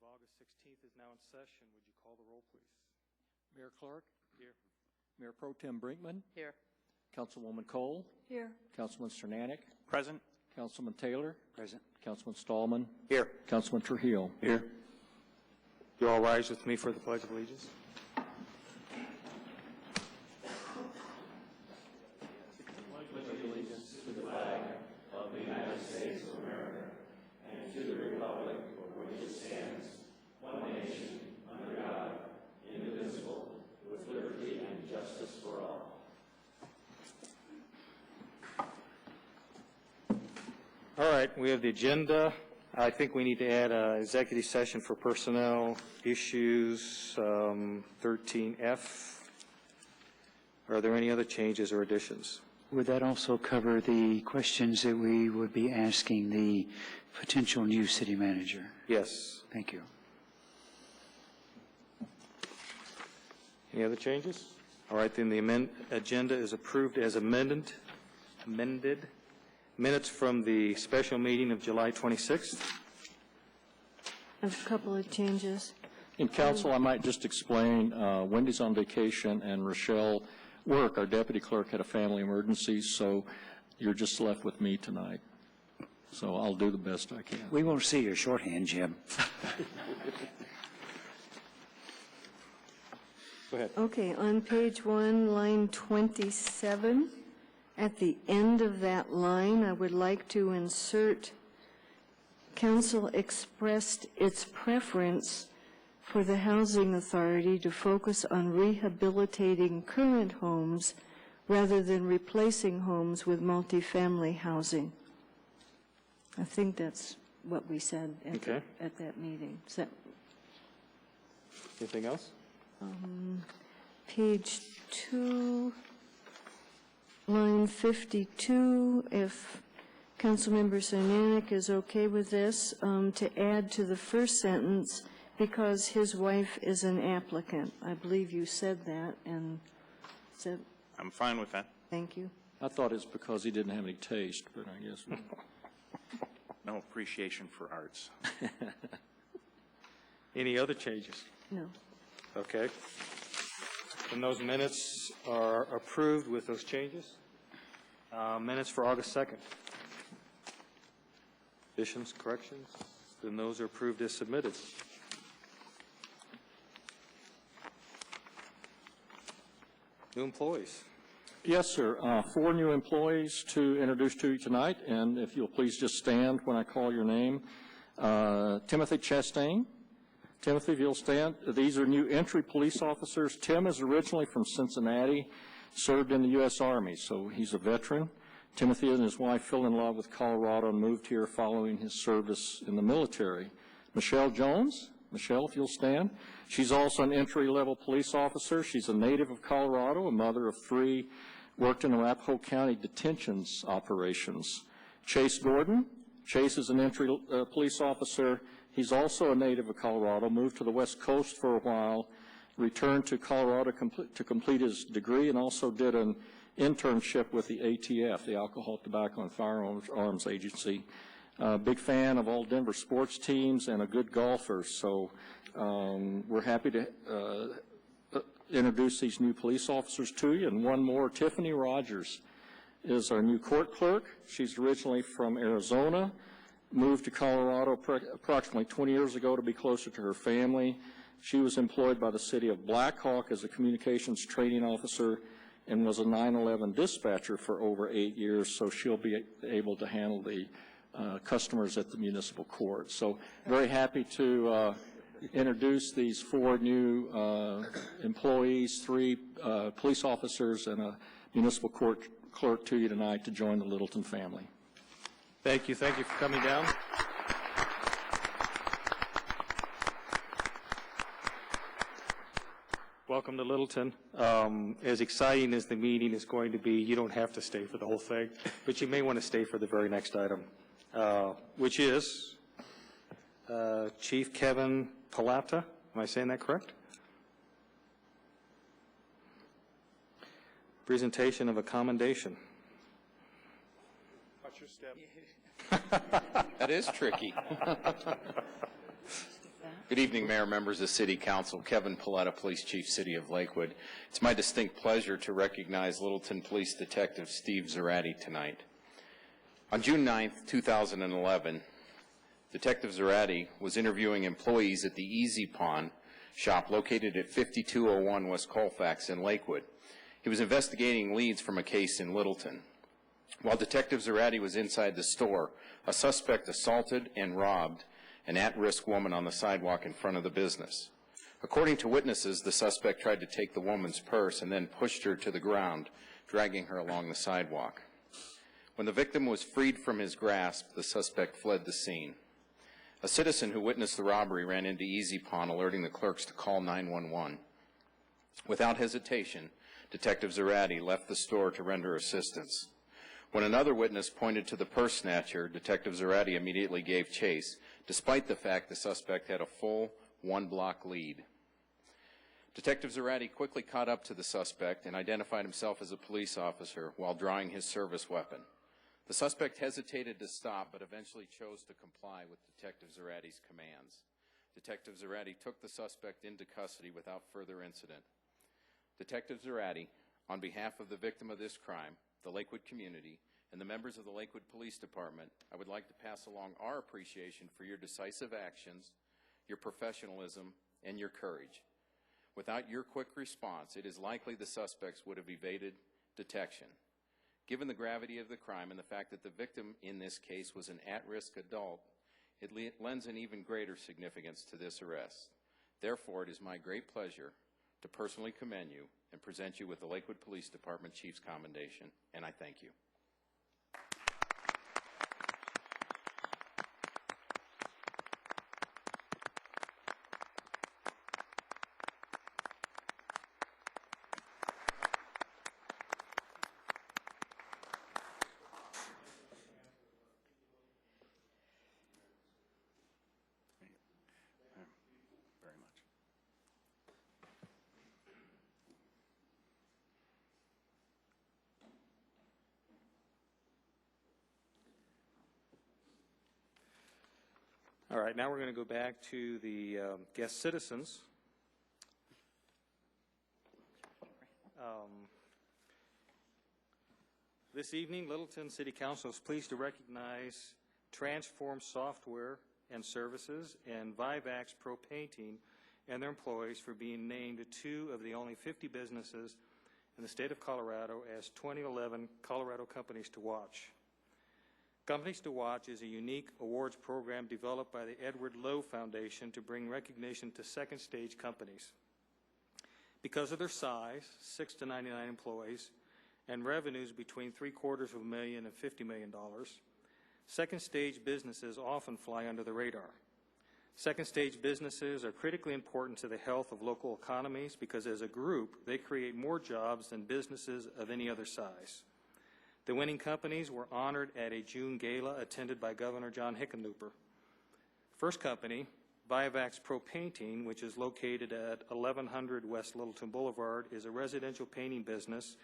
of August 16th is now in session. Would you call the roll, please? Mayor Clark? Here. Mayor Pro Tem Brinkman? Here. Councilwoman Cole? Here. Councilman Cernanek? Present. Councilman Taylor? Present. Councilman Stallman? Here. Councilman Trujillo? Here. You all rise with me for the Pledge of Allegiance. All right, we have the agenda. I think we need to add an executive session for personnel issues, 13F. Are there any other changes or additions? Would that also cover the questions that we would be asking the potential new city manager? Yes. Thank you. Any other changes? All right, then the agenda is approved as amended. Minutes from the special meeting of July 26th. I have a couple of changes. In council, I might just explain, Wendy's on vacation and Rochelle Work, our deputy clerk, had a family emergency, so you're just left with me tonight. So I'll do the best I can. We won't see your shorthand, Jim. Go ahead. Okay, on page 1, line 27, at the end of that line, I would like to insert, council expressed its preference for the Housing Authority to focus on rehabilitating current homes rather than replacing homes with multifamily housing. I think that's what we said at that meeting. So, anything else? page 2, line 52, if Councilmember Cernanek is okay with this, to add to the first sentence, because his wife is an applicant. I believe you said that, and said. I'm fine with that. Thank you. I thought it's because he didn't have any taste, but I guess. No appreciation for arts. Any other changes? No. Okay. And those minutes are approved with those changes. Minutes for August 2nd. Additions, corrections? Then those are approved as submitted. New employees. Yes, sir. 4 new employees to introduce to you tonight, and if you'll please just stand when I call your name. Timothy Chastain. Timothy, if you'll stand. These are new entry police officers. Tim is originally from Cincinnati, served in the U.S. Army, so he's a veteran. Timothy and his wife fell in love with Colorado and moved here following his service in the military. Michelle Jones. Michelle, if you'll stand. She's also an entry-level police officer. She's a native of Colorado, a mother of 3, worked in Arapahoe County detentions operations. Chase Gordon. Chase is an entry police officer. He's also a native of Colorado, moved to the West Coast for a while, returned to Colorado to complete his degree, and also did an internship with the ATF, the Alcohol, Tobacco, and Firearms Agency. Big fan of all Denver sports teams and a good golfer, so we're happy to introduce these new police officers to you. And one more, Tiffany Rogers is our new court clerk. She's originally from Arizona, moved to Colorado approximately 20 years ago to be closer to her family. She was employed by the city of Black Hawk as a communications training officer and was a 9/11 dispatcher for over 8 years, so she'll be able to handle the customers at the municipal court. So very happy to introduce these 4 new employees, 3 police officers and a municipal court clerk to you tonight to join the Littleton family. Thank you. Thank you for coming down. Welcome to Littleton. As exciting as the meeting is going to be, you don't have to stay for the whole thing, but you may want to stay for the very next item, which is Chief Kevin Palata. Am I saying that correct? Presentation of a commendation. Watch your step. That is tricky. Good evening, Mayor, members of City Council. Kevin Paletta, Police Chief, City of Lakewood. It's my distinct pleasure to recognize Littleton Police Detective Steve Zarate tonight. On June 9th, 2011, Detective Zarate was interviewing employees at the Easy Pawn shop located at 5201 West Colfax in Lakewood. He was investigating leads from a case in Littleton. While Detective Zarate was inside the store, a suspect assaulted and robbed an at-risk woman on the sidewalk in front of the business. According to witnesses, the suspect tried to take the woman's purse and then pushed her to the ground, dragging her along the sidewalk. When the victim was freed from his grasp, the suspect fled the scene. A citizen who witnessed the robbery ran into Easy Pawn, alerting the clerks to call 911. Without hesitation, Detective Zarate left the store to render assistance. When another witness pointed to the purse snatcher, Detective Zarate immediately gave chase, despite the fact the suspect had a full one-block lead. Detective Zarate quickly caught up to the suspect and identified himself as a police officer while drawing his service weapon. The suspect hesitated to stop, but eventually chose to comply with Detective Zarate's commands. Detective Zarate took the suspect into custody without further incident. Detective Zarate, on behalf of the victim of this crime, the Lakewood community, and the members of the Lakewood Police Department, I would like to pass along our appreciation for your decisive actions, your professionalism, and your courage. Without your quick response, it is likely the suspects would have evaded detection. Given the gravity of the crime and the fact that the victim in this case was an at-risk adult, it lends an even greater significance to this arrest. Therefore, it is my great pleasure to personally commend you and present you with the Lakewood Police Department Chief's Commendation, and I thank you. Very much. All right, now we're going to go back to the guest citizens. This evening, Littleton City Council is pleased to recognize Transform Software and Services and Vivax Pro Painting and their employees for being named two of the only 50 businesses in the state of Colorado as 2011 Colorado Companies to Watch. Companies to Watch is a unique awards program developed by the Edward Lowe Foundation to bring recognition to second stage companies. Because of their size, 6 to 99 employees, and revenues between $750,000 and $50 million, second stage businesses often fly under the radar. Second stage businesses are critically important to the health of local economies because as a group, they create more jobs than businesses of any other size. The winning companies were honored at a June gala attended by Governor John Hickenlooper. First company, Vivax Pro Painting, which is located at 1100 West Littleton Boulevard, is a residential painting business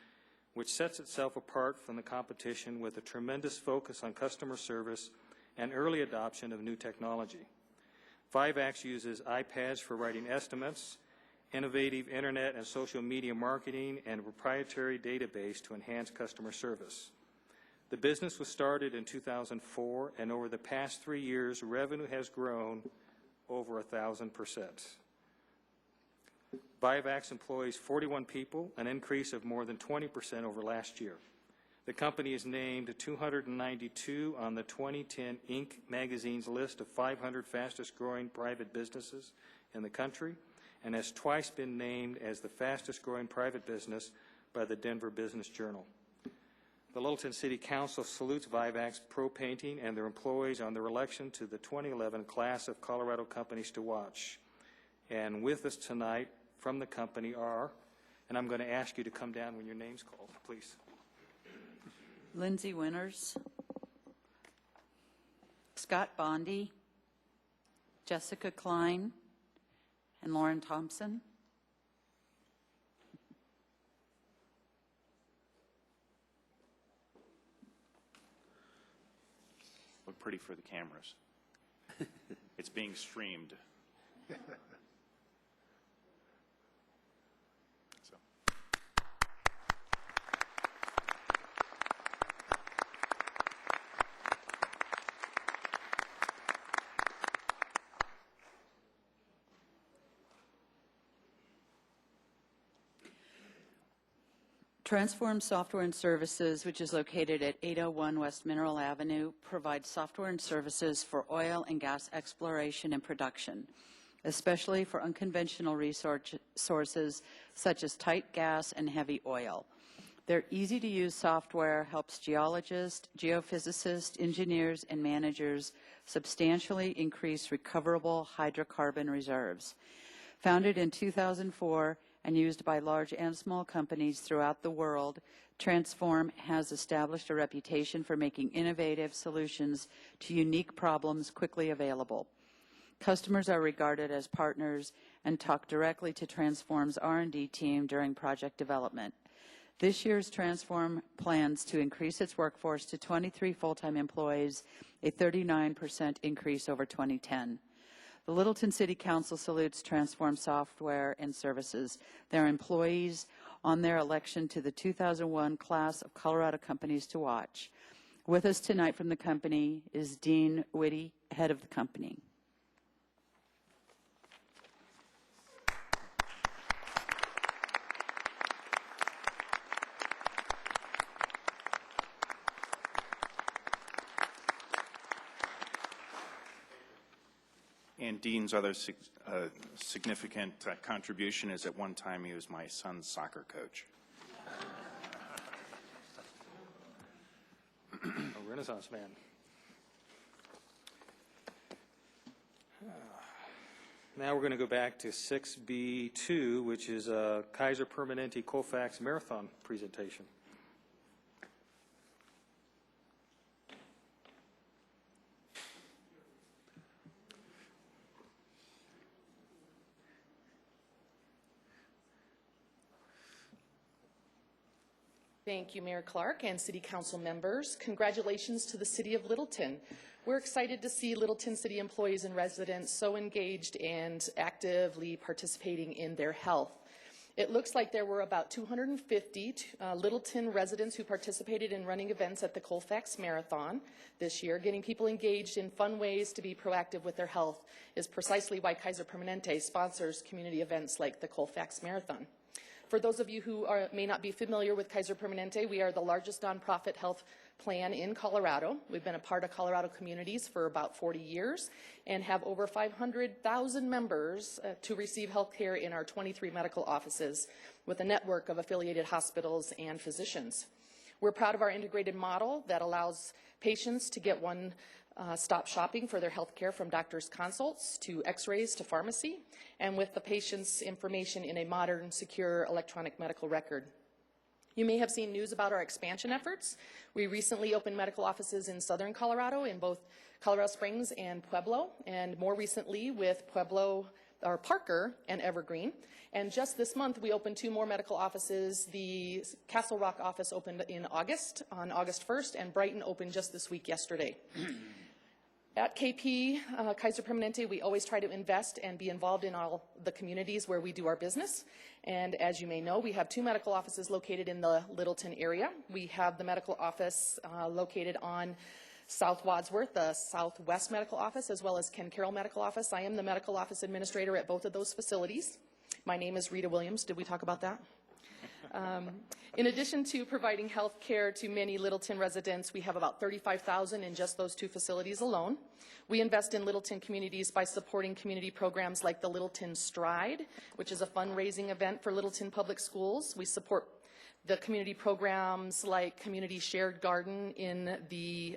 which sets itself apart from the competition with a tremendous focus on customer service and early adoption of new technology. Vivax uses iPads for writing estimates, innovative internet and social media marketing, and a proprietary database to enhance customer service. The business was started in 2004, and over the past 3 years, revenue has grown over 1,000%. Vivax employs 41 people, an increase of more than 20% over last year. The company is named 292 on the 2010 Inc. magazine's list of 500 fastest growing private businesses in the country and has twice been named as the fastest growing private business by the Denver Business Journal. The Littleton City Council salutes Vivax Pro Painting and their employees on their election to the 2011 class of Colorado Companies to Watch. And with us tonight from the company are, and I'm going to ask you to come down when your name's called, please. Lindsay Winters, Scott Bondi, Jessica Klein, and Lauren Thompson. Look pretty for the cameras. It's being streamed. So, Transform Software and Services, which is located at 801 West Mineral Avenue, provides software and services for oil and gas exploration and production, especially for unconventional sources such as tight gas and heavy oil. Their easy-to-use software helps geologists, geophysicists, engineers, and managers substantially increase recoverable hydrocarbon reserves. Founded in 2004, and used by large and small companies throughout the world, Transform has established a reputation for making innovative solutions to unique problems quickly available. Customers are regarded as partners and talk directly to Transform's R&D team during project development. This year's Transform plans to increase its workforce to 23 full-time employees, a 39% increase over 2010. The Littleton City Council salutes Transform Software and Services, their employees, on their election to the 2001 class of Colorado companies to watch. With us tonight from the company is Dean Whitty, head of the company. and Dean's other significant contribution is at one time he was my son's soccer coach. A Renaissance man. Now we're going to go back to 6B2, which is a Kaiser Permanente Colfax Marathon presentation. Thank you, Mayor Clark and City Council members. Congratulations to the City of Littleton. We're excited to see Littleton City employees and residents so engaged and actively participating in their health. It looks like there were about 250 Littleton residents who participated in running events at the Colfax Marathon this year. Getting people engaged in fun ways to be proactive with their health is precisely why Kaiser Permanente sponsors community events like the Colfax Marathon. For those of you who may not be familiar with Kaiser Permanente, we are the largest nonprofit health plan in Colorado. We've been a part of Colorado communities for about 40 years and have over 500,000 members to receive health care in our 23 medical offices with a network of affiliated hospitals and physicians. We're proud of our integrated model that allows patients to get one-stop shopping for their health care, from doctor's consults to x-rays to pharmacy, and with the patient's information in a modern, secure electronic medical record. You may have seen news about our expansion efforts. We recently opened medical offices in southern Colorado, in both Colorado Springs and Pueblo, and more recently with Parker and Evergreen. And just this month, we opened 2 more medical offices. The Castle Rock office opened in August, on August 1st, and Brighton opened just this week yesterday. At KP, Kaiser Permanente, we always try to invest and be involved in all the communities where we do our business. And as you may know, we have 2 medical offices located in the Littleton area. We have the medical office located on South Wadsworth, the Southwest Medical Office, as well as Ken Carroll Medical Office. I am the medical office administrator at both of those facilities. My name is Rita Williams. Did we talk about that? In addition to providing health care to many Littleton residents, we have about 35,000 in just those 2 facilities alone. We invest in Littleton communities by supporting community programs like the Littleton Stride, which is a fundraising event for Littleton Public Schools. We support the community programs like Community Shared Garden in the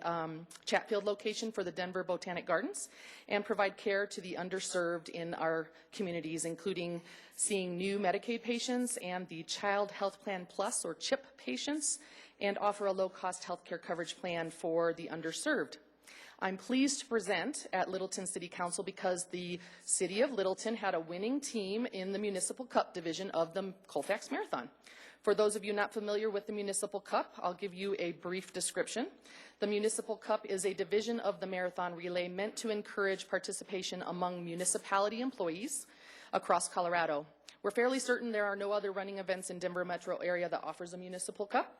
Chatfield location for the Denver Botanic Gardens, and provide care to the underserved in our communities, including seeing new Medicaid patients and the Child Health Plan Plus, or CHIP patients, and offer a low-cost health care coverage plan for the underserved. I'm pleased to present at Littleton City Council because the City of Littleton had a winning team in the Municipal Cup division of the Colfax Marathon. For those of you not familiar with the Municipal Cup, I'll give you a brief description. The Municipal Cup is a division of the marathon relay meant to encourage participation among municipality employees across Colorado. We're fairly certain there are no other running events in Denver metro area that offers a Municipal Cup.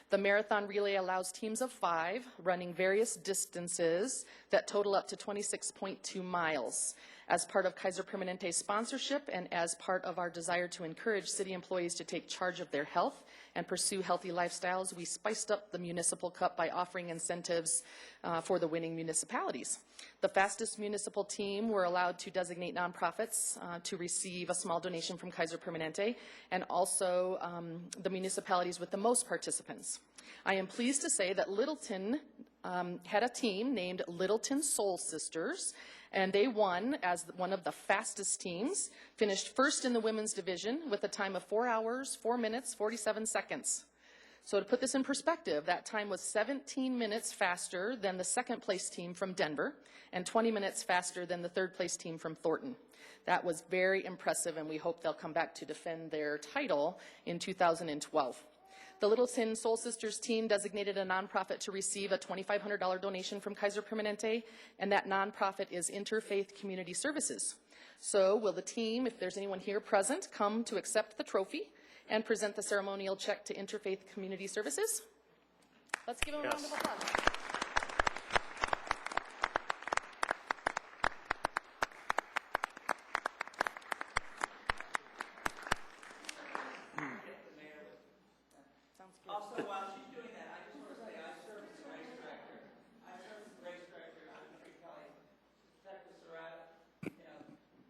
The marathon relay allows teams of 5 running various distances that total up to 26.2 miles. As part of Kaiser Permanente's sponsorship and as part of our desire to encourage city employees to take charge of their health and pursue healthy lifestyles, we spiced up the Municipal Cup by offering incentives for the winning municipalities. The fastest municipal team were allowed to designate nonprofits to receive a small donation from Kaiser Permanente, and also the municipalities with the most participants. I am pleased to say that Littleton had a team named Littleton Soul Sisters, and they won as one of the fastest teams, finished first in the women's division with a time of 4 hours, 4 minutes, 47 seconds. So to put this in perspective, that time was 17 minutes faster than the second place team from Denver and 20 minutes faster than the third place team from Thornton. That was very impressive, and we hope they'll come back to defend their title in 2012. The Littleton Soul Sisters team designated a nonprofit to receive a $2,500 donation from Kaiser Permanente, and that nonprofit is Interfaith Community Services. So will the team, if there's anyone here present, come to accept the trophy and present the ceremonial check to Interfaith Community Services? Let's give them a round of applause. Also, while she's doing that, I just want to say I served as a race director. I served as a race director on Creek Kelly, Texas, Serrata. You know,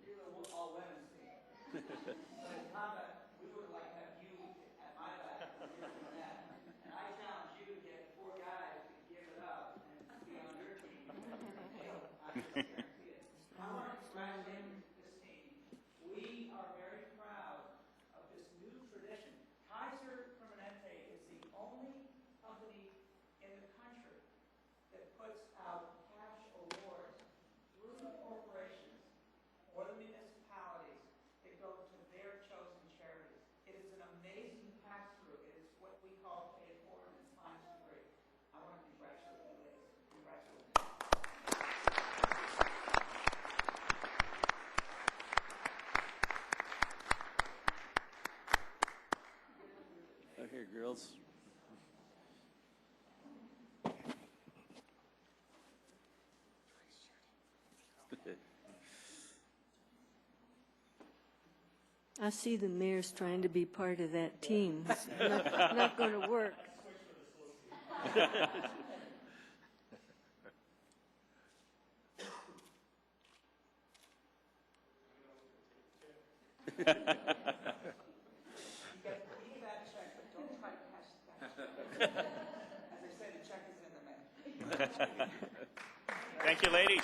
you were all women's team. But in combat, we would like to have you at my back when you're doing that. And I challenge you to get 4 guys to give it up and be on your team. I just guarantee it. I want to congratulate this team. We are very proud of this new tradition. Kaiser Permanente is the only company in the country that puts out cash awards through the corporations or the municipalities that go to their chosen charities. It is an amazing pass-through. It is what we call pay it forward and it's times 3. I want to congratulate you, ladies. Congratulations. Okay, girls. I see the mayor's trying to be part of that team. It's not going to work. As I say, the check is in the mail. Thank you, ladies.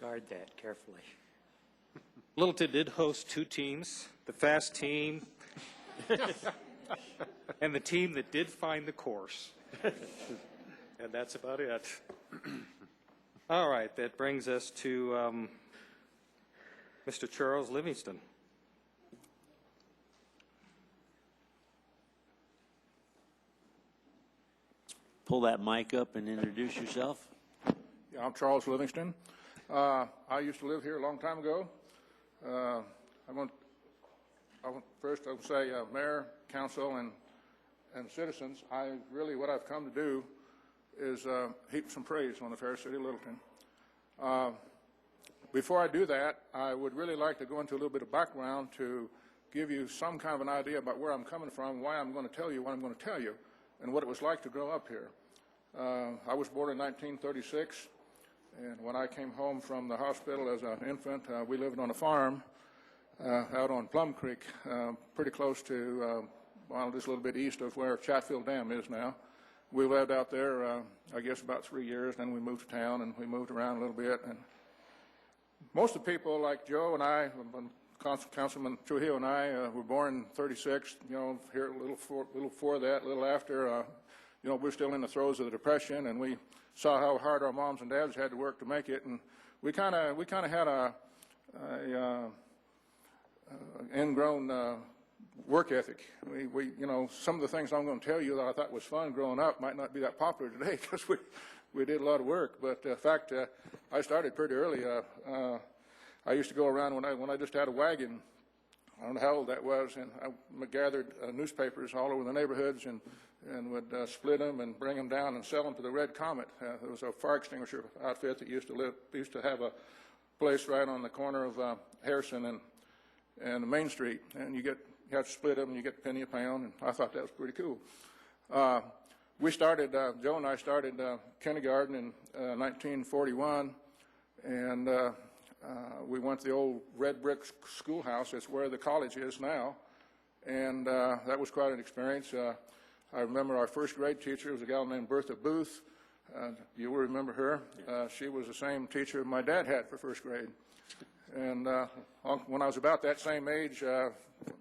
Guard that carefully. Littleton did host 2 teams, the fast team and the team that did find the course. And that's about it. All right, that brings us to Mr. Charles Livingston. Pull that mic up and introduce yourself. Yeah, I'm Charles Livingston. I used to live here a long time ago. First I would say, Mayor, Council, and citizens, what I've come to do is heap some praise on the fair city of Littleton. Before I do that, I would really like to go into a little bit of background to give you some kind of an idea about where I'm coming from, why I'm going to tell you what I'm going to tell you, and what it was like to grow up here. I was born in 1936, and when I came home from the hospital as an infant, we lived on a farm out on Plum Creek, pretty close to, just a little bit east of where Chatfield Dam is now. We lived out there, I guess, about 3 years. Then we moved to town, and we moved around a little bit. And most of the people, like Joe and I, Councilman Trujillo and I, were born in 36. You know, here a little before that, a little after. we're still in the throes of the Depression, and we saw how hard our moms and dads had to work to make it, and we kind of had a ingrown work ethic. We some of the things I'm going to tell you that I thought was fun growing up might not be that popular today because we did a lot of work. But in fact, I started pretty early. I used to go around when I just had a wagon. I don't know how old that was, and I gathered newspapers all over the neighborhoods and would split them and bring them down and sell them to the Red Comet. There was a fire extinguisher outfit that used to have a place right on the corner of Harrison and Main Street, and you have to split them and you get a penny a pound, and I thought that was pretty cool. We started, Joe and I started kindergarten in 1941, and we went to the old red brick schoolhouse. It's where the college is now, and that was quite an experience. I remember our first grade teacher was a gal named Bertha Booth. You will remember her. She was the same teacher my dad had for first grade. And when I was about that same age,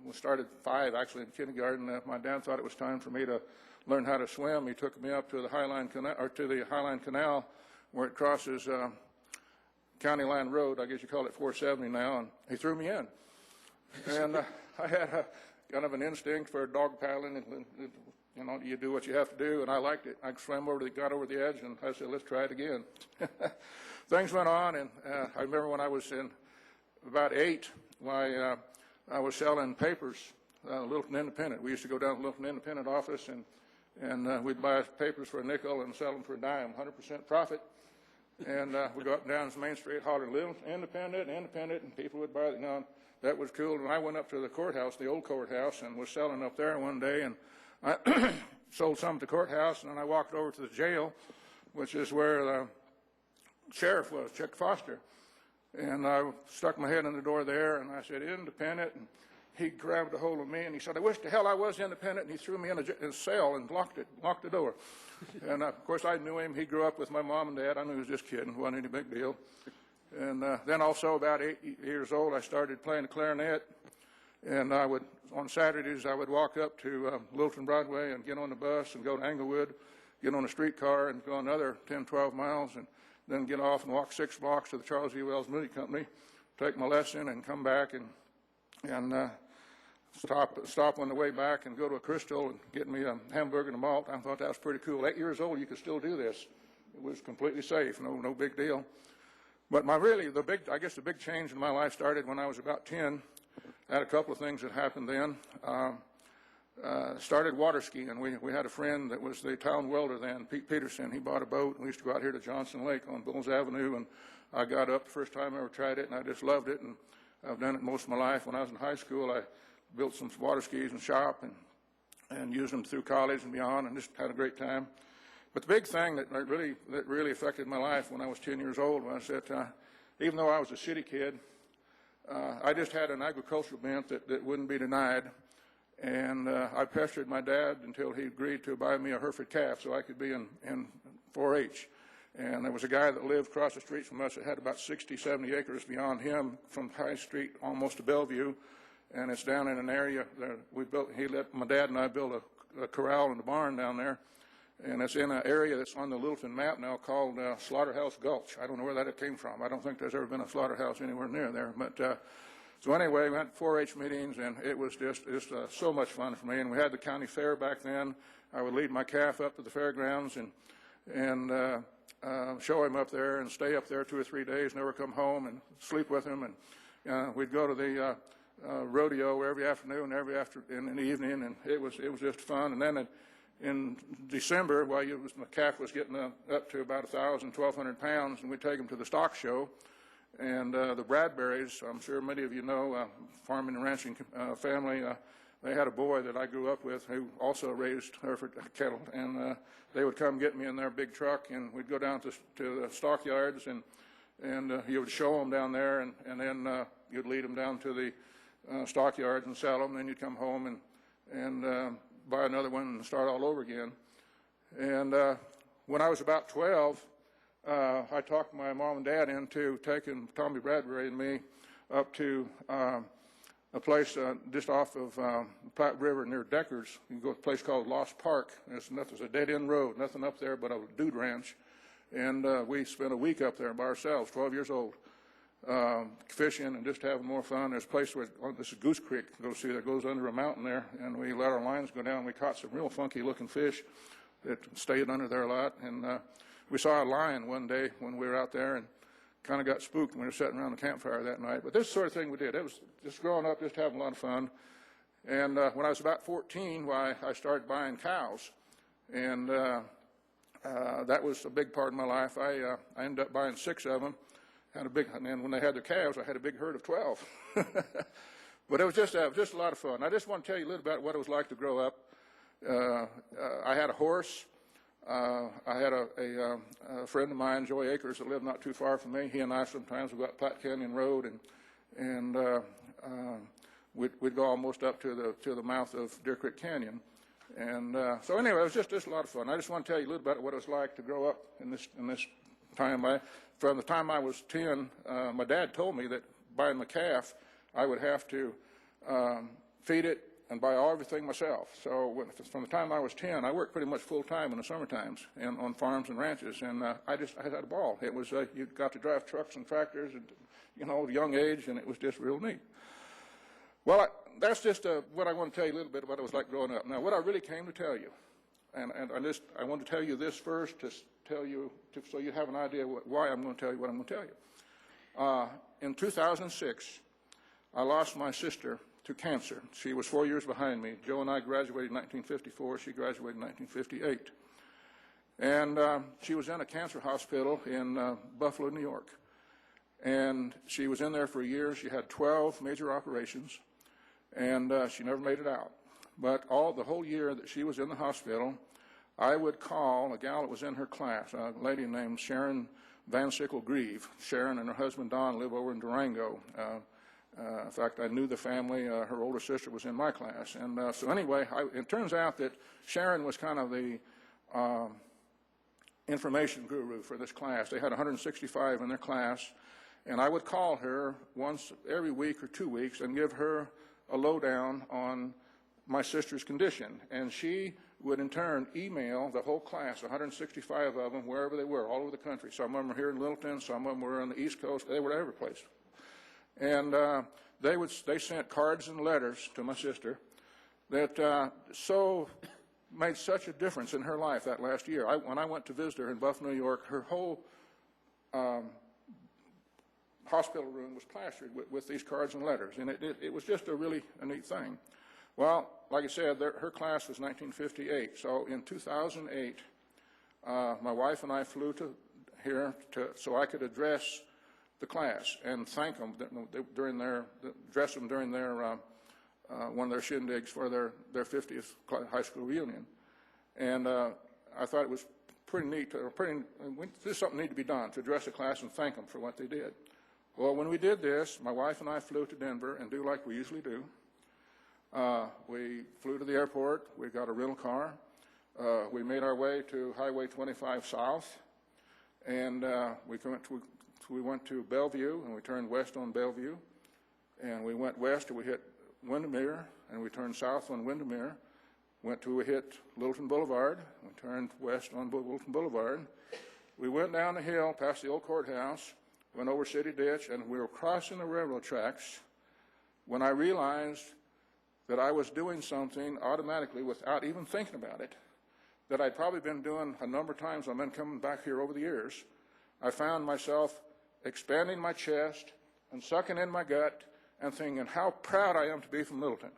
we started 5 actually in kindergarten. My dad thought it was time for me to learn how to swim. He took me up to the Highline Canal, where it crosses County Line Road. I guess you call it 470 now, and he threw me in. And I had kind of an instinct for dog paddling, and you do what you have to do, and I liked it. I got over the edge, and I said, let's try it again. Things went on, and I remember when I was in about 8, I was selling papers, Littleton Independent. We used to go down to the Littleton Independent office, and we'd buy papers for a nickel and sell them for a dime, 100% profit. And we'd go up and down Main Street hollering, Littleton Independent, and people would buy it. That was cool. And I went up to the courthouse, the old courthouse, and was selling up there one day, and I sold some at the courthouse, and then I walked over to the jail, which is where the sheriff was, Chuck Foster. And I stuck my head in the door there, and I said, independent, and he grabbed a hold of me, and he said, I wish the hell I was independent, and he threw me in a cell and locked the door. And, of course, I knew him. He grew up with my mom and dad. I knew he was just kidding. It wasn't any big deal. And then also about 8 years old, I started playing the clarinet, and on Saturdays, I would walk up to Littleton Broadway and get on the bus and go to Englewood, get on a streetcar and go another 10, 12 miles, and then get off and walk 6 blocks to the Charles E. Wells Movie Company, take my lesson, and come back and stop on the way back and go to a Crystal and get me a hamburger and a malt. I thought that was pretty cool. 8 years old, you could still do this. It was completely safe, no big deal. But the big change in my life started when I was about 10. I had a couple of things that happened then. Started water skiing. We had a friend that was the town welder then, Pete Peterson. He bought a boat, and we used to go out here to Johnson Lake on Bulls Avenue, and I got up the first time I ever tried it, and I just loved it, and I've done it most of my life. When I was in high school, I built some water skis in the shop and used them through college and beyond, and just had a great time. But the big thing that really affected my life when I was 10 years old was that even though I was a city kid, I just had an agricultural bent that wouldn't be denied, and I pestered my dad until he agreed to buy me a Hereford calf so I could be in 4-H. And there was a guy that lived across the street from us that had about 60, 70 acres beyond him from High Street almost to Bellevue, and it's down in an area that he let my dad and I build a corral and a barn down there. And it's in an area that's on the Littleton map now called Slaughterhouse Gulch. I don't know where that came from. I don't think there's ever been a slaughterhouse anywhere near there. But so anyway, we went to 4-H meetings, and it was just so much fun for me. And we had the county fair back then. I would lead my calf up to the fairgrounds and show him up there and stay up there 2 or 3 days, never come home, and sleep with him. And we'd go to the rodeo every afternoon, in the evening, and it was just fun. And then in December, my calf was getting up to about 1,000, 1,200 pounds, and we'd take him to the stock show. And the Bradburys, I'm sure many of you know, farming and ranching family, they had a boy that I grew up with who also raised Hereford cattle, and they would come get me in their big truck, and we'd go down to the stockyards, and you would show them down there, and then you'd lead them down to the stockyards and sell them, and then you'd come home and buy another one and start all over again. And when I was about 12, I talked my mom and dad into taking Tommy Bradbury and me up to a place just off of Platte River near Deckers. You can go to a place called Lost Park. There's a dead-end road, nothing up there but a dude ranch. And we spent a week up there by ourselves, 12 years old, fishing and just having more fun. There's a place where, this is Goose Creek, go see, that goes under a mountain there, and we let our lines go down. We caught some real funky-looking fish that stayed under there a lot. And we saw a lion one day when we were out there and kind of got spooked when we were sitting around the campfire that night. But this is the sort of thing we did. It was just growing up, just having a lot of fun. And when I was about 14, I started buying cows. And that was a big part of my life. I ended up buying 6 of them. And then when they had their calves, I had a big herd of 12. But it was just a lot of fun. I just want to tell you a little about what it was like to grow up. I had a horse. I had a friend of mine, Joey Akers, that lived not too far from me. He and I sometimes would go up Platte Canyon Road, and we'd go almost up to the mouth of Deer Creek Canyon. And so anyway, it was just a lot of fun. I just want to tell you a little bit about what it was like to grow up in this time. From the time I was 10, my dad told me that buying the calf, I would have to feed it and buy everything myself. So from the time I was 10, I worked pretty much full time in the summer times and on farms and ranches, and I had a ball. It was you got to drive trucks and tractors at a young age, and it was just real neat. Well, that's just what I want to tell you a little bit about what it was like growing up. Now, what I really came to tell you, and I want to tell you this first to tell you so you have an idea why I'm going to tell you what I'm going to tell you. In 2006, I lost my sister to cancer. She was 4 years behind me. Joe and I graduated in 1954. She graduated in 1958. And she was in a cancer hospital in Buffalo, New York. And she was in there for a year. She had 12 major operations, and she never made it out. But the whole year that she was in the hospital, I would call a gal that was in her class, a lady named Sharon Van Sickle Grieve. Sharon and her husband Don live over in Durango. In fact, I knew the family. Her older sister was in my class. And so anyway, it turns out that Sharon was kind of the information guru for this class. They had 165 in their class. And I would call her once every week or 2 weeks and give her a lowdown on my sister's condition. And she would in turn email the whole class, 165 of them, wherever they were, all over the country. Some of them were here in Littleton, some of them were on the East Coast. They were every place. And they sent cards and letters to my sister that made such a difference in her life that last year. When I went to visit her in Buffalo, New York, her whole hospital room was plastered with these cards and letters, and it was just a neat thing. Well, like I said, her class was 1958, so in 2008, my wife and I flew to here so I could address the class and thank them address them during their one of their shindigs for their 50th high school reunion. And I thought it was pretty neat. This is something that needed to be done, to address the class and thank them for what they did. Well, when we did this, my wife and I flew to Denver and do like we usually do. We flew to the airport. We got a rental car. We made our way to Highway 25 South, and we went to Bellevue, and we turned west on Bellevue, and we went west till we hit Windermere, and we turned south on Windermere. We hit Littleton Boulevard. We turned west on Littleton Boulevard. We went down the hill past the old courthouse, went over City Ditch, and we were crossing the railroad tracks when I realized that I was doing something automatically without even thinking about it that I'd probably been doing a number of times. I've been coming back here over the years. I found myself expanding my chest and sucking in my gut and thinking how proud I am to be from Littleton.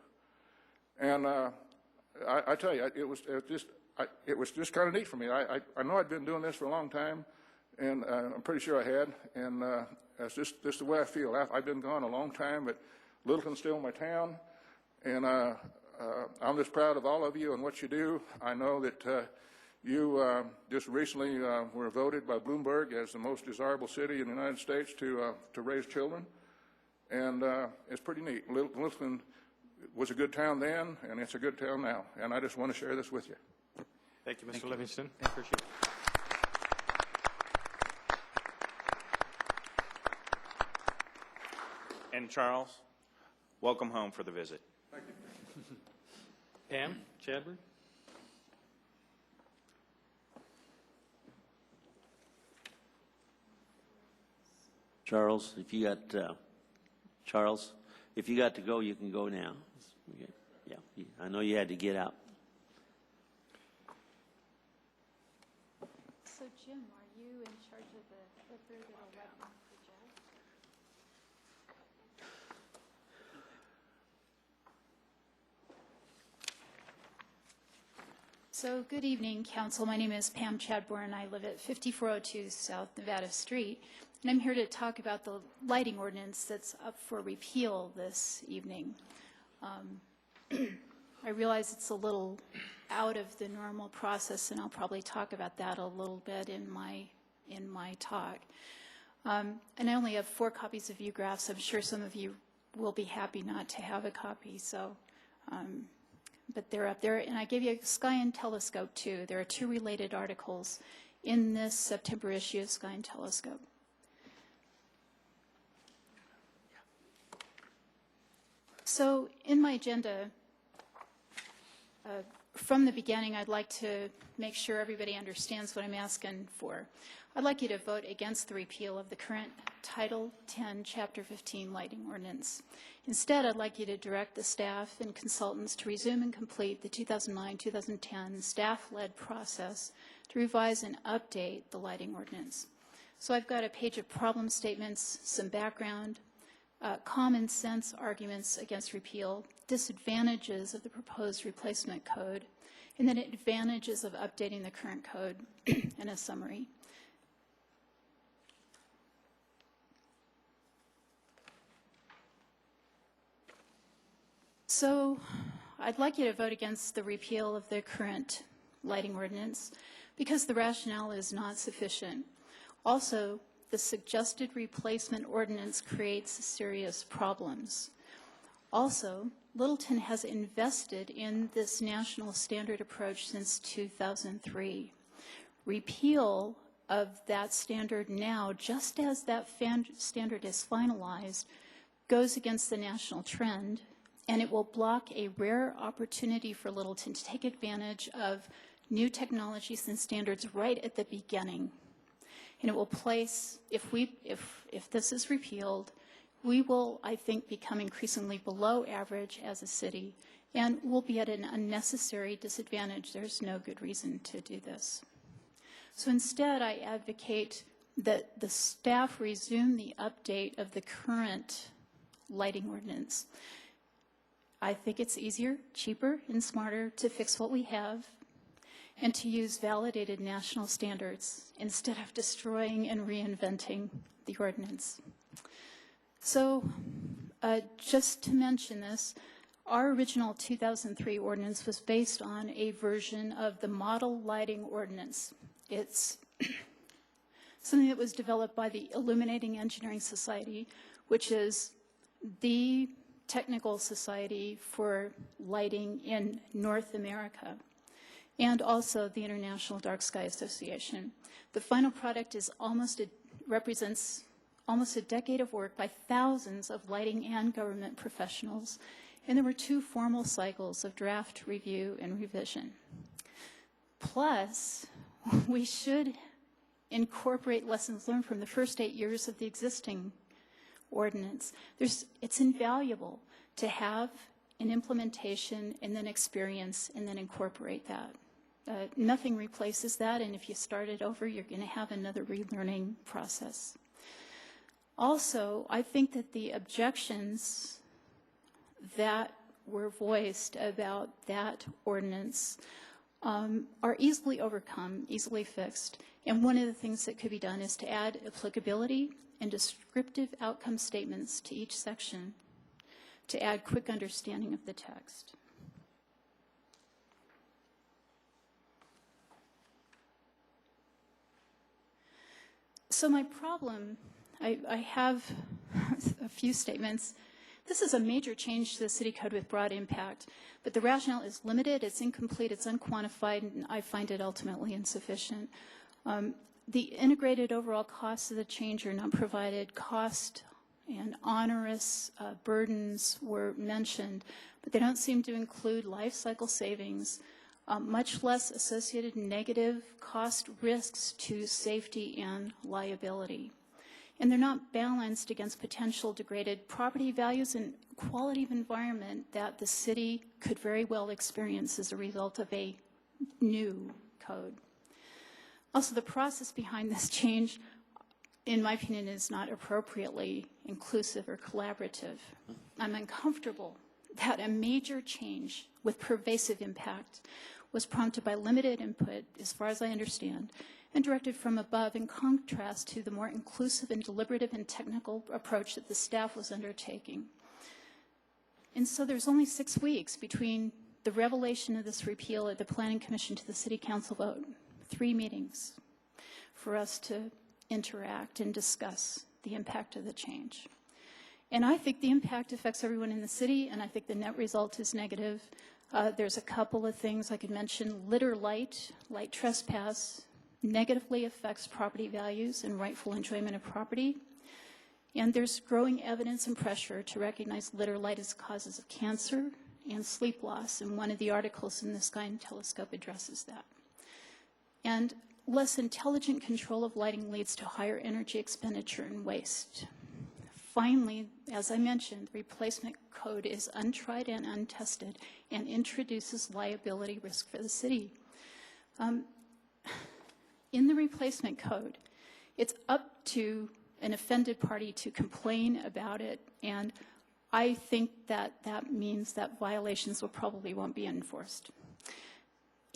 And I tell you, it was just kind of neat for me. I know I'd been doing this for a long time, and I'm pretty sure I had, and that's just the way I feel. I've been gone a long time, but Littleton's still my town, and I'm just proud of all of you and what you do. I know that you just recently were voted by Bloomberg as the most desirable city in the United States to raise children, and it's pretty neat. Littleton was a good town then, and it's a good town now, and I just want to share this with you. Thank you, Mr. Livingston. I appreciate it. And Charles, welcome home for the visit. Pam Chadburn? Charles, if you got, Charles, if you got to go, you can go now. Yeah, I know you had to get out. So Jim, are you in charge of the clipper that'll let me project? So good evening, Council. My name is Pam Chadbourne. I live at 5402 South Nevada Street, and I'm here to talk about the lighting ordinance that's up for repeal this evening. I realize it's a little out of the normal process, and I'll probably talk about that a little bit in my talk. And I only have 4 copies of view graphs. I'm sure some of you will be happy not to have a copy, so but they're up there. And I gave you Sky and Telescope too. There are 2 related articles in this September issue of Sky and Telescope. So in my agenda, from the beginning, I'd like to make sure everybody understands what I'm asking for. I'd like you to vote against the repeal of the current Title 10, Chapter 15 lighting ordinance. Instead, I'd like you to direct the staff and consultants to resume and complete the 2009-2010 staff-led process to revise and update the lighting ordinance. So I've got a page of problem statements, some background, common sense arguments against repeal, disadvantages of the proposed replacement code, and then advantages of updating the current code, and a summary. So I'd like you to vote against the repeal of the current lighting ordinance because the rationale is not sufficient. Also, the suggested replacement ordinance creates serious problems. Also, Littleton has invested in this national standard approach since 2003. Repeal of that standard now, just as that standard is finalized, goes against the national trend, and it will block a rare opportunity for Littleton to take advantage of new technologies and standards right at the beginning. And it will place, if this is repealed, we will, I think, become increasingly below average as a city, and we'll be at an unnecessary disadvantage. There's no good reason to do this. So instead, I advocate that the staff resume the update of the current lighting ordinance. I think it's easier, cheaper, and smarter to fix what we have and to use validated national standards instead of destroying and reinventing the ordinance. So just to mention this, our original 2003 ordinance was based on a version of the model lighting ordinance. It's something that was developed by the Illuminating Engineering Society, which is the technical society for lighting in North America, and also the International Dark Sky Association. The final product is represents almost a decade of work by thousands of lighting and government professionals, and there were 2 formal cycles of draft, review, and revision. Plus, we should incorporate lessons learned from the first 8 years of the existing ordinance. It's invaluable to have an implementation and then experience and then incorporate that. Nothing replaces that, and if you start it over, you're going to have another relearning process. Also, I think that the objections that were voiced about that ordinance are easily overcome, easily fixed. And one of the things that could be done is to add applicability and descriptive outcome statements to each section to add quick understanding of the text. So my problem, I have a few statements. This is a major change to the city code with broad impact, but the rationale is limited, it's incomplete, it's unquantified, and I find it ultimately insufficient. The integrated overall costs of the change are not provided. Cost and onerous burdens were mentioned, but they don't seem to include life cycle savings, much less associated negative cost risks to safety and liability. And they're not balanced against potential degraded property values and quality of environment that the city could very well experience as a result of a new code. Also, the process behind this change, in my opinion, is not appropriately inclusive or collaborative. I'm uncomfortable that a major change with pervasive impact was prompted by limited input, as far as I understand, and directed from above in contrast to the more inclusive and deliberative and technical approach that the staff was undertaking. And so there's only 6 weeks between the revelation of this repeal at the Planning Commission to the City Council vote, 3 meetings for us to interact and discuss the impact of the change. And I think the impact affects everyone in the city, and I think the net result is negative. There's a couple of things I could mention. Litter light trespass negatively affects property values and rightful enjoyment of property. And there's growing evidence and pressure to recognize litter light as causes of cancer and sleep loss, and one of the articles in the Sky and Telescope addresses that. And less intelligent control of lighting leads to higher energy expenditure and waste. Finally, as I mentioned, the replacement code is untried and untested and introduces liability risk for the city. In the replacement code, it's up to an offended party to complain about it, and I think that that means that violations won't be enforced.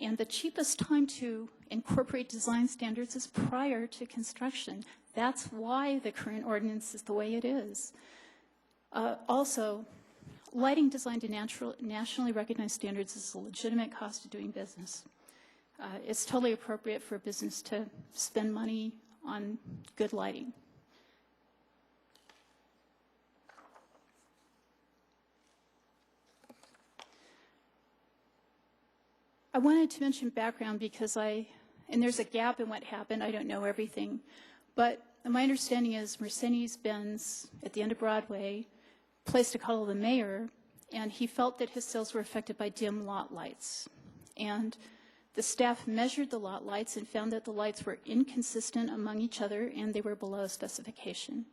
And the cheapest time to incorporate design standards is prior to construction. That's why the current ordinance is the way it is. Also, lighting designed to nationally recognized standards is a legitimate cost of doing business. It's totally appropriate for a business to spend money on good lighting. I wanted to mention background because and there's a gap in what happened. I don't know everything. But my understanding is Mercedes-Benz at the end of Broadway placed a call to the mayor, and he felt that his sales were affected by dim lot lights. And the staff measured the lot lights and found that the lights were inconsistent among each other and they were below specification.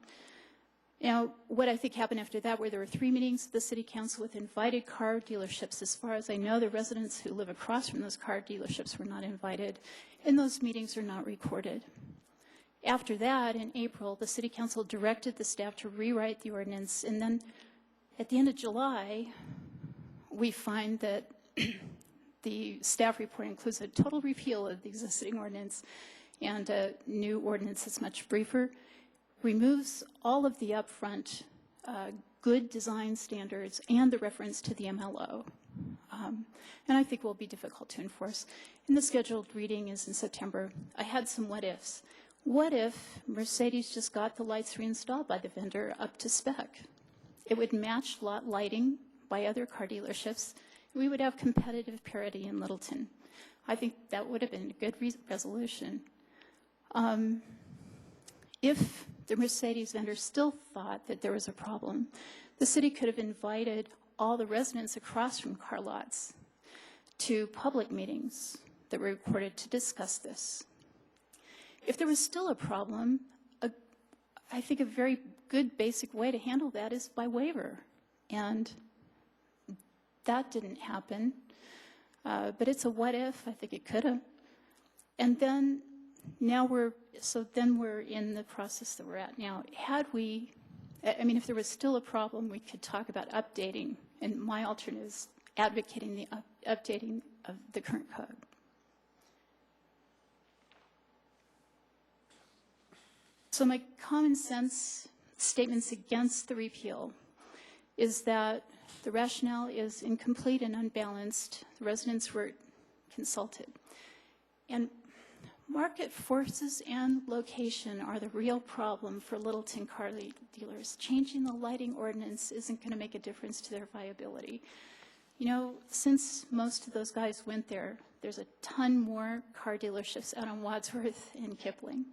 Now, what I think happened after that were there were 3 meetings at the City Council with invited car dealerships. As far as I know, the residents who live across from those car dealerships were not invited, and those meetings are not recorded. After that, in April, the City Council directed the staff to rewrite the ordinance, and then at the end of July, we find that the staff report includes a total repeal of the existing ordinance and a new ordinance that's much briefer, removes all of the upfront good design standards and the reference to the MLO. And I think will be difficult to enforce. And the scheduled reading is in September. I had some what ifs. What if Mercedes just got the lights reinstalled by the vendor up to spec? It would match lot lighting by other car dealerships. We would have competitive parity in Littleton. I think that would have been a good resolution. If the Mercedes vendor still thought that there was a problem, the city could have invited all the residents across from car lots to public meetings that were recorded to discuss this. If there was still a problem, I think a very good basic way to handle that is by waiver. And that didn't happen. But it's a what if. I think it could have. And then now we're in the process that we're at now. If there was still a problem, we could talk about updating. And my alternate is advocating the updating of the current code. So my common sense statements against the repeal is that the rationale is incomplete and unbalanced. The residents were consulted. And market forces and location are the real problem for Littleton car dealers. Changing the lighting ordinance isn't going to make a difference to their viability. You know, since most of those guys went there, there's a ton more car dealerships out on Wadsworth and Kipling.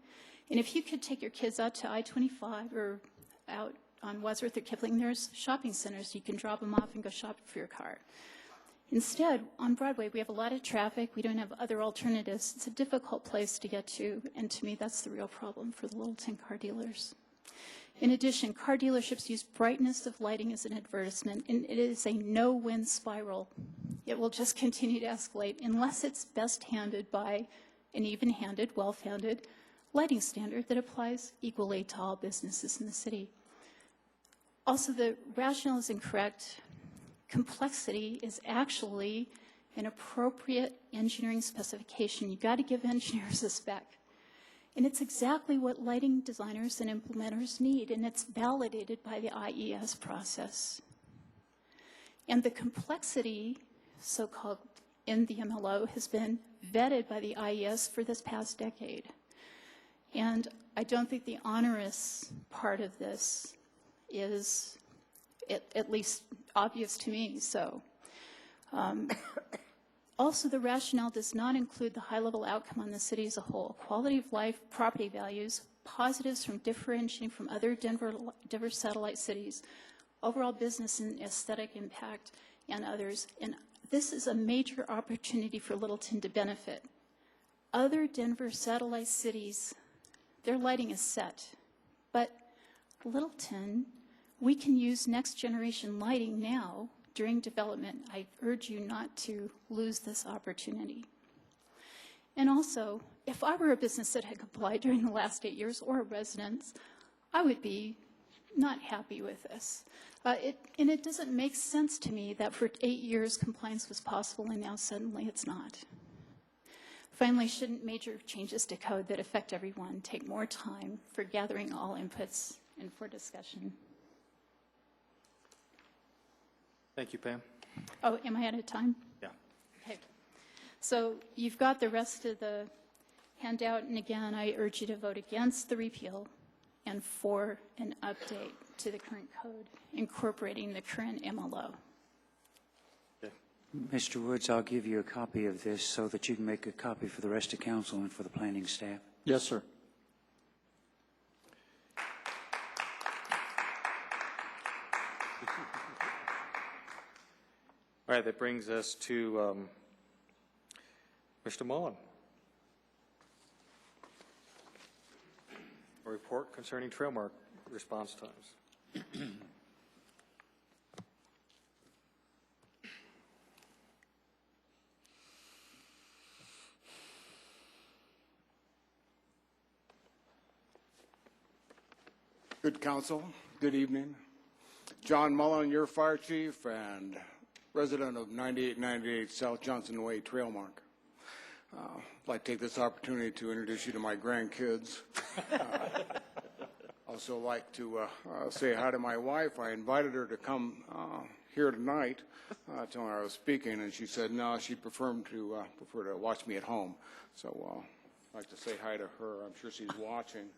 And if you could take your kids out to I-25 or out on Wadsworth or Kipling, there's shopping centers. You can drop them off and go shopping for your car. Instead, on Broadway, we have a lot of traffic. We don't have other alternatives. It's a difficult place to get to, and to me, that's the real problem for the Littleton car dealers. In addition, car dealerships use brightness of lighting as an advertisement, and it is a no-win spiral. It will just continue to escalate unless it's best handed by an even-handed, well-founded lighting standard that applies equally to all businesses in the city. Also, the rationale is incorrect. Complexity is actually an appropriate engineering specification. You've got to give engineers a spec. And it's exactly what lighting designers and implementers need, and it's validated by the IES process. And the complexity, so-called in the MLO, has been vetted by the IES for this past decade. And I don't think the onerous part of this is at least obvious to me. So, also, the rationale does not include the high-level outcome on the city as a whole. Quality of life, property values, positives from differentiating from other Denver satellite cities, overall business and aesthetic impact, and others. And this is a major opportunity for Littleton to benefit. Other Denver satellite cities, their lighting is set. But Littleton, we can use next-generation lighting now during development. I urge you not to lose this opportunity. And also, if I were a business that had complied during the last 8 years, or a residence, I would be not happy with this. And it doesn't make sense to me that for 8 years compliance was possible and now suddenly it's not. Finally, shouldn't major changes to code that affect everyone take more time for gathering all inputs and for discussion? Thank you, Pam. Oh, am I out of time? Yeah. Okay. So you've got the rest of the handout, and again, I urge you to vote against the repeal and for an update to the current code, incorporating the current MLO. Okay. Mr. Woods, I'll give you a copy of this so that you can make a copy for the rest of council and for the planning staff. Yes, sir. All right, that brings us to Mr. Mullen. A report concerning trail mark response times. Good council, good evening. John Mullen, your fire chief and resident of 9898 South Johnson Way Trailmark. I'd like to take this opportunity to introduce you to my grandkids. Also like to say hi to my wife. I invited her to come here tonight till I was speaking, and she said no, she'd prefer to watch me at home. So I'd like to say hi to her. I'm sure she's watching.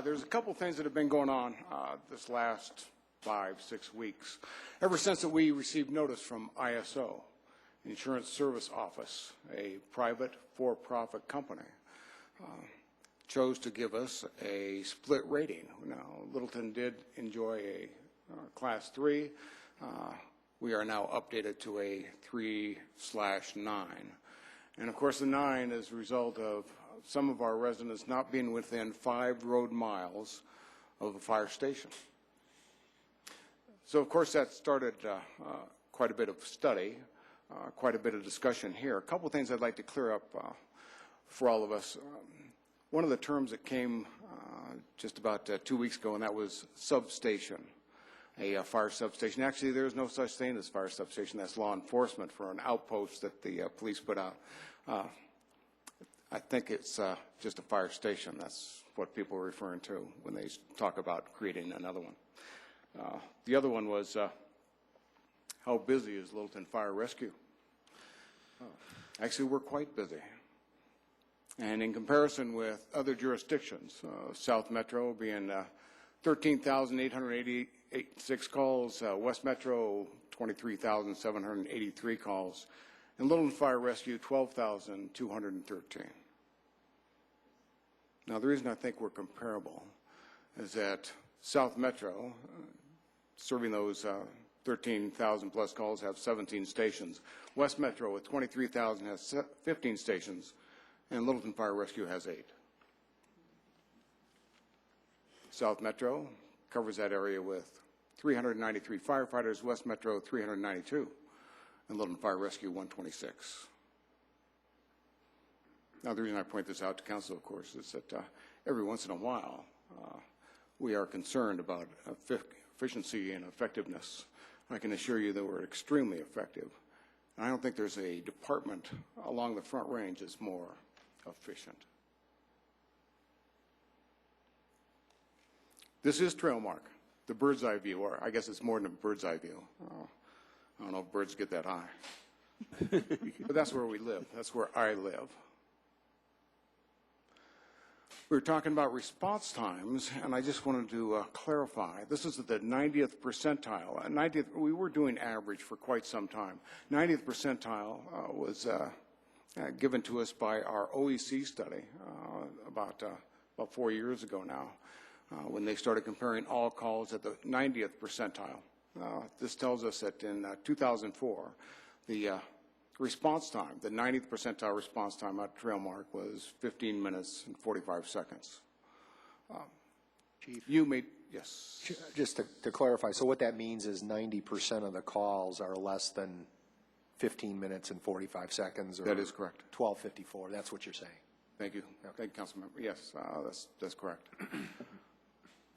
There's a couple things that have been going on this last 5-6 weeks, ever since that we received notice from ISO, Insurance Service Office, a private for-profit company, chose to give us a split rating. Now, Littleton did enjoy a Class 3. We are now updated to a 3/9. And of course, the 9 is a result of some of our residents not being within 5 road miles of a fire station. So, of course, that started quite a bit of study, quite a bit of discussion here. A couple of things I'd like to clear up for all of us. One of the terms that came just about 2 weeks ago, and that was substation, a fire substation. Actually, there is no such thing as fire substation. That's law enforcement for an outpost that the police put out. I think it's just a fire station. That's what people are referring to when they talk about creating another one. The other one was how busy is Littleton Fire Rescue? Actually, we're quite busy. And in comparison with other jurisdictions, South Metro being 13,886 calls, West Metro 23,783 calls, and Littleton Fire Rescue 12,213. Now, the reason I think we're comparable is that South Metro, serving those 13,000 plus calls, have 17 stations. West Metro with 23,000 has 15 stations, and Littleton Fire Rescue has 8. South Metro covers that area with 393 firefighters, West Metro 392, and Littleton Fire Rescue 126. Now, the reason I point this out to council, of course, is that every once in a while, we are concerned about efficiency and effectiveness. I can assure you that we're extremely effective. And I don't think there's a department along the Front Range that's more efficient. This is Trailmark, the bird's eye view, or I guess it's more than a bird's eye view. I don't know if birds get that high. But that's where we live. That's where I live. We were talking about response times, and I just wanted to clarify. This is at the 90th percentile. We were doing average for quite some time. 90th percentile was given to us by our OEC study about 4 years ago now, when they started comparing all calls at the 90th percentile. This tells us that in 2004, the response time, the 90th percentile response time at Trailmark was 15 minutes and 45 seconds. Chief, you made, yes. Just to clarify, so what that means is 90% of the calls are less than 15 minutes and 45 seconds? Or that is correct. 12:54, that's what you're saying. Thank you. Okay. Thank you, Councilmember. Yes, that's correct.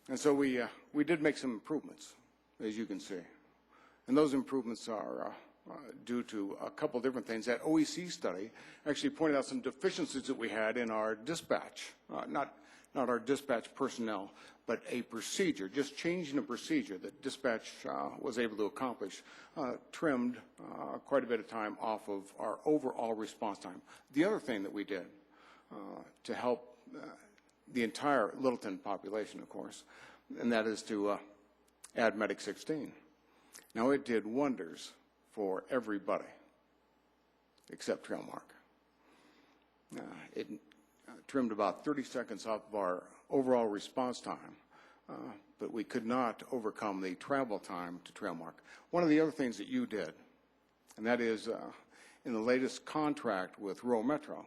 And so we did make some improvements, as you can see. And those improvements are due to a couple different things. That OEC study actually pointed out some deficiencies that we had in our dispatch, not our dispatch personnel, but a procedure, just changing a procedure that dispatch was able to accomplish, trimmed quite a bit of time off of our overall response time. The other thing that we did to help the entire Littleton population, of course, and that is to add Medic 16. Now, it did wonders for everybody except Trailmark. It trimmed about 30 seconds off of our overall response time, but we could not overcome the travel time to Trailmark. One of the other things that you did, and that is in the latest contract with Rural Metro,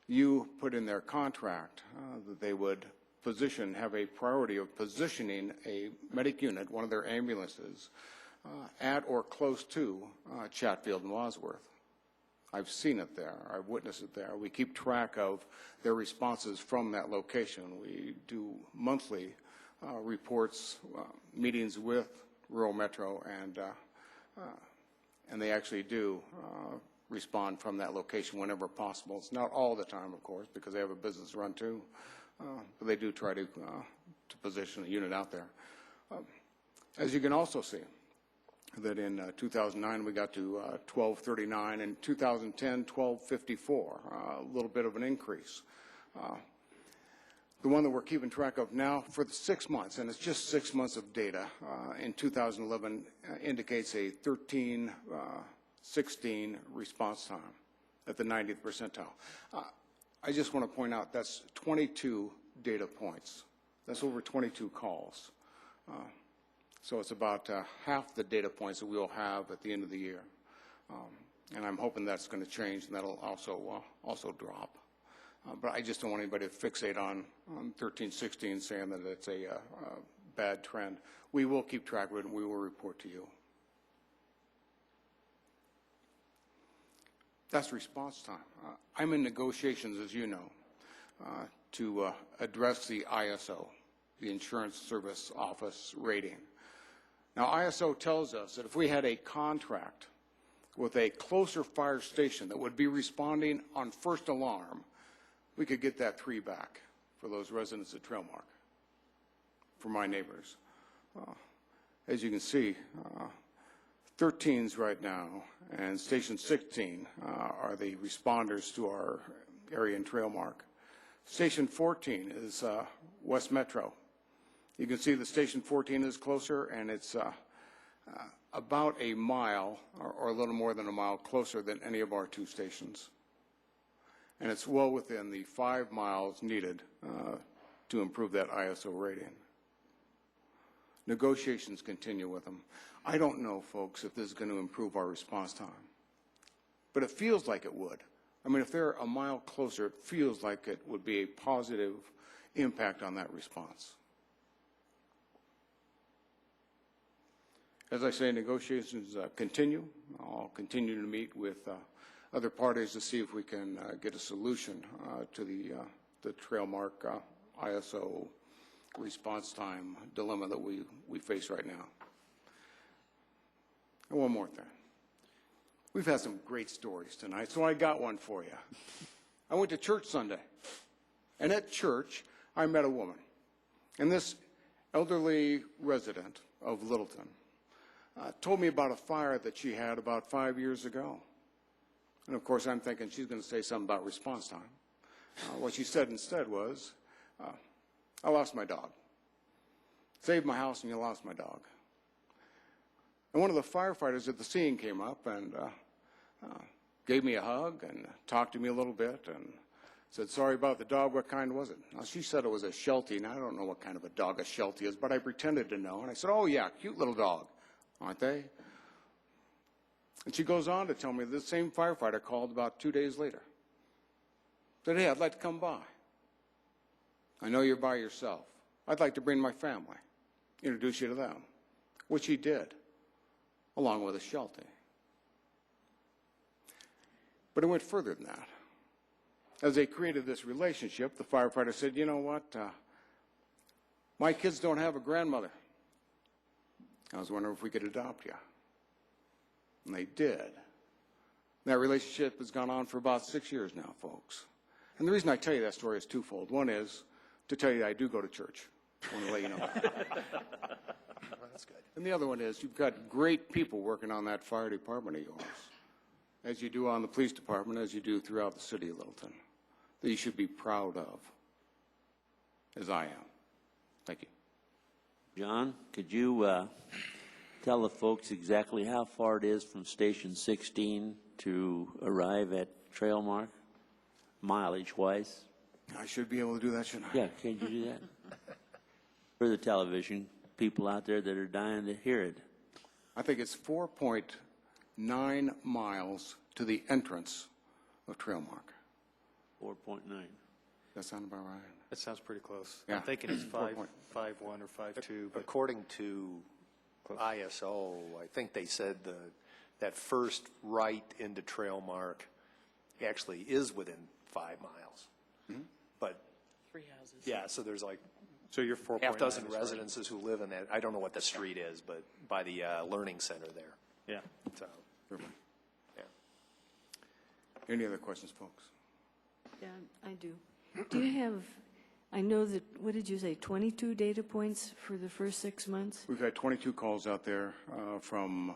you put in their contract that they would have a priority of positioning a medic unit, one of their ambulances, at or close to Chatfield and Wadsworth. I've seen it there. I've witnessed it there. We keep track of their responses from that location. We do monthly reports, meetings with Rural Metro, and they actually do respond from that location whenever possible. It's not all the time, of course, because they have a business to run too, but they do try to position a unit out there. As you can also see, that in 2009 we got to 1239, and 2010 1254, a little bit of an increase. The one that we're keeping track of now for the 6 months, and it's just 6 months of data, in 2011 indicates a 13:16 response time at the 90th percentile. I just want to point out that's 22 data points. That's over 22 calls. So it's about half the data points that we'll have at the end of the year. And I'm hoping that's going to change, and that'll also drop. But I just don't want anybody to fixate on 13:16 saying that it's a bad trend. We will keep track of it, and we will report to you. That's response time. I'm in negotiations, as you know, to address the ISO, the Insurance Service Office rating. Now, ISO tells us that if we had a contract with a closer fire station that would be responding on first alarm, we could get that 3 back for those residents at Trailmark, for my neighbors. As you can see, 13's right now, and Station 16 are the responders to our area in Trailmark. Station 14 is West Metro. You can see the Station 14 is closer, and it's about a mile or a little more than a mile closer than any of our 2 stations. And it's well within the 5 miles needed to improve that ISO rating. Negotiations continue with them. I don't know, folks, if this is going to improve our response time, but it feels like it would. I mean, if they're a mile closer, it feels like it would be a positive impact on that response. As I say, negotiations continue. I'll continue to meet with other parties to see if we can get a solution to the trail mark ISO response time dilemma that we face right now. And one more thing. We've had some great stories tonight, so I got one for you. I went to church Sunday, and at church, I met a woman. And this elderly resident of Littleton told me about a fire that she had about 5 years ago. And of course, I'm thinking she's going to say something about response time. What she said instead was, I lost my dog. Saved my house and you lost my dog. And one of the firefighters at the scene came up and gave me a hug and talked to me a little bit and said, sorry about the dog, what kind was it? Now, she said it was a Sheltie, and I don't know what kind of a dog a Sheltie is, but I pretended to know. And I said, oh, yeah, cute little dog, aren't they? And she goes on to tell me this same firefighter called about 2 days later. Said, hey, I'd like to come by. I know you're by yourself. I'd like to bring my family, introduce you to them, which he did, along with a Sheltie. But it went further than that. As they created this relationship, the firefighter said, you know what, my kids don't have a grandmother. I was wondering if we could adopt you. And they did. That relationship has gone on for about 6 years now, folks. And the reason I tell you that story is twofold. One is to tell you I do go to church. I want to let you know that. That's good. And the other one is you've got great people working on that fire department of yours, as you do on the police department, as you do throughout the city of Littleton, that you should be proud of, as I am. Thank you. John, could you tell the folks exactly how far it is from Station 16 to arrive at Trail Mark, mileage-wise? I should be able to do that, shouldn't I? Yeah, can you do that? For the television people out there that are dying to hear it. I think it's 4.9 miles to the entrance of Trail Mark. 4.9. That sound about right? That sounds pretty close. Yeah. I'm thinking it's 5.1 or 5.2, but According to ISO, I think they said that first right into Trail Mark actually is within 5 miles. Mm-hmm. But, 3 houses. yeah, so there's like so you're 4.9. half dozen is right. residences who live in that. I don't know what the street is, but by the learning center there. Yeah. So, yeah. Any other questions, folks? Yeah, I do. Do you have, I know that, what did you say, 22 data points for the first 6 months? We've had 22 calls out there from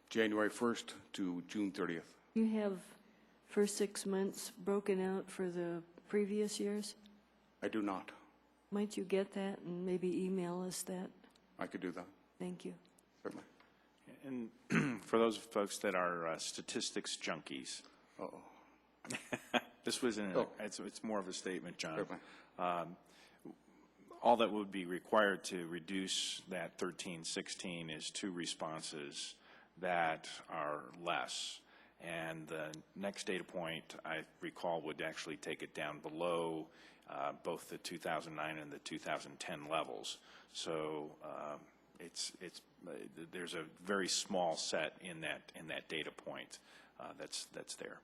January 1st to June 30th. Do you have first 6 months broken out for the previous years? I do not. Might you get that and maybe email us that? I could do that, Thank you. certainly. And for those folks that are statistics junkies, Uh-oh. this wasn't, Oh. it's more of a statement, John. Certainly. All that would be required to reduce that 1316 is 2 responses that are less. And the next data point, I recall, would actually take it down below both the 2009 and the 2010 levels. So there's a very small set in that data point that's there.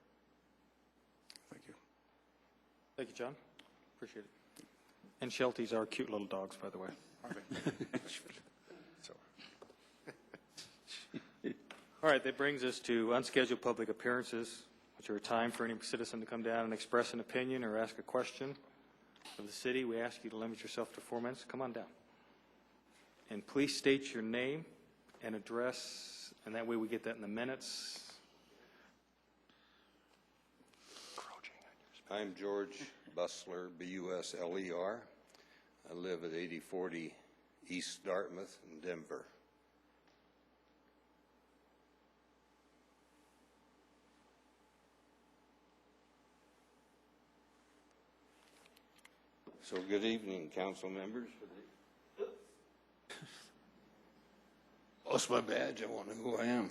Thank you. Thank you, John. Appreciate it. And Shelties are cute little dogs, by the way. Are they? So. All right, that brings us to unscheduled public appearances, which are a time for any citizen to come down and express an opinion or ask a question of the city. We ask you to limit yourself to 4 minutes. Come on down. And please state your name and address, and that way we get that in the minutes. I'm George Busler, B-U-S-L-E-R. I live at 8040 East Dartmouth in Denver. So good evening, council members. Lost my badge. I want to know who I am.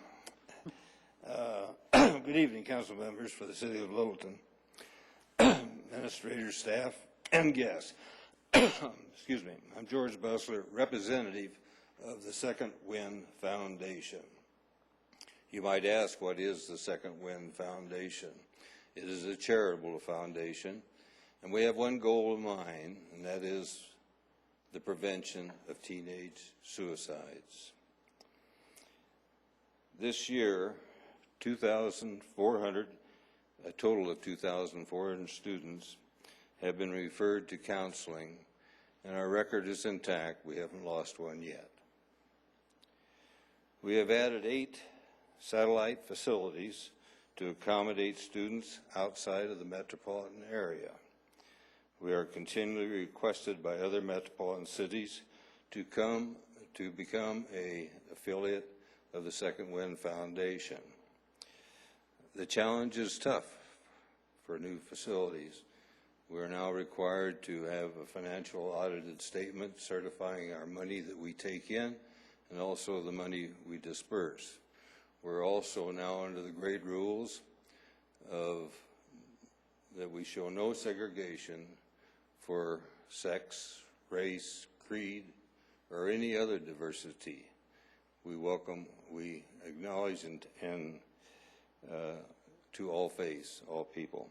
Good evening, council members for the city of Littleton, administrators, staff, and guests. Excuse me. I'm George Bustler, representative of the Second Wind Foundation. You might ask, what is the Second Wind Foundation? It is a charitable foundation, and we have one goal in mind, and that is the prevention of teenage suicides. This year, a total of 2,400 students have been referred to counseling, and our record is intact. We haven't lost one yet. We have added 8 satellite facilities to accommodate students outside of the metropolitan area. We are continually requested by other metropolitan cities to become an affiliate of the Second Wind Foundation. The challenge is tough for new facilities. We are now required to have a financial audited statement certifying our money that we take in and also the money we disperse. We're also now under the great rules that we show no segregation for sex, race, creed, or any other diversity. We acknowledge and to all faiths, all people.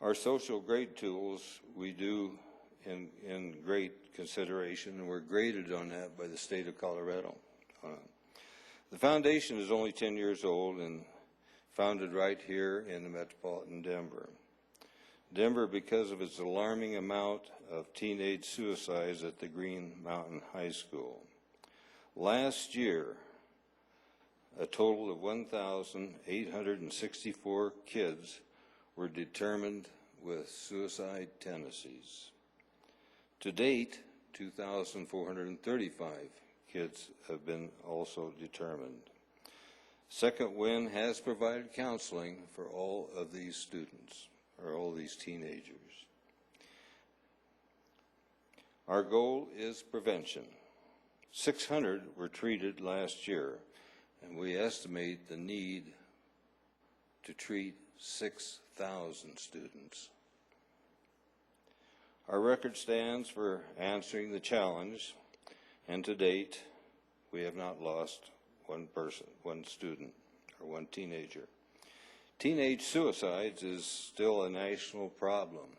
Our social grade tools we do in great consideration, and we're graded on that by the state of Colorado. The foundation is only 10 years old and founded right here in the metropolitan Denver. Denver, because of its alarming amount of teenage suicides at the Green Mountain High School. Last year, a total of 1,864 kids were determined with suicide tendencies. To date, 2,435 kids have been also determined. Second Wind has provided counseling for all of these students, or all these teenagers. Our goal is prevention. 600 were treated last year, and we estimate the need to treat 6,000 students. Our record stands for answering the challenge, and to date, we have not lost one person, one student, or one teenager. Teenage suicides is still a national problem.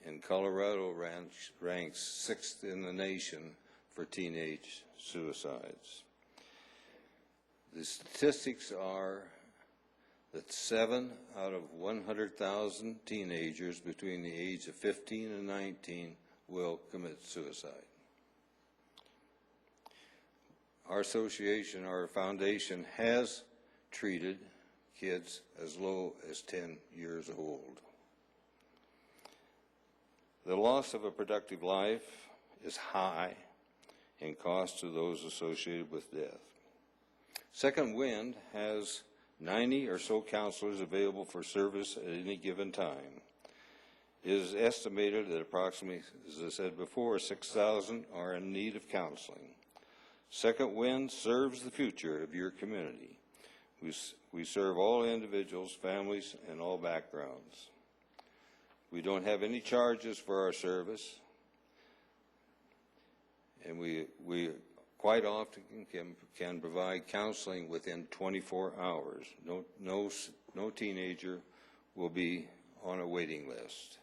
And Colorado ranks 6th in the nation for teenage suicides. The statistics are that 7 out of 100,000 teenagers between the age of 15 and 19 will commit suicide. Our association, our foundation, has treated kids as low as 10 years old. The loss of a productive life is high in cost to those associated with death. Second Wind has 90 or so counselors available for service at any given time. It is estimated that approximately, as I said before, 6,000 are in need of counseling. Second Wind serves the future of your community. We serve all individuals, families, and all backgrounds. We don't have any charges for our service, and we quite often can provide counseling within 24 hours. No teenager will be on a waiting list.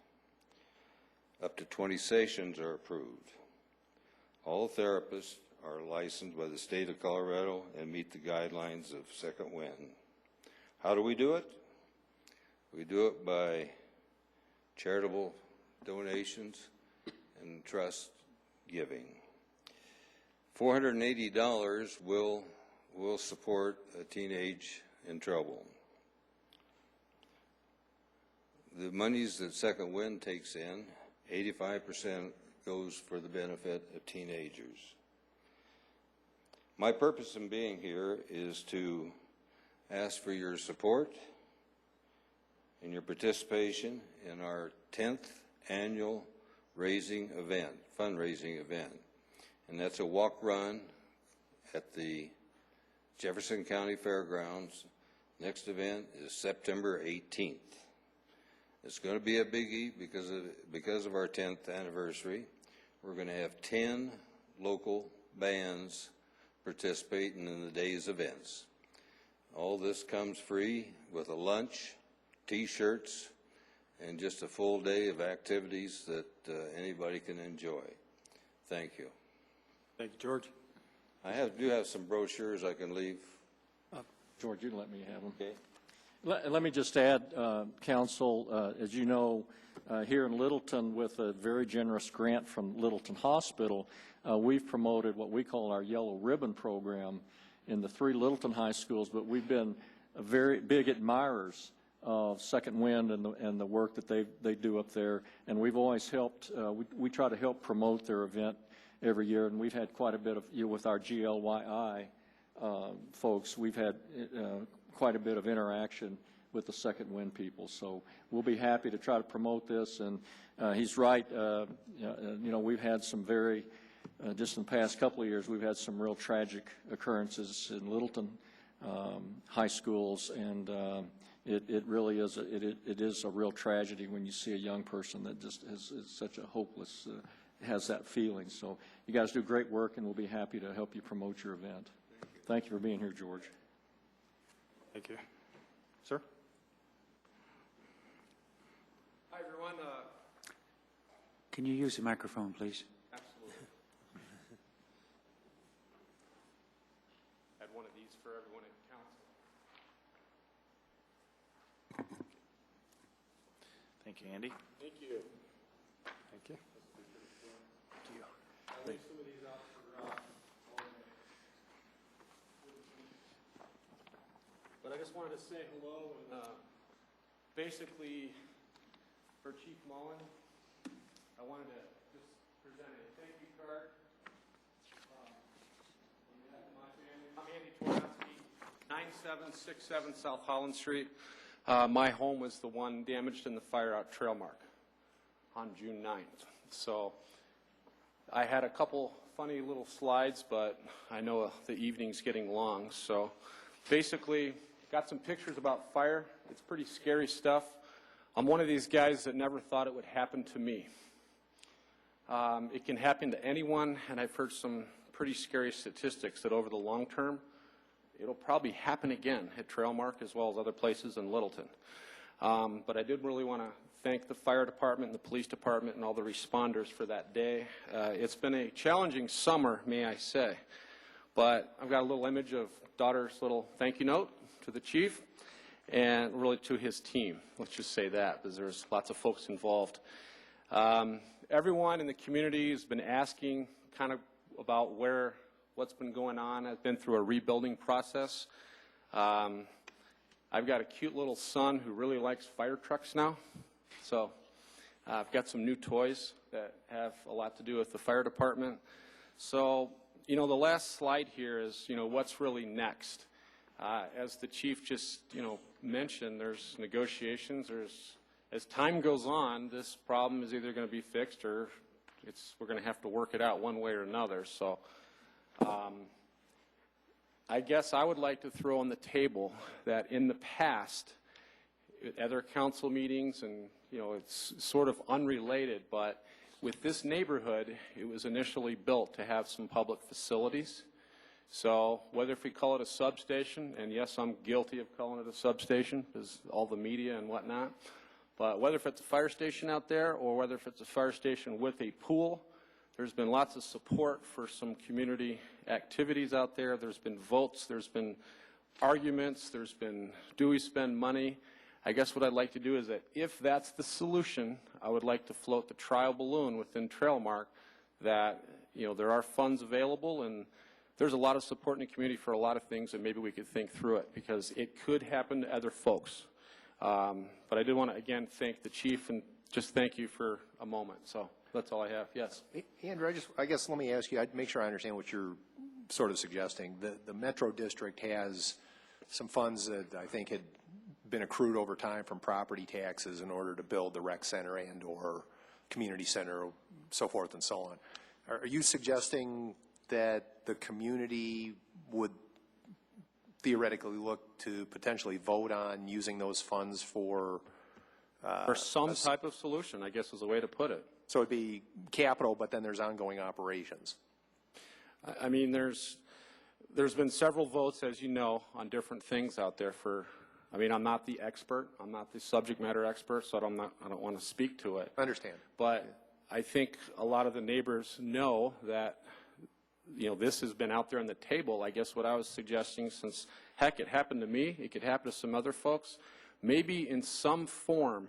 Up to 20 sessions are approved. All therapists are licensed by the state of Colorado and meet the guidelines of Second Wind. How do we do it? We do it by charitable donations and trust giving. $480 will support a teenage in trouble. The monies that Second Wind takes in, 85% goes for the benefit of teenagers. My purpose in being here is to ask for your support in your participation in our 10th annual fundraising event. And that's a walk-run at the Jefferson County Fairgrounds. Next event is September 18th. It's going to be a biggie because of our 10th anniversary. We're going to have 10 local bands participating in the day's events. All this comes free with a lunch, T-shirts, and just a full day of activities that anybody can enjoy. Thank you. Thank you, George. I do have some brochures I can leave. George, you can let me have them. Okay. Let me just add, Council, as you know, here in Littleton, with a very generous grant from Littleton Hospital, we've promoted what we call our Yellow Ribbon Program in the 3 Littleton high schools, but we've been very big admirers of Second Wind and the work that they do up there, and we've always helped, we try to help promote their event every year, and we've had quite a bit of, with our GLYI folks, we've had quite a bit of interaction with the Second Wind people. So we'll be happy to try to promote this. And he's right. We've had some very, just in the past couple of years, we've had some real tragic occurrences in Littleton high schools, and it really is. It is a real tragedy when you see a young person that just is such a hopeless, has that feeling. So you guys do great work, and we'll be happy to help you promote your event. Thank you for being here, George. Thank you. Sir? Hi, everyone. Can you use the microphone, please? Absolutely. I had one of these for everyone at council. Thank you, Andy. Thank you. Thank you. Thank you. I'll leave some of these out for but I just wanted to say hello and basically for Chief Mullen, I wanted to just present a thank you card on behalf of my family. I'm Andy Torowski, 9767 South Holland Street. My home was the one damaged in the fire out Trailmark on June 9th. So I had a couple funny little slides, but I know the evening's getting long. So basically, got some pictures about fire. It's pretty scary stuff. I'm one of these guys that never thought it would happen to me. It can happen to anyone, and I've heard some pretty scary statistics that over the long term, it'll probably happen again at Trailmark as well as other places in Littleton. But I did really want to thank the fire department and the police department and all the responders for that day. It's been a challenging summer, may I say. But I've got a little image of daughter's little thank you note to the chief and really to his team. Let's just say that, because there's lots of folks involved. Everyone in the community has been asking kind of about what's been going on. I've been through a rebuilding process. I've got a cute little son who really likes fire trucks now. So I've got some new toys that have a lot to do with the fire department. So, the last slide here is, what's really next. As the chief just, mentioned, there's negotiations. As time goes on, this problem is either going to be fixed or we're going to have to work it out one way or another. So I guess I would like to throw on the table that in the past, at other council meetings, and, it's sort of unrelated, but with this neighborhood, it was initially built to have some public facilities. So whether if we call it a substation, and yes, I'm guilty of calling it a substation, because all the media and whatnot, but whether if it's a fire station out there or whether if it's a fire station with a pool, there's been lots of support for some community activities out there. There's been votes, there's been arguments, there's been, do we spend money? I guess what I'd like to do is that if that's the solution, I would like to float the trial balloon within Trailmark that, there are funds available, and there's a lot of support in the community for a lot of things, and maybe we could think through it, because it could happen to other folks. But I did want to, again, thank the chief and just thank you for a moment. So that's all I have. Yes. Andrew, I guess let me ask you, I'd make sure I understand what you're sort of suggesting. The Metro District has some funds that I think had been accrued over time from property taxes in order to build the rec center and or community center, so forth and so on. Are you suggesting that the community would theoretically look to potentially vote on using those funds for some type of solution, I guess is the way to put it. So it'd be capital, but then there's ongoing operations. I mean, there's been several votes, as you know, on different things out there for, I mean, I'm not the expert, I'm not the subject matter expert, so I don't want to speak to it. I understand. But I think a lot of the neighbors know that, you know, this has been out there on the table. I guess what I was suggesting, since, heck, it happened to me, it could happen to some other folks, maybe in some form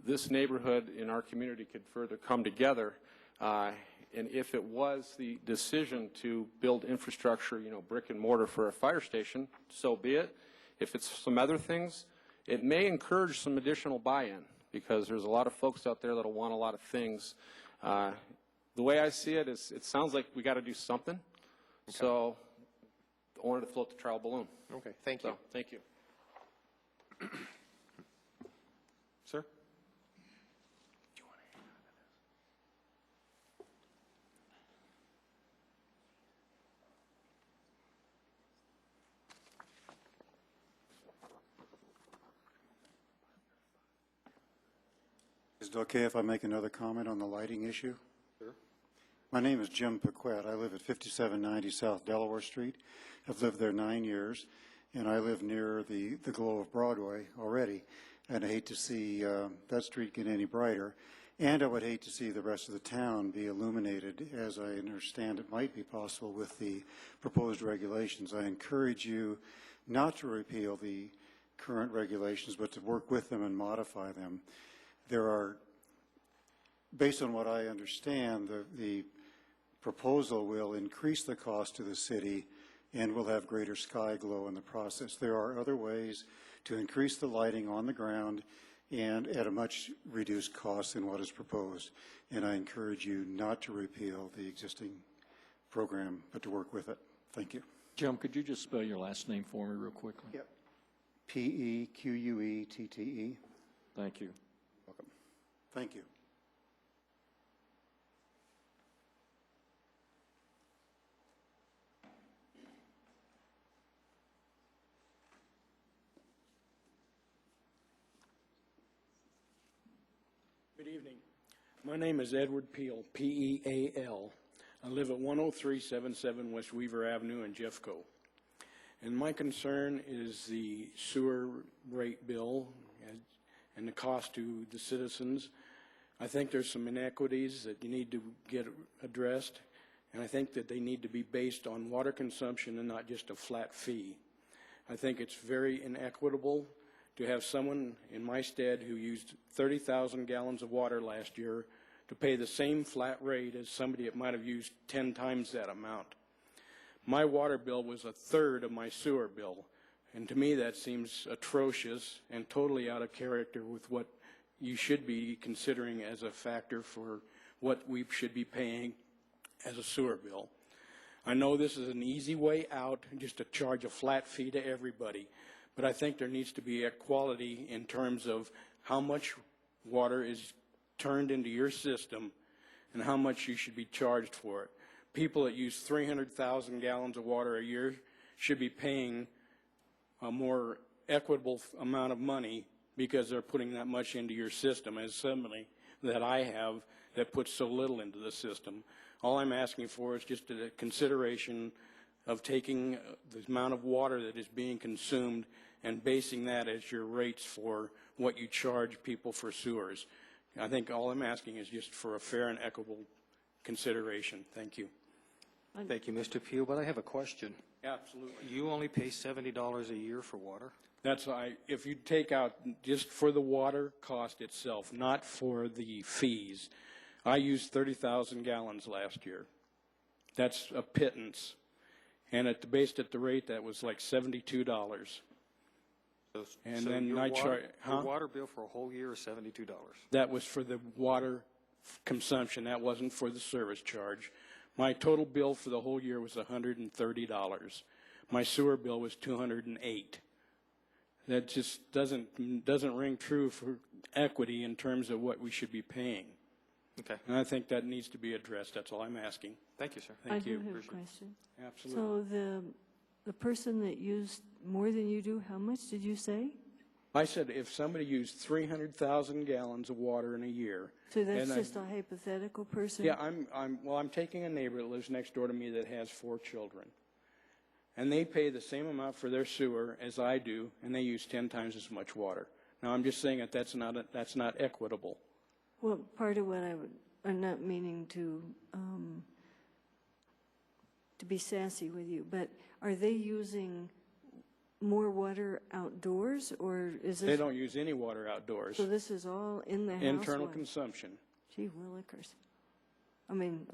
this neighborhood in our community could further come together. And if it was the decision to build infrastructure, you know, brick and mortar for a fire station, so be it. If it's some other things, it may encourage some additional buy-in, because there's a lot of folks out there that'll want a lot of things. The way I see it is, it sounds like we got to do something. Okay. So I wanted to float the trial balloon. Okay, thank you. So, thank you. Sir? Is it okay if I make another comment on the lighting issue? Sure. My name is Jim Paquette. I live at 5790 South Delaware Street. I've lived there 9 years, and I live near the glow of Broadway already, and I hate to see that street get any brighter, and I would hate to see the rest of the town be illuminated, as I understand it might be possible with the proposed regulations. I encourage you not to repeal the current regulations, but to work with them and modify them. There are, based on what I understand, the proposal will increase the cost to the city and will have greater sky glow in the process. There are other ways to increase the lighting on the ground and at a much reduced cost than what is proposed. And I encourage you not to repeal the existing program, but to work with it. Thank you. Jim, could you just spell your last name for me real quickly? Yep. P-E-Q-U-E-T-T-E. Thank you. Welcome. Thank you. Good evening. My name is Edward Peel, P-E-A-L. I live at 10377 West Weaver Avenue in Jeffco. And my concern is the sewer rate bill and the cost to the citizens. I think there's some inequities that you need to get addressed, and I think that they need to be based on water consumption and not just a flat fee. I think it's very inequitable to have someone in my stead who used 30,000 gallons of water last year to pay the same flat rate as somebody that might have used 10 times that amount. My water bill was a third of my sewer bill, and to me that seems atrocious and totally out of character with what you should be considering as a factor for what we should be paying as a sewer bill. I know this is an easy way out, just to charge a flat fee to everybody, but I think there needs to be equality in terms of how much water is turned into your system and how much you should be charged for it. People that use 300,000 gallons of water a year should be paying a more equitable amount of money because they're putting that much into your system, as somebody that I have that puts so little into the system. All I'm asking for is just a consideration of taking the amount of water that is being consumed and basing that as your rates for what you charge people for sewers. I think all I'm asking is just for a fair and equitable consideration. Thank you. Thank you, Mr. Pugh, but I have a question. Absolutely. You only pay $70 a year for water? That's why, if you take out just for the water cost itself, not for the fees, I used 30,000 gallons last year. That's a pittance. And based at the rate, that was like $72. And so then your I water, charge, your water bill for a whole year is $72? That was for the water consumption. That wasn't for the service charge. My total bill for the whole year was $130. My sewer bill was $208. that just doesn't ring true for equity in terms of what we should be paying. Okay. And I think that needs to be addressed. That's all I'm asking. Thank you, sir. Thank you. I do have a question. Absolutely. So the person that used more than you do, how much did you say? I said if somebody used 300,000 gallons of water in a year. So that's and just a hypothetical person? Yeah, I'm taking a neighbor that lives next door to me that has 4 children. And they pay the same amount for their sewer as I do, and they use 10 times as much water. Now, I'm just saying that that's not equitable. Well, part of what I'm not meaning to be sassy with you, but are they using more water outdoors, or is this? They don't use any water outdoors. So this is all in the house? Internal water? consumption. Gee willikers. I mean,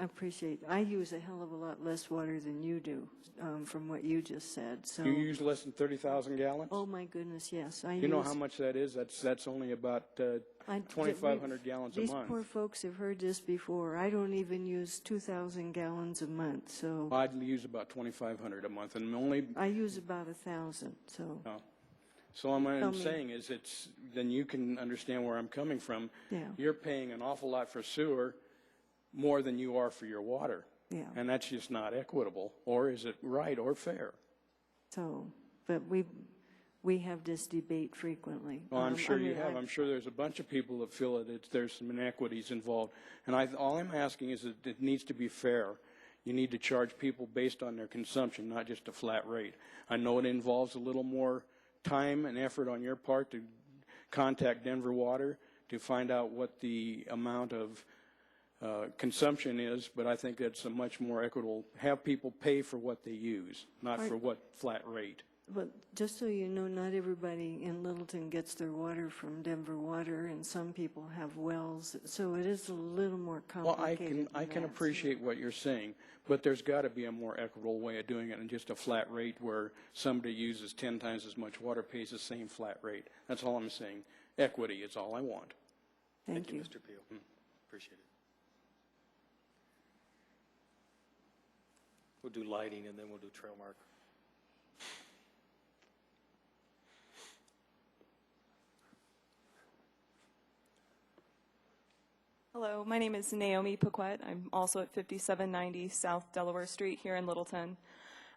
I use a hell of a lot less water than you do, from what you just said, so. You use less than 30,000 gallons? Oh, my goodness, yes. You know how much that is? That's only about 2,500 gallons a month. These poor folks have heard this before. I don't even use 2,000 gallons a month, so. I'd use about 2,500 a month, and only. I use about 1,000, so. Oh. So what I'm saying is then you can understand where I'm coming from. Yeah. You're paying an awful lot for sewer, more than you are for your water. Yeah. And that's just not equitable, or is it right or fair? So, but we have this debate frequently. Well, I'm sure you have. I'm sure there's a bunch of people that feel that there's some inequities involved. And all I'm asking is that it needs to be fair. You need to charge people based on their consumption, not just a flat rate. I know it involves a little more time and effort on your part to contact Denver Water to find out what the amount of consumption is, but I think that's a much more equitable. Have people pay for what they use, not for what flat rate. But just so you know, not everybody in Littleton gets their water from Denver Water, and some people have wells, so it is a little more complicated. Well, I can appreciate what you're saying, but there's got to be a more equitable way of doing it than just a flat rate where somebody uses 10 times as much water, pays the same flat rate. That's all I'm saying. Equity is all I want. Thank you. Mr. Peel. Appreciate it. We'll do lighting, and then we'll do trail mark. Hello, my name is Naomi Paquette. I'm also at 5790 South Delaware Street here in Littleton.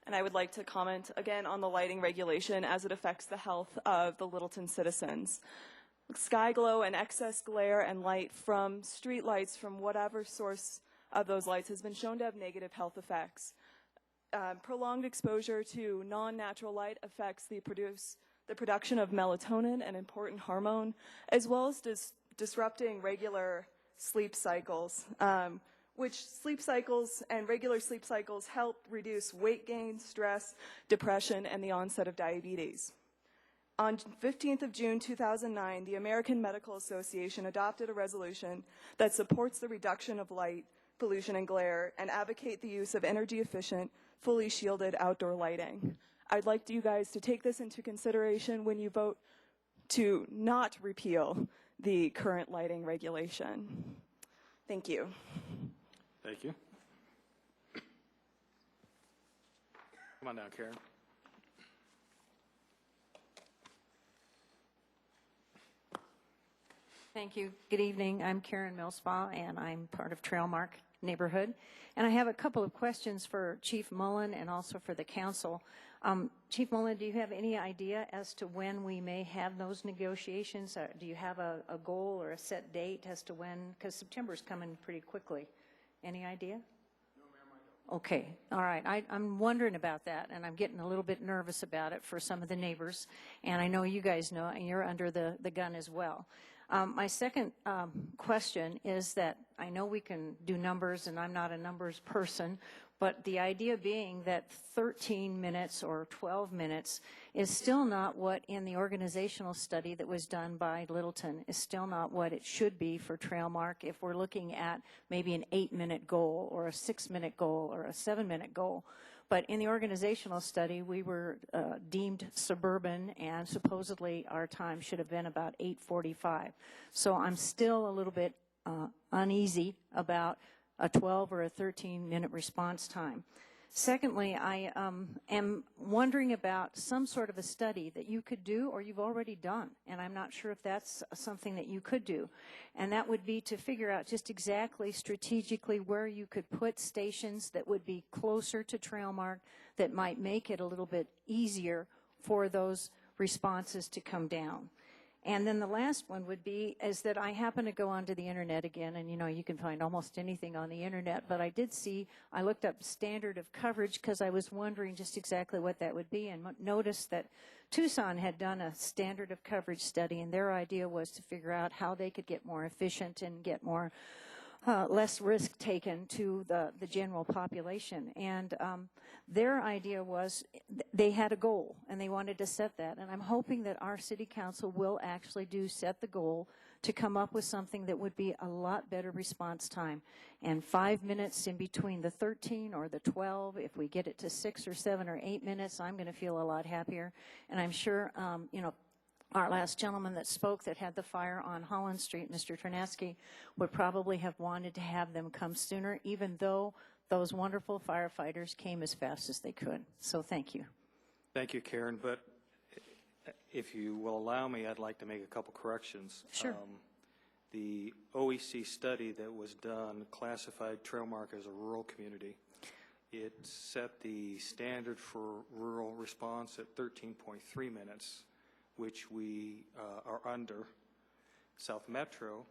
And I would like to comment again on the lighting regulation as it affects the health of the Littleton citizens. Sky glow and excess glare and light from street lights from whatever source of those lights has been shown to have negative health effects. Prolonged exposure to non-natural light affects the production of melatonin, an important hormone, as well as disrupting regular sleep cycles, which sleep cycles and regular sleep cycles help reduce weight gain, stress, depression, and the onset of diabetes. On 15th of June 2009, the American Medical Association adopted a resolution that supports the reduction of light pollution and glare and advocate the use of energy-efficient, fully shielded outdoor lighting. I'd like you guys to take this into consideration when you vote to not repeal the current lighting regulation. Thank you. Thank you. Come on down, Karen. Thank you. Good evening. I'm Karen Millspaugh, and I'm part of Trailmark Neighborhood. And I have a couple of questions for Chief Mullen and also for the council. Chief Mullen, do you have any idea as to when we may have those negotiations? Do you have a goal or a set date as to when? Because September's coming pretty quickly. Any idea? No, ma'am, I don't. Okay. All right. I'm wondering about that, and I'm getting a little bit nervous about it for some of the neighbors. And I know you guys know, and you're under the gun as well. My second question is that I know we can do numbers, and I'm not a numbers person, but the idea being that 13 minutes or 12 minutes is still not what, in the organizational study that was done by Littleton, is still not what it should be for Trailmark if we're looking at maybe an 8-minute goal or a 6-minute goal or a 7-minute goal. But in the organizational study, we were deemed suburban, and supposedly our time should have been about 8:45. So I'm still a little bit uneasy about a 12 or a 13-minute response time. Secondly, I am wondering about some sort of a study that you could do or you've already done, and I'm not sure if that's something that you could do. And that would be to figure out just exactly strategically where you could put stations that would be closer to Trailmark that might make it a little bit easier for those responses to come down. And then the last one would be is that I happen to go onto the internet again, and you know you can find almost anything on the internet, but I looked up standard of coverage because I was wondering just exactly what that would be, and noticed that Tucson had done a standard of coverage study, and their idea was to figure out how they could get more efficient and get more less risk taken to the general population. And their idea was they had a goal, and they wanted to set that. And I'm hoping that our city council will actually set the goal to come up with something that would be a lot better response time. And 5 minutes in between the 13 or the 12, if we get it to 6 or 7 or 8 minutes, I'm going to feel a lot happier. And I'm sure, our last gentleman that spoke that had the fire on Holland Street, Mr. Ternaski, would probably have wanted to have them come sooner, even though those wonderful firefighters came as fast as they could. So thank you. Thank you, Karen. But if you will allow me, I'd like to make a couple corrections. Sure. The OEC study that was done classified Trailmark as a rural community. It set the standard for rural response at 13.3 minutes, which we are under. South Metro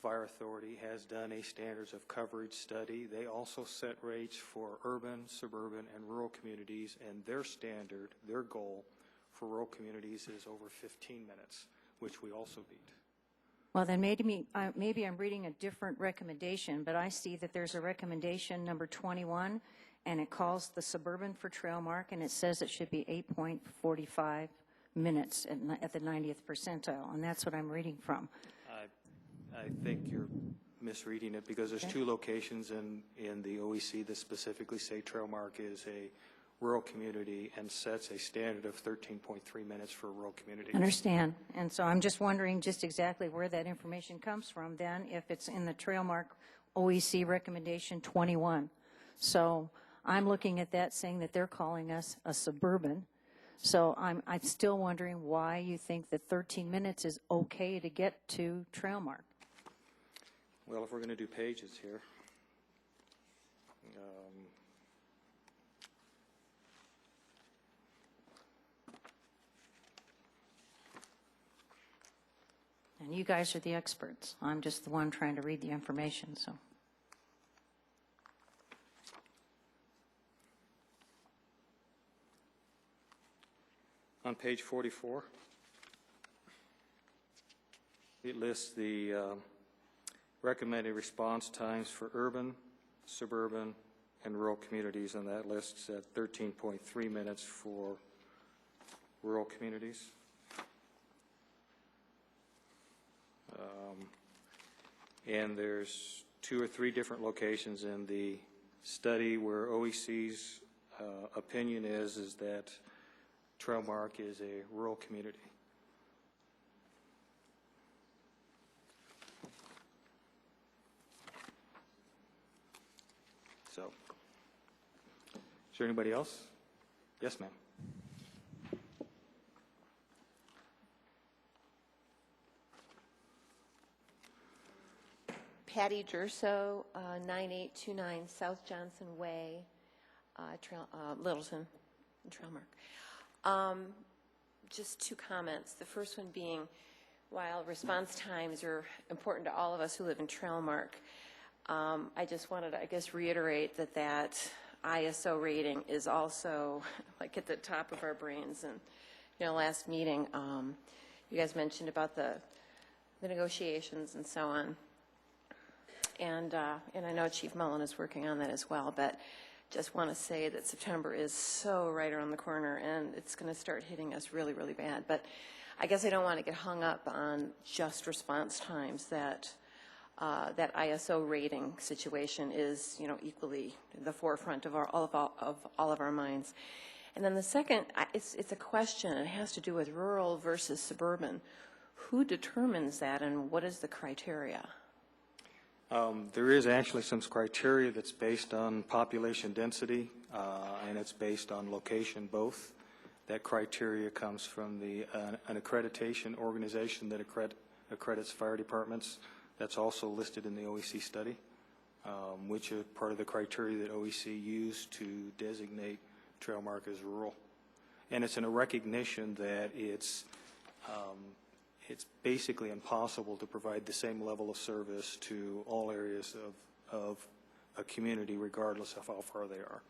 Fire Authority has done a standards of coverage study. They also set rates for urban, suburban, and rural communities, and their standard, their goal for rural communities is over 15 minutes, which we also beat. Well, then maybe I'm reading a different recommendation, but I see that there's a recommendation number 21, and it calls the suburban for Trailmark, and it says it should be 8.45 minutes at the 90th percentile, and that's what I'm reading from. I think you're misreading it because there's two locations in the OEC that specifically say Trailmark is a rural community and sets a standard of 13.3 minutes for a rural community. Understand. And so I'm just wondering just exactly where that information comes from then, if it's in the Trailmark OEC recommendation 21. So I'm looking at that saying that they're calling us a suburban. So I'm still wondering why you think that 13 minutes is okay to get to Trailmark. Well, if we're going to do pages here, and you guys are the experts. I'm just the one trying to read the information. So. On page 44, it lists the recommended response times for urban, suburban, and rural communities, and that lists at 13.3 minutes for rural communities. And there's 2 or 3 different locations in the study where OEC's opinion is that Trailmark is a rural community. So, is there anybody else? Yes, ma'am. Patty Durso, 9829 South Johnson Way, Littleton, Trailmark. Just 2 comments. The first one being, while response times are important to all of us who live in Trailmark, I just wanted to, reiterate that ISO rating is also like at the top of our brains. And, last meeting, you guys mentioned about the negotiations and so on. And I know Chief Mullen is working on that as well, but just want to say that September is so right around the corner, and it's going to start hitting us really, really bad. But I guess I don't want to get hung up on just response times. That ISO rating situation is, equally in the forefront of all of our minds. And then the second, it's a question. It has to do with rural versus suburban. Who determines that, and what is the criteria? There is actually some criteria that's based on population density, and it's based on location both. That criteria comes from an accreditation organization that accredits fire departments. That's also listed in the OEC study, which is part of the criteria that OEC used to designate Trailmark as rural. And it's in a recognition that it's basically impossible to provide the same level of service to all areas of a community regardless of how far they are,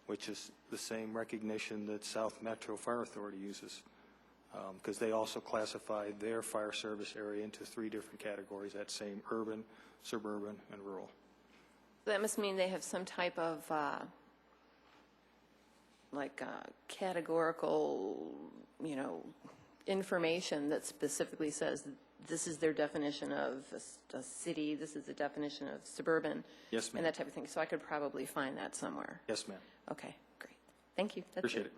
which is the same recognition that South Metro Fire Authority uses, because they also classify their fire service area into 3 different categories, that same urban, suburban, and rural. That must mean they have some type of categorical, information that specifically says this is their definition of a city, this is the definition of suburban. Yes, ma'am. And that type of thing. So I could probably find that somewhere. Yes, ma'am. Okay, great. Thank you. That's Appreciate it.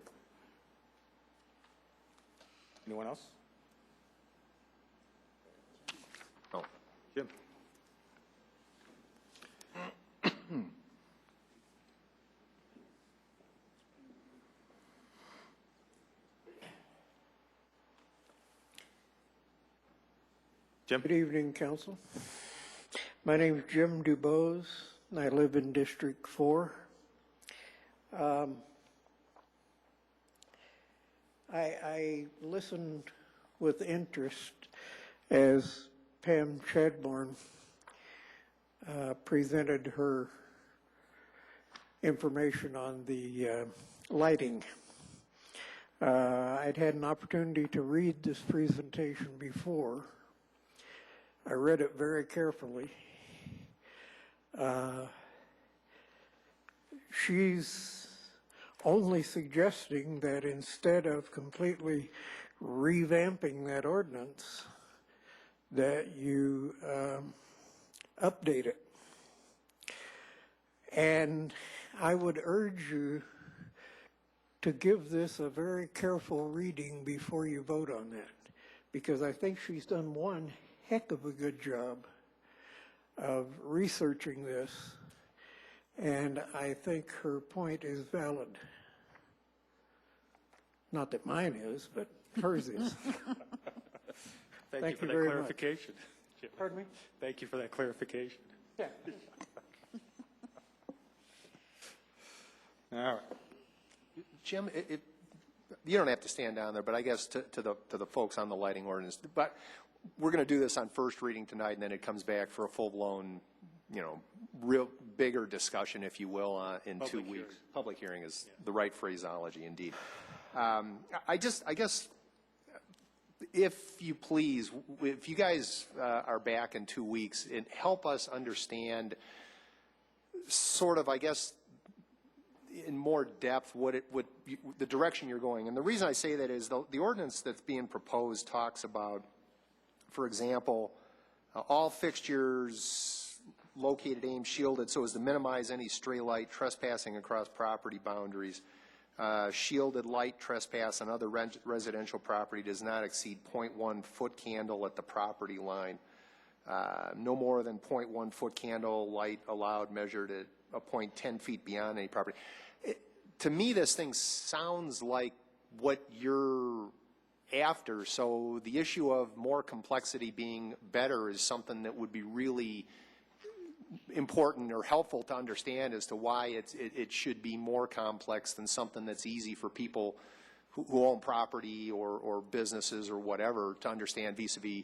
Anyone else? Oh, Jim. Jim? Good evening, Council. My name is Jim Dubose, and I live in District 4. I listened with interest as Pam Chadbourne presented her information on the lighting. I'd had an opportunity to read this presentation before. I read it very carefully. She's only suggesting that instead of completely revamping that ordinance, that you update it. And I would urge you to give this a very careful reading before you vote on that, because I think she's done one heck of a good job of researching this, and I think her point is valid. Not that mine is, but hers is. Thank you for that clarification. Jim. Pardon me? Thank you for that clarification. Yeah. All right. Jim, you don't have to stand down there, but I guess to the folks on the lighting ordinance, but we're going to do this on first reading tonight, and then it comes back for a full-blown, real bigger discussion, if you will, in 2 weeks. Hearing. Public hearing is the right phraseology, indeed. I guess, if you please, if you guys are back in 2 weeks, and help us understand sort of, I guess, in more depth the direction you're going. And the reason I say that is the ordinance that's being proposed talks about, for example, all fixtures located, aimed, shielded so as to minimize any stray light trespassing across property boundaries. Shielded light trespass on other residential property does not exceed 0.1 foot candle at the property line. No more than 0.1 foot candle light allowed measured at a point 10 feet beyond any property. To me, this thing sounds like what you're after, so the issue of more complexity being better is something that would be really important or helpful to understand as to why it should be more complex than something that's easy for people who own property or businesses or whatever to understand vis-a-vis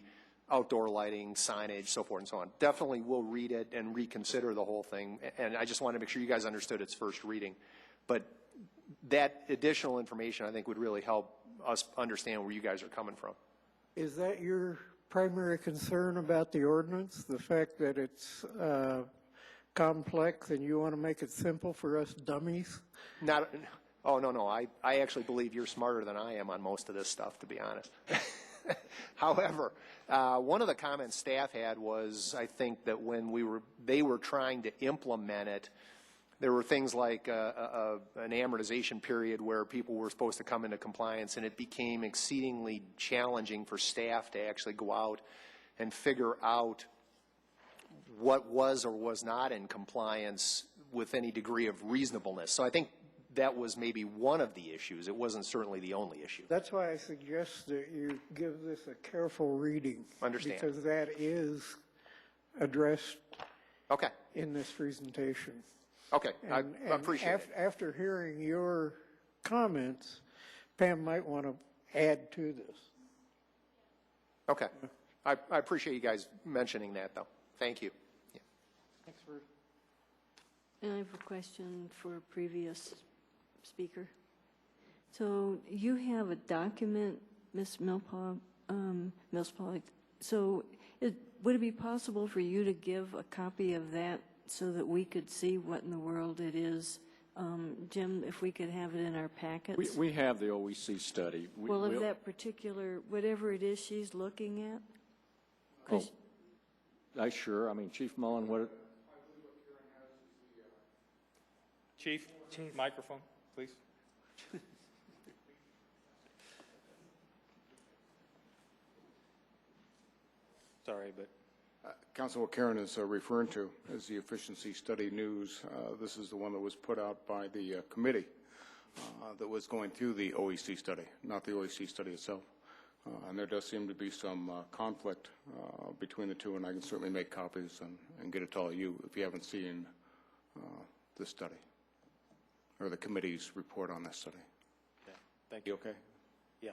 outdoor lighting, signage, so forth and so on. Definitely we'll read it and reconsider the whole thing, and I just want to make sure you guys understood its first reading. But that additional information, I think, would really help us understand where you guys are coming from. Is that your primary concern about the ordinance, the fact that it's complex and you want to make it simple for us dummies? Oh, no. I actually believe you're smarter than I am on most of this stuff, to be honest. However, one of the comments staff had was, I think, that when they were trying to implement it, there were things like an amortization period where people were supposed to come into compliance, and it became exceedingly challenging for staff to actually go out and figure out what was or was not in compliance with any degree of reasonableness. So I think that was maybe one of the issues. It wasn't certainly the only issue. That's why I suggest that you give this a careful reading. Understand. Because that is addressed okay. in this presentation. Okay, I appreciate it. After hearing your comments, Pam might want to add to this. Okay. I appreciate you guys mentioning that, though. Thank you. Yeah. Thanks, Ruth. And I have a question for a previous speaker. So you have a document, Ms. Millspaw. So would it be possible for you to give a copy of that so that we could see what in the world it is? Jim, if we could have it in our packets. We have the OEC study. Of that particular, whatever it is she's looking at? Sure. I mean, Chief Mullen, what? Chief, microphone, please. Sorry, but. Council, what Karen is referring to is the efficiency study news. This is the one that was put out by the committee that was going through the OEC study, not the OEC study itself. And there does seem to be some conflict between the two, and I can certainly make copies and get it to all of you if you haven't seen this study or the committee's report on this study. Okay. Thank you. Okay? Yeah.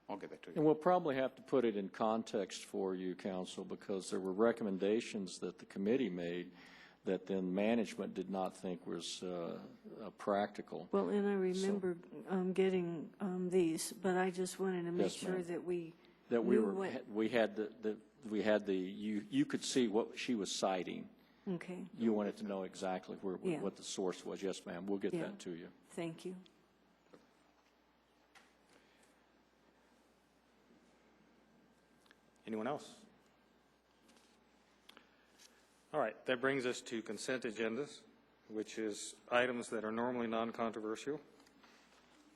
I'll get that to you. And we'll probably have to put it in context for you, Council, because there were recommendations that the committee made that then management did not think was practical. Well, and I remember getting these, but I just wanted to make sure that we had you could see what she was citing. Okay. You wanted to know exactly what the source was. Yes, ma'am. We'll get that to you. Thank you. Anyone else? All right, that brings us to consent agendas, which is items that are normally non-controversial.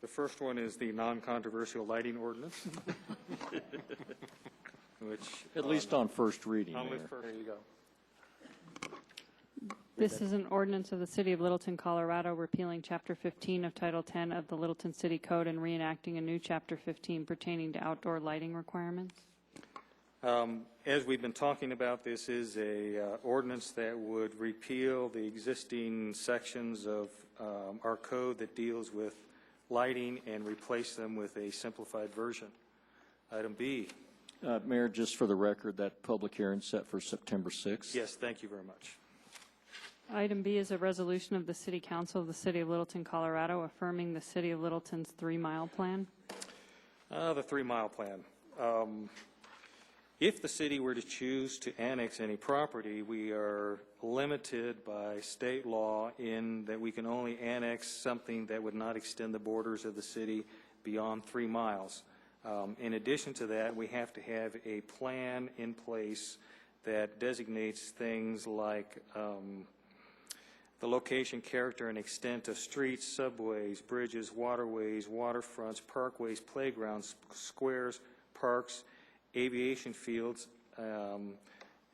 The first one is the non-controversial lighting ordinance. Which at least on first reading. There you go. This is an ordinance of the City of Littleton, Colorado, repealing Chapter 15 of Title 10 of the Littleton City Code and reenacting a new Chapter 15 pertaining to outdoor lighting requirements. As we've been talking about, this is a ordinance that would repeal the existing sections of our code that deals with lighting and replace them with a simplified version. Item B. Mayor, just for the record, that public hearing set for September 6th. Yes, thank you very much. Item B is a resolution of the City Council of the City of Littleton, Colorado, affirming the City of Littleton's 3-mile plan. The 3-mile plan. If the city were to choose to annex any property, we are limited by state law in that we can only annex something that would not extend the borders of the city beyond 3 miles. In addition to that, we have to have a plan in place that designates things like the location, character, and extent of streets, subways, bridges, waterways, waterfronts, parkways, playgrounds, squares, parks, aviation fields,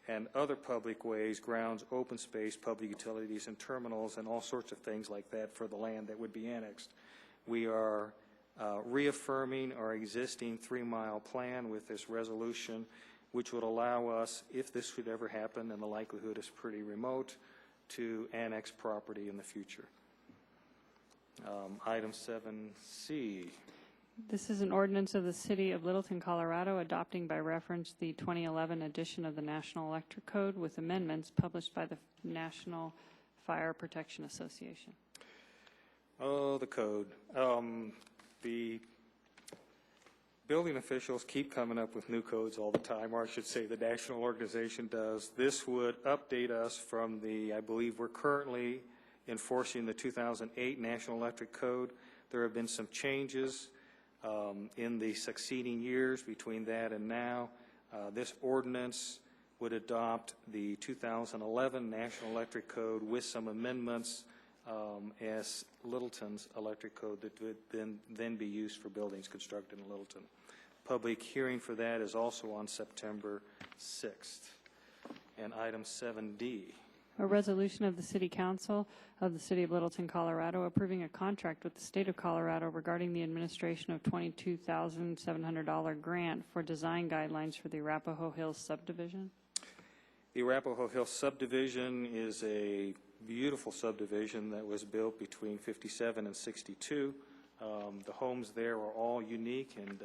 and other public ways, grounds, open space, public utilities, and terminals, and all sorts of things like that for the land that would be annexed. We are reaffirming our existing 3-mile plan with this resolution, which would allow us, if this should ever happen, and the likelihood is pretty remote, to annex property in the future. Item 7C. This is an ordinance of the City of Littleton, Colorado, adopting by reference the 2011 edition of the National Electric Code with amendments published by the National Fire Protection Association. Oh, the code. The building officials keep coming up with new codes all the time, or I should say the national organization does. This would update us from the, I believe we're currently enforcing the 2008 National Electric Code. There have been some changes in the succeeding years between that and now. This ordinance would adopt the 2011 National Electric Code with some amendments as Littleton's electric code that would then be used for buildings constructed in Littleton. Public hearing for that is also on September 6th. And item 7D. A resolution of the City Council of the City of Littleton, Colorado, approving a contract with the State of Colorado regarding the administration of $22,700 grant for design guidelines for the Arapahoe Hills subdivision. The Arapahoe Hills subdivision is a beautiful subdivision that was built between 57 and 62. The homes there are all unique and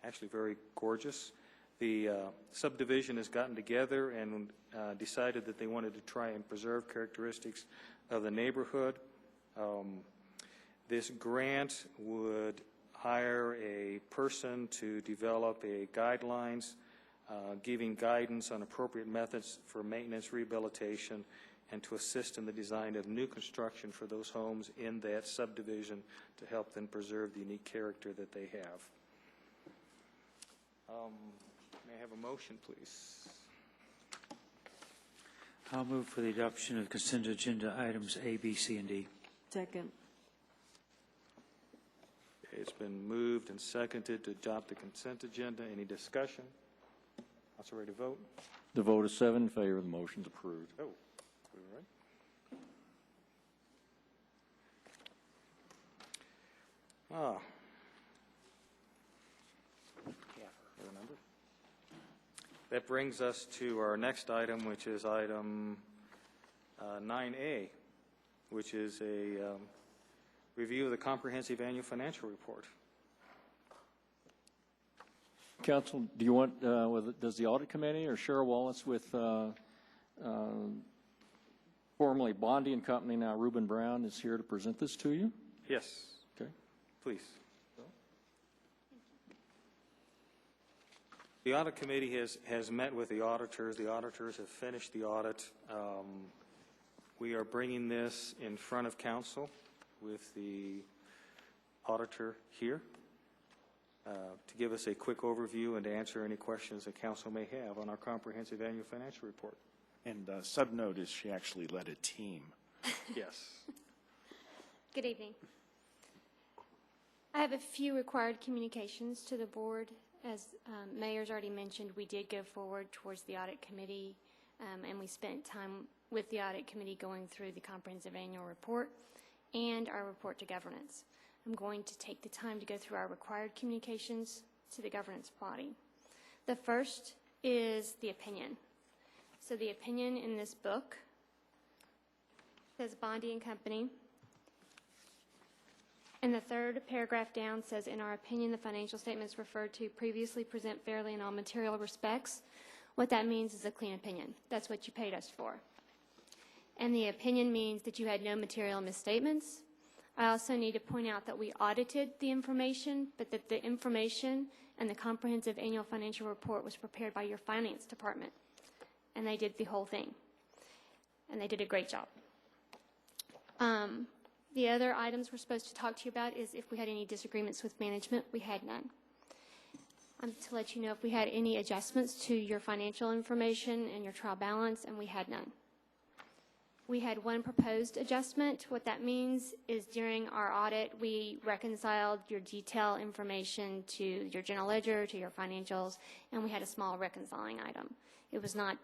actually very gorgeous. The subdivision has gotten together and decided that they wanted to try and preserve characteristics of the neighborhood. This grant would hire a person to develop a guidelines giving guidance on appropriate methods for maintenance, rehabilitation, and to assist in the design of new construction for those homes in that subdivision to help them preserve the unique character that they have. May I have a motion, please? I'll move for the adoption of consent agenda items A, B, C, and D. Second. It's been moved and seconded to adopt the consent agenda. Any discussion? Council ready to vote? The vote is 7 in favor. The motion's approved. Oh, all right. Remember? That brings us to our next item, which is item 9A, which is a review of the comprehensive annual financial report. Council, do you want, does the audit committee or Cheryl Wallace with formerly Bondi and Company, now Reuben Brown, is here to present this to you? Yes. Okay. Please. The audit committee has met with the auditors. The auditors have finished the audit. We are bringing this in front of council with the auditor here to give us a quick overview and to answer any questions that council may have on our comprehensive annual financial report. And subnote is she actually led a team. Yes. Good evening. I have a few required communications to the board. As Mayor's already mentioned, we did go forward towards the audit committee, and we spent time with the audit committee going through the comprehensive annual report and our report to governance. I'm going to take the time to go through our required communications to the governance body. The first is the opinion. So the opinion in this book says Bondi and Company. And the third paragraph down says, in our opinion, the financial statements referred to previously present fairly in all material respects. What that means is a clean opinion. That's what you paid us for. And the opinion means that you had no material misstatements. I also need to point out that we audited the information, but that the information and the comprehensive annual financial report was prepared by your finance department. And they did the whole thing. And they did a great job. The other items we're supposed to talk to you about is if we had any disagreements with management. We had none. To let you know if we had any adjustments to your financial information and your trial balance, and we had none. We had one proposed adjustment. What that means is during our audit, we reconciled your detail information to your general ledger, to your financials, and we had a small reconciling item. It was not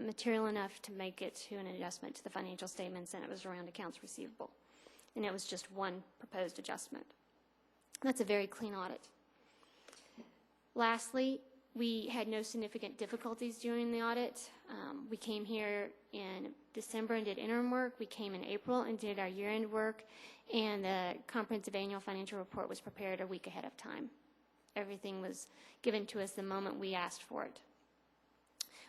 material enough to make it to an adjustment to the financial statements, and it was around accounts receivable. And it was just one proposed adjustment. That's a very clean audit. Lastly, we had no significant difficulties during the audit. We came here in December and did interim work. We came in April and did our year-end work. And the comprehensive annual financial report was prepared a week ahead of time. Everything was given to us the moment we asked for it.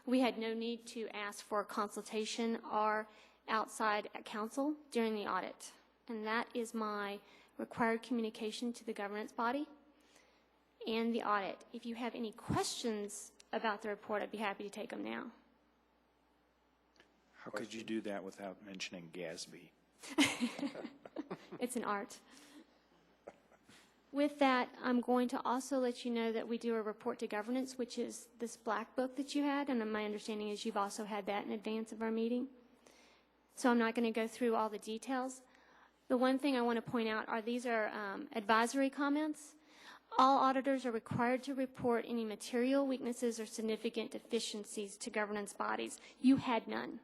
We had no need to ask for consultation or outside counsel during the audit. And that is my required communication to the governance body and the audit. If you have any questions about the report, I'd be happy to take them now. How could you do that without mentioning Gatsby? It's an art. With that, I'm going to also let you know that we do a report to governance, which is this black book that you had, and my understanding is you've also had that in advance of our meeting. So I'm not going to go through all the details. The one thing I want to point out are these are advisory comments. All auditors are required to report any material weaknesses or significant deficiencies to governance bodies. You had none.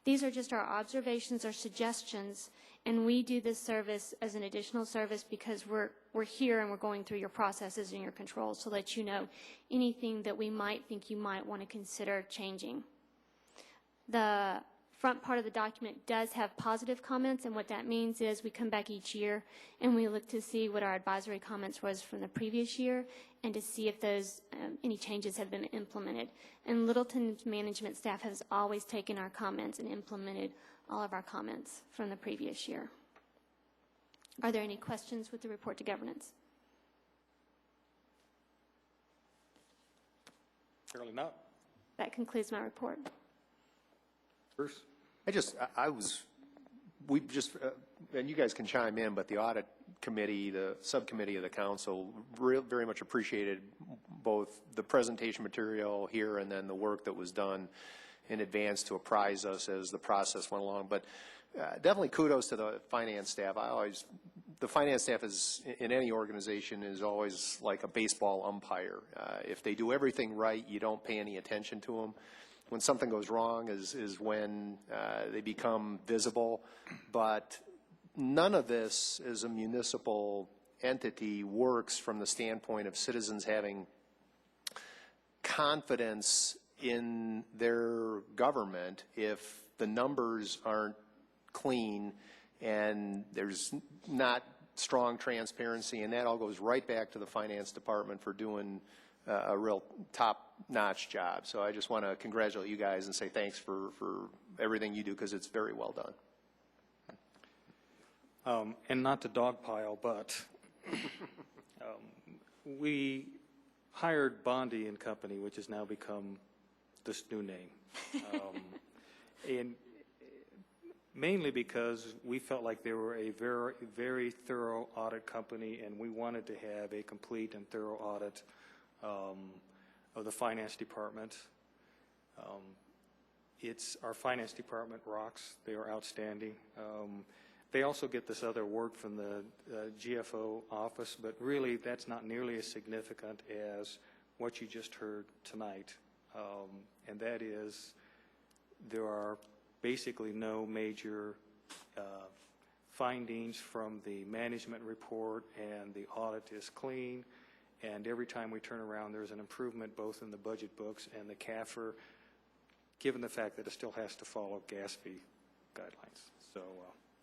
These are just our observations or suggestions, and we do this service as an additional service because we're here and we're going through your processes and your controls to let you know anything that we might think you might want to consider changing. The front part of the document does have positive comments, and what that means is we come back each year and we look to see what our advisory comments was from the previous year and to see if those any changes have been implemented. And Littleton's management staff has always taken our comments and implemented all of our comments from the previous year. Are there any questions with the report to governance? Apparently not. That concludes my report. Bruce? We just, and you guys can chime in, but the audit committee, the subcommittee of the council, very much appreciated both the presentation material here and then the work that was done in advance to apprise us as the process went along. But definitely kudos to the finance staff. The finance staff is, in any organization, is always like a baseball umpire. If they do everything right, you don't pay any attention to them. When something goes wrong is when they become visible. But none of this as a municipal entity works from the standpoint of citizens having confidence in their government if the numbers aren't clean and there's not strong transparency, and that all goes right back to the finance department for doing a real top-notch job. So I just want to congratulate you guys and say thanks for everything you do, because it's very well done. And not to dogpile, but we hired Bondi and Company, which has now become this new name, and mainly because we felt like they were a very, very thorough audit company, and we wanted to have a complete and thorough audit of the finance department. Our finance department rocks. They are outstanding. They also get this other work from the GFO office, but really that's not nearly as significant as what you just heard tonight. And that is, there are basically no major findings from the management report, and the audit is clean. And every time we turn around, there's an improvement both in the budget books and the CAFR, given the fact that it still has to follow gas fee guidelines. So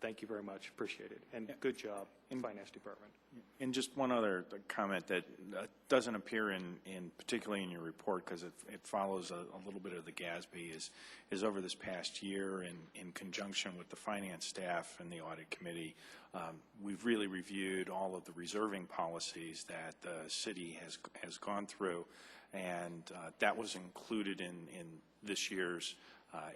thank you very much. Appreciate it. And good job in Finance Department. And just one other comment that doesn't appear particularly in your report, because it follows a little bit of the GASB, is over this past year in conjunction with the finance staff and the audit committee, we've really reviewed all of the reserving policies that the city has gone through, and that was included in this year's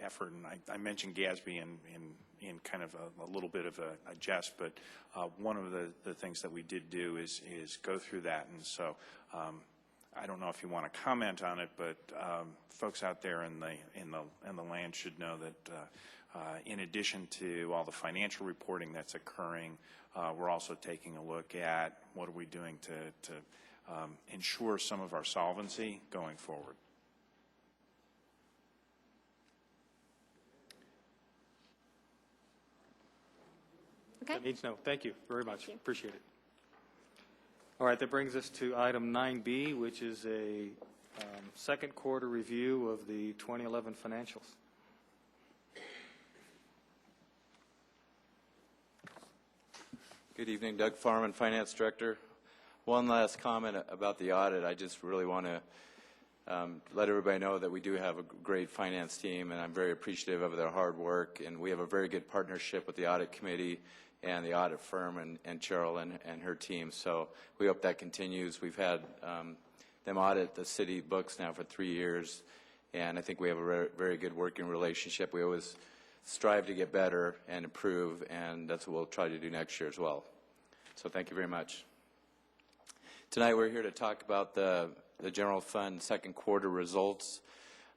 effort. And I mentioned GASB in kind of a little bit of a jest, but one of the things that we did do is go through that. And so I don't know if you want to comment on it, but folks out there in the land should know that in addition to all the financial reporting that's occurring, we're also taking a look at what are we doing to ensure some of our solvency going forward. Okay. That needs no. Thank you very much. Appreciate it. All right, that brings us to item 9B, which is a second quarter review of the 2011 financials. Good evening, Doug Farman, Finance Director. One last comment about the audit. I just really want to let everybody know that we do have a great finance team, and I'm very appreciative of their hard work, and we have a very good partnership with the audit committee and the audit firm and Cheryl and her team. So we hope that continues. We've had them audit the city books now for 3 years, and I think we have a very good working relationship. We always strive to get better and improve, and that's what we'll try to do next year as well. So thank you very much. Tonight we're here to talk about the general fund second quarter results.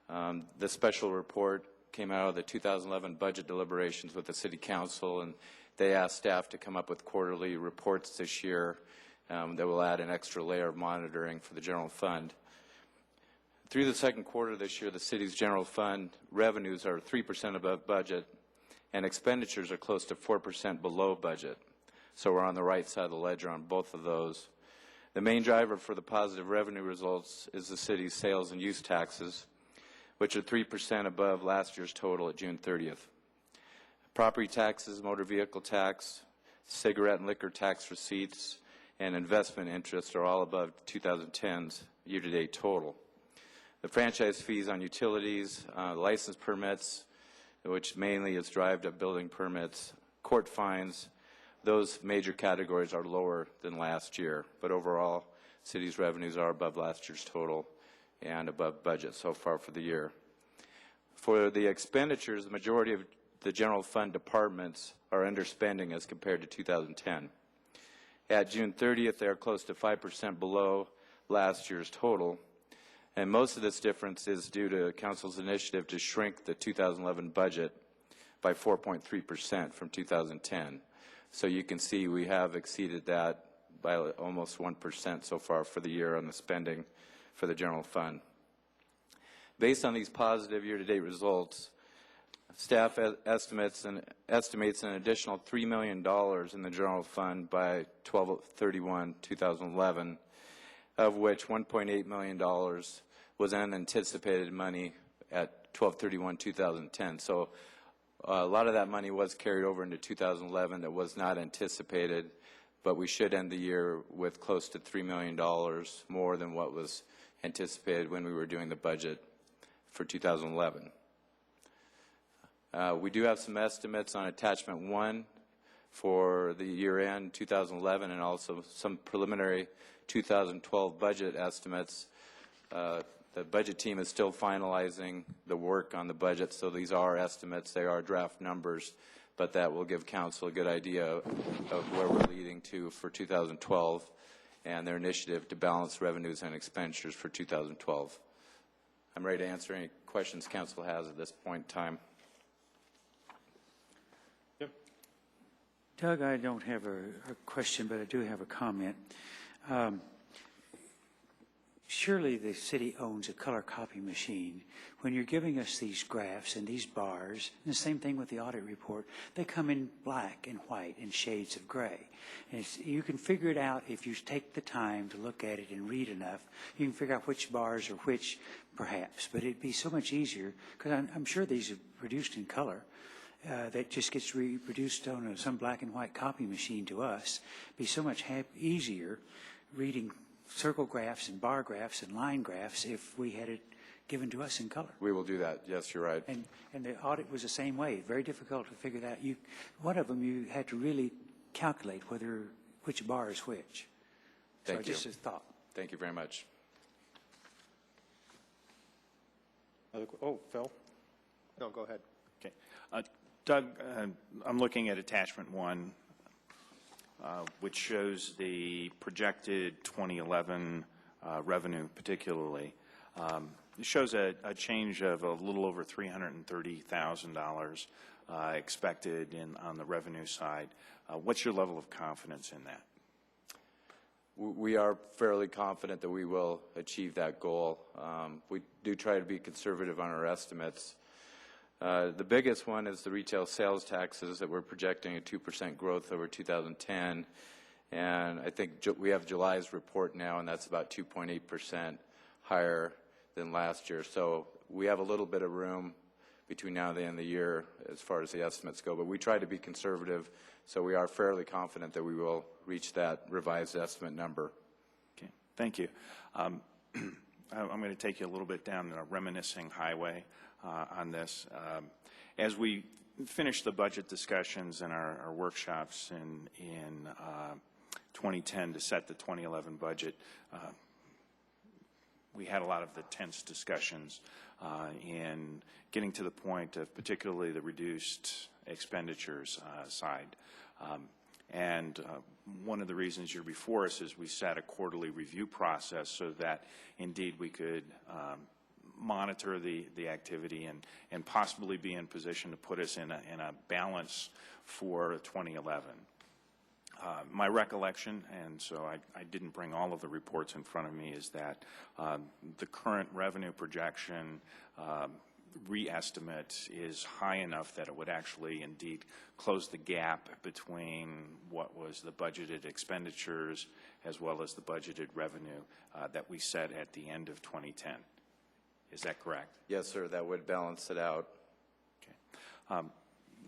The special report came out of the 2011 budget deliberations with the City Council, and they asked staff to come up with quarterly reports this year. that will add an extra layer of monitoring for the general fund. Through the second quarter of this year, the city's general fund revenues are 3% above budget, and expenditures are close to 4% below budget. So we're on the right side of the ledger on both of those. The main driver for the positive revenue results is the city's sales and use taxes, which are 3% above last year's total at June 30th. Property taxes, motor vehicle tax, cigarette and liquor tax receipts, and investment interest are all above 2010's year-to-date total. The franchise fees on utilities, license permits, which mainly is drive-up building permits, court fines, those major categories are lower than last year. But overall, city's revenues are above last year's total and above budget so far for the year. For the expenditures, the majority of the general fund departments are underspending as compared to 2010. At June 30th, they are close to 5% below last year's total. And most of this difference is due to Council's initiative to shrink the 2011 budget by 4.3% from 2010. So you can see we have exceeded that by almost 1% so far for the year on the spending for the general fund. Based on these positive year-to-date results, staff estimates an additional $3 million in the general fund by 12/31/2011, of which $1.8 million was unanticipated money at 12/31/2010. So a lot of that money was carried over into 2011 that was not anticipated, but we should end the year with close to $3 million more than what was anticipated when we were doing the budget for 2011. We do have some estimates on attachment 1 for the year-end 2011 and also some preliminary 2012 budget estimates. The budget team is still finalizing the work on the budget, so these are estimates. They are draft numbers, but that will give council a good idea of where we're leading to for 2012 and their initiative to balance revenues and expenditures for 2012. I'm ready to answer any questions council has at this point in time. Yep. Doug, I don't have a question, but I do have a comment. Surely the city owns a color copy machine. When you're giving us these graphs and these bars, and the same thing with the audit report, they come in black and white and shades of gray. And you can figure it out if you take the time to look at it and read enough. You can figure out which bars are which, perhaps. But it'd be so much easier, because I'm sure these are produced in color. That just gets reproduced on some black and white copy machine to us. It'd be so much easier reading circle graphs and bar graphs and line graphs if we had it given to us in color. We will do that. Yes, you're right. And the audit was the same way. Very difficult to figure that out. One of them you had to really calculate which bar is which. Thank you. Just a thought. Thank you very much. Oh, Phil? No, go ahead. Okay. Doug, I'm looking at attachment 1. Which shows the projected 2011 revenue particularly. It shows a change of a little over $330,000 expected on the revenue side. What's your level of confidence in that? We are fairly confident that we will achieve that goal. We do try to be conservative on our estimates. The biggest one is the retail sales taxes that we're projecting a 2% growth over 2010. And I think we have July's report now, and that's about 2.8% higher than last year. So we have a little bit of room between now and the end of the year as far as the estimates go. But we try to be conservative, so we are fairly confident that we will reach that revised estimate number. Okay, thank you. I'm going to take you a little bit down a reminiscing highway on this. As we finish the budget discussions and our workshops in 2010 to set the 2011 budget, we had a lot of the tense discussions in getting to the point of particularly the reduced expenditures side. And one of the reasons you're before us is we set a quarterly review process so that indeed we could monitor the activity and possibly be in position to put us in a balance for 2011. My recollection, and so I didn't bring all of the reports in front of me, is that the current revenue projection re-estimate is high enough that it would actually indeed close the gap between what was the budgeted expenditures as well as the budgeted revenue that we set at the end of 2010. Is that correct? Yes, sir, that would balance it out. Okay.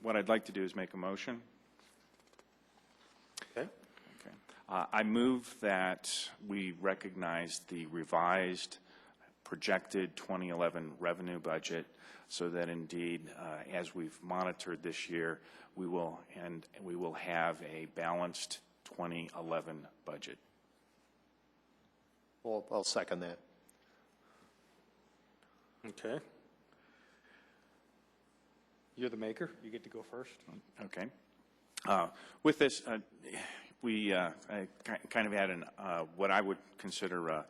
What I'd like to do is make a motion. Okay. Okay. I move that we recognize the revised projected 2011 revenue budget so that indeed, as we've monitored this year, we will have a balanced 2011 budget. Well, I'll second that. Okay. You're the maker. You get to go first. Okay. With this, we kind of had what I would consider a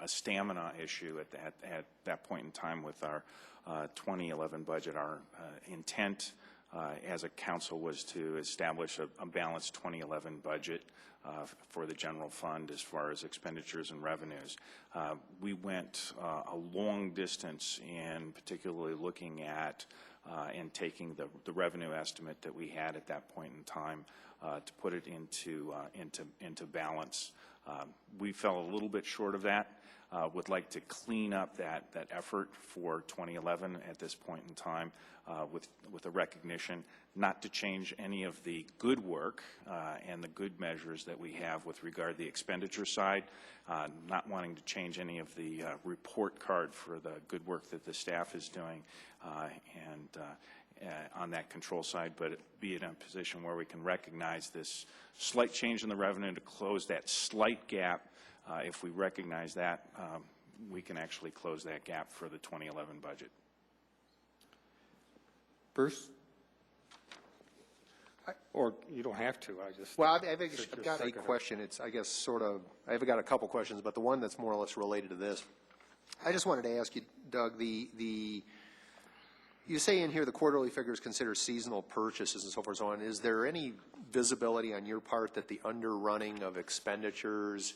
stamina issue at that point in time with our 2011 budget. Our intent as a council was to establish a balanced 2011 budget for the general fund as far as expenditures and revenues. We went a long distance in particularly looking at and taking the revenue estimate that we had at that point in time to put it into balance. We fell a little bit short of that. Would like to clean up that effort for 2011 at this point in time with a recognition not to change any of the good work and the good measures that we have with regard to the expenditure side, not wanting to change any of the report card for the good work that the staff is doing on that control side, but be in a position where we can recognize this slight change in the revenue to close that slight gap. If we recognize that, we can actually close that gap for the 2011 budget. Bruce? Or you don't have to. Well, I've got a question. It's, I guess, sort of, I've got a couple questions, but the one that's more or less related to this. I just wanted to ask you, Doug, you say in here the quarterly figures consider seasonal purchases and so forth and so on. Is there any visibility on your part that the underrunning of expenditures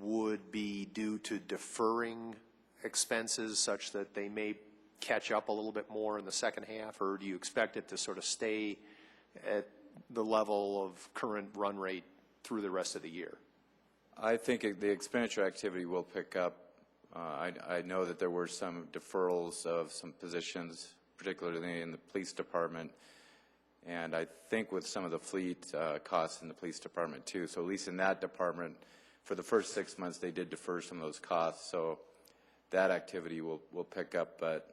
would be due to deferring expenses such that they may catch up a little bit more in the second half, or do you expect it to sort of stay at the level of current run rate through the rest of the year? I think the expenditure activity will pick up. I know that there were some deferrals of some positions, particularly in the police department, and I think with some of the fleet costs in the police department too. So at least in that department, for the first 6 months, they did defer some of those costs. So that activity will pick up, but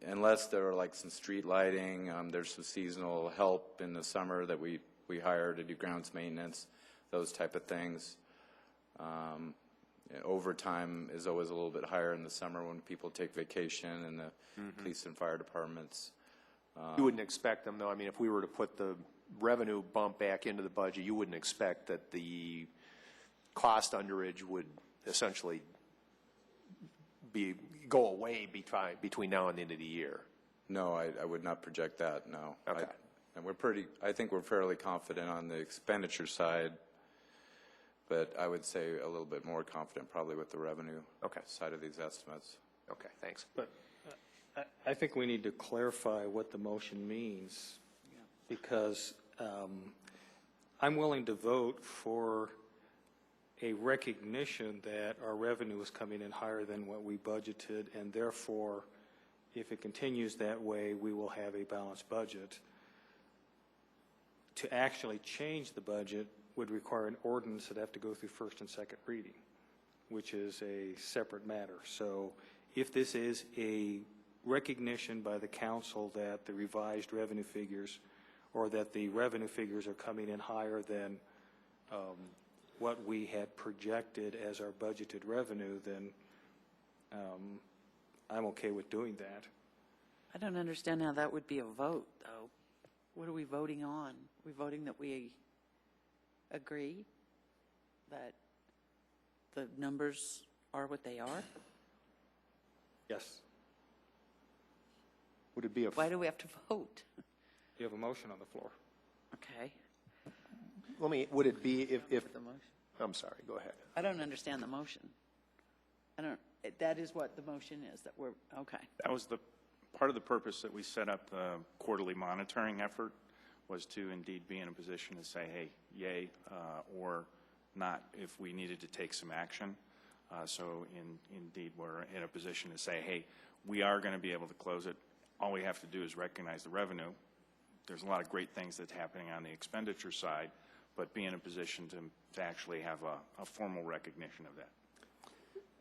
unless there are like some street lighting, there's some seasonal help in the summer that we hire to do grounds maintenance, those type of things. Overtime is always a little bit higher in the summer when people take vacation in the police and fire departments. You wouldn't expect them, though. I mean, if we were to put the revenue bump back into the budget, you wouldn't expect that the cost underage would essentially go away between now and the end of the year. No, I would not project that, no. Okay. I think we're fairly confident on the expenditure side, but I would say a little bit more confident probably with the revenue side of these estimates. Okay, thanks. But I think we need to clarify what the motion means, because I'm willing to vote for a recognition that our revenue is coming in higher than what we budgeted, and therefore, if it continues that way, we will have a balanced budget. To actually change the budget would require an ordinance that have to go through first and second reading, which is a separate matter. So if this is a recognition by the council that the revised revenue figures, or that the revenue figures are coming in higher than what we had projected as our budgeted revenue, then I'm okay with doing that. I don't understand how that would be a vote, though. What are we voting on? Are we voting that we agree that the numbers are what they are? Yes. Would it be a... Why do we have to vote? You have a motion on the floor. Okay. Would it be if, The motion. I'm sorry, go ahead. I don't understand the motion. That is what the motion is, that we're, okay. That was the part of the purpose that we set up the quarterly monitoring effort, was to indeed be in a position to say, hey, yay, or not if we needed to take some action. So indeed, we're in a position to say, hey, we are going to be able to close it. All we have to do is recognize the revenue. There's a lot of great things that's happening on the expenditure side, but be in a position to actually have a formal recognition of that.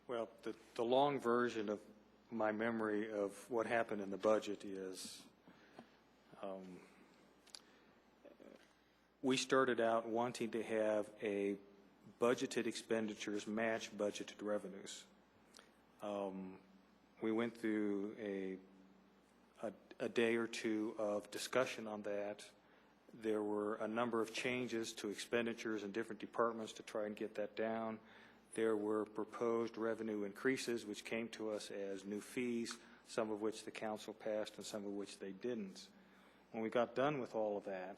Well, the long version of my memory of what happened in the budget is we started out wanting to have a budgeted expenditures match budgeted revenues. We went through a day or two of discussion on that. There were a number of changes to expenditures in different departments to try and get that down. There were proposed revenue increases, which came to us as new fees, some of which the council passed and some of which they didn't. When we got done with all of that,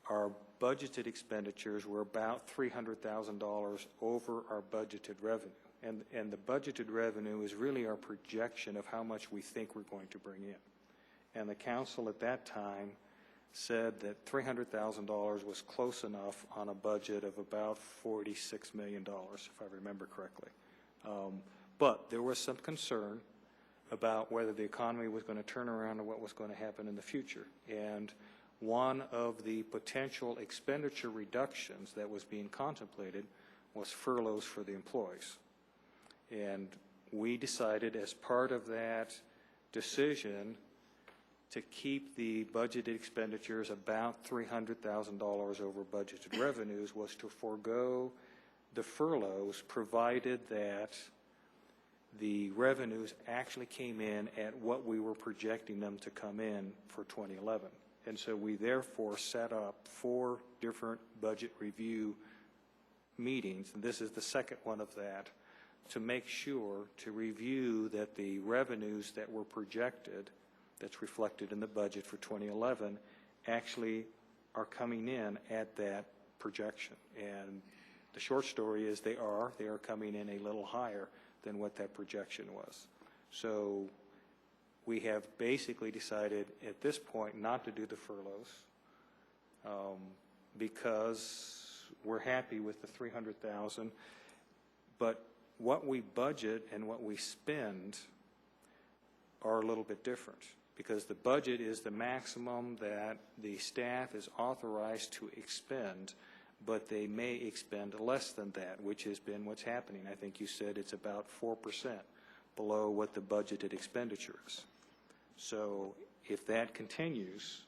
our budgeted expenditures were about $300,000 over our budgeted revenue. And the budgeted revenue is really our projection of how much we think we're going to bring in. And the council at that time said that $300,000 was close enough on a budget of about $46 million, if I remember correctly. But there was some concern about whether the economy was going to turn around and what was going to happen in the future. And one of the potential expenditure reductions that was being contemplated was furloughs for the employees. And we decided as part of that decision to keep the budgeted expenditures about $300,000 over budgeted revenues was to forego the furloughs, provided that the revenues actually came in at what we were projecting them to come in for 2011. And so we therefore set up 4 different budget review meetings, and this is the second one of that, to make sure to review that the revenues that were projected, that's reflected in the budget for 2011, actually are coming in at that projection. And the short story is they are coming in a little higher than what that projection was. So we have basically decided at this point not to do the furloughs because we're happy with the $300,000, but what we budget and what we spend are a little bit different, because the budget is the maximum that the staff is authorized to expend, but they may expend less than that, which has been what's happening. I think you said it's about 4% below what the budgeted expenditure is. So if that continues,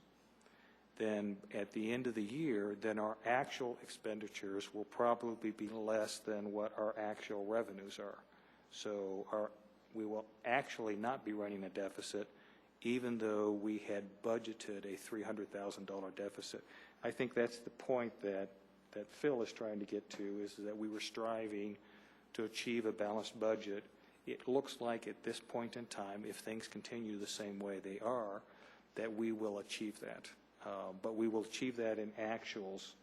then at the end of the year, then our actual expenditures will probably be less than what our actual revenues are. So we will actually not be running a deficit, even though we had budgeted a $300,000 deficit. I think that's the point that Phil is trying to get to, is that we were striving to achieve a balanced budget. It looks like at this point in time, if things continue the same way they are, that we will achieve that. But we will achieve that in actuals.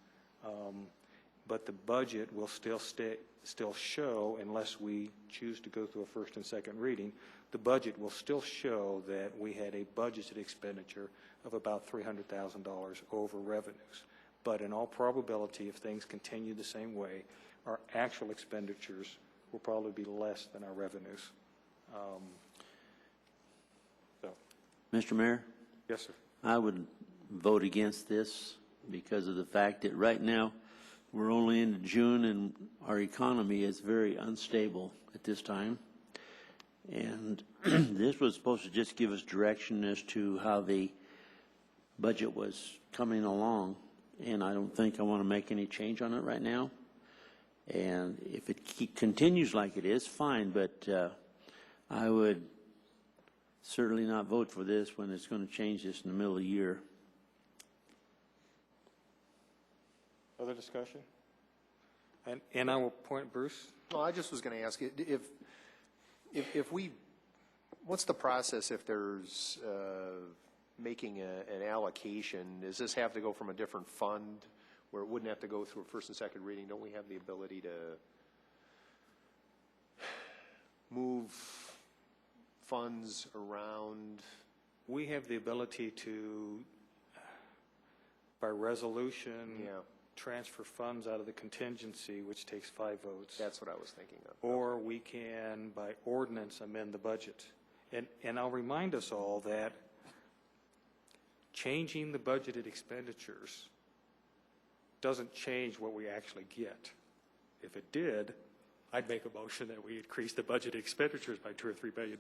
But the budget will still show, unless we choose to go through a first and second reading, the budget will still show that we had a budgeted expenditure of about $300,000 over revenues. But in all probability, if things continue the same way, our actual expenditures will probably be less than our revenues. Mr. Mayor? Yes, sir. I would vote against this because of the fact that right now we're only into June and our economy is very unstable at this time. And this was supposed to just give us direction as to how the budget was coming along. And I don't think I want to make any change on it right now. And if it continues like it is, fine, but I would certainly not vote for this when it's going to change this in the middle of the year. Other discussion? And I will point, Bruce? Well, I just was going to ask you, if we, what's the process if there's making an allocation, does this have to go from a different fund where it wouldn't have to go through a first and second reading? Don't we have the ability to move funds around? We have the ability to, by resolution, transfer funds out of the contingency, which takes 5 votes. That's what I was thinking of. Or we can, by ordinance, amend the budget. And I'll remind us all that changing the budgeted expenditures doesn't change what we actually get. If it did, I'd make a motion that we increase the budgeted expenditures by $2 or $3 billion.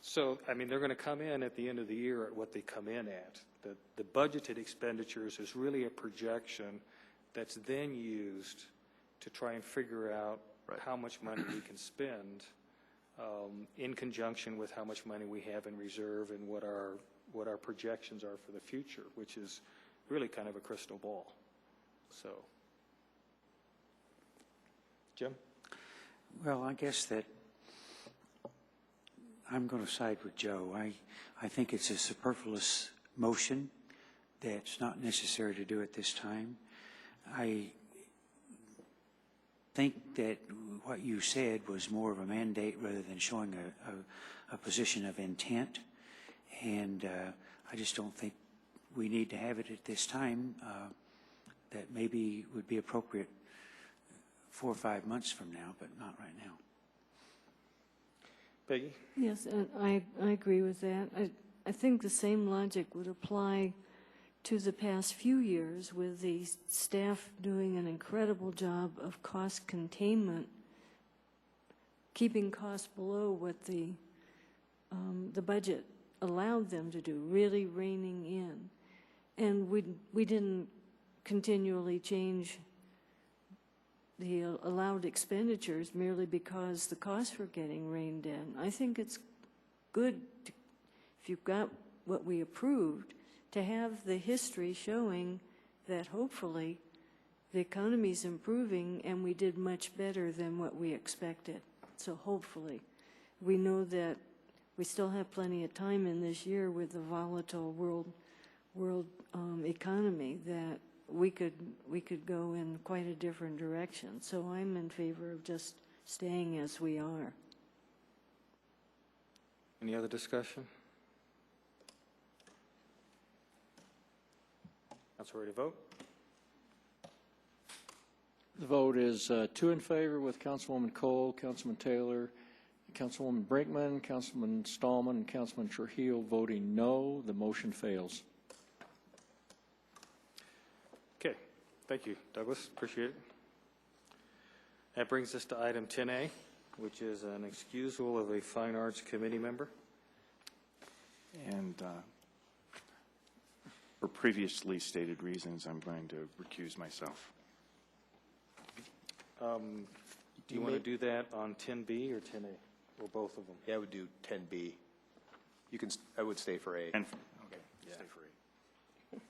So, I mean, they're going to come in at the end of the year at what they come in at. The budgeted expenditures is really a projection that's then used to try and figure out how much money we can spend in conjunction with how much money we have in reserve and what our projections are for the future, which is really kind of a crystal ball. So, Jim? Well, I guess that I'm going to side with Joe. I think it's a superfluous motion that's not necessary to do at this time. I think that what you said was more of a mandate rather than showing a position of intent, and I just don't think we need to have it at this time. That maybe would be appropriate 4 or 5 months from now, but not right now. Peggy? Yes, and I agree with that. I think the same logic would apply to the past few years with the staff doing an incredible job of cost containment, keeping costs below what the budget allowed them to do, really reining in. And we didn't continually change the allowed expenditures merely because the costs were getting reined in. I think it's good, if you've got what we approved, to have the history showing that hopefully the economy's improving and we did much better than what we expected. So hopefully. We know that we still have plenty of time in this year with the volatile world economy that we could go in quite a different direction. So I'm in favor of just staying as we are. Any other discussion? Council ready to vote? The vote is 2 in favor with Councilwoman Cole, Councilman Taylor, Councilwoman Brinkman, Councilman Stallman, and Councilman Trujillo voting no. The motion fails. Okay, thank you, Douglas. Appreciate it. That brings us to item 10A, which is an excusal of a Fine Arts Committee member. And for previously stated reasons, I'm going to recuse myself. Do you want to do that on 10B or 10A, or both of them? Yeah, I would do 10B. You can. I would stay for A. And okay, yeah. Stay for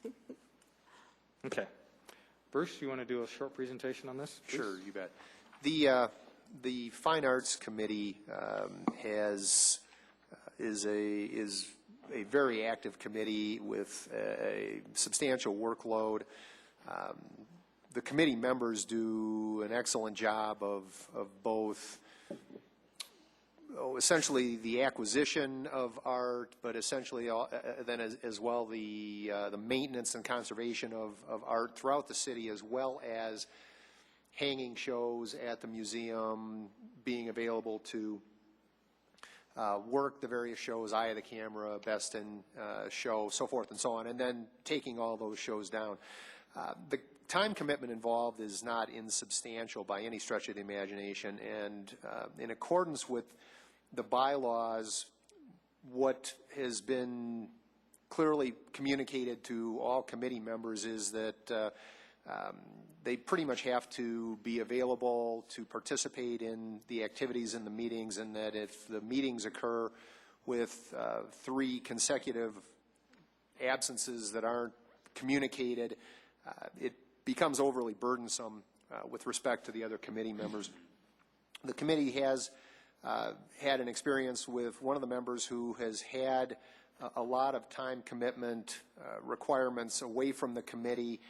A. Okay. Bruce, you want to do a short presentation on this, please? Sure, you bet. The Fine Arts Committee is a very active committee with a substantial workload. The committee members do an excellent job of both essentially the acquisition of art, but essentially then as well the maintenance and conservation of art throughout the city, as well as hanging shows at the museum, being available to work the various shows, Eye of the Camera, Best in Show, so forth and so on, and then taking all those shows down. The time commitment involved is not insubstantial by any stretch of the imagination, and in accordance with the bylaws, what has been clearly communicated to all committee members is that they pretty much have to be available to participate in the activities in the meetings, and that if the meetings occur with 3 consecutive absences that aren't communicated, it becomes overly burdensome with respect to the other committee members. The committee has had an experience with one of the members who has had a lot of time commitment requirements away from the committee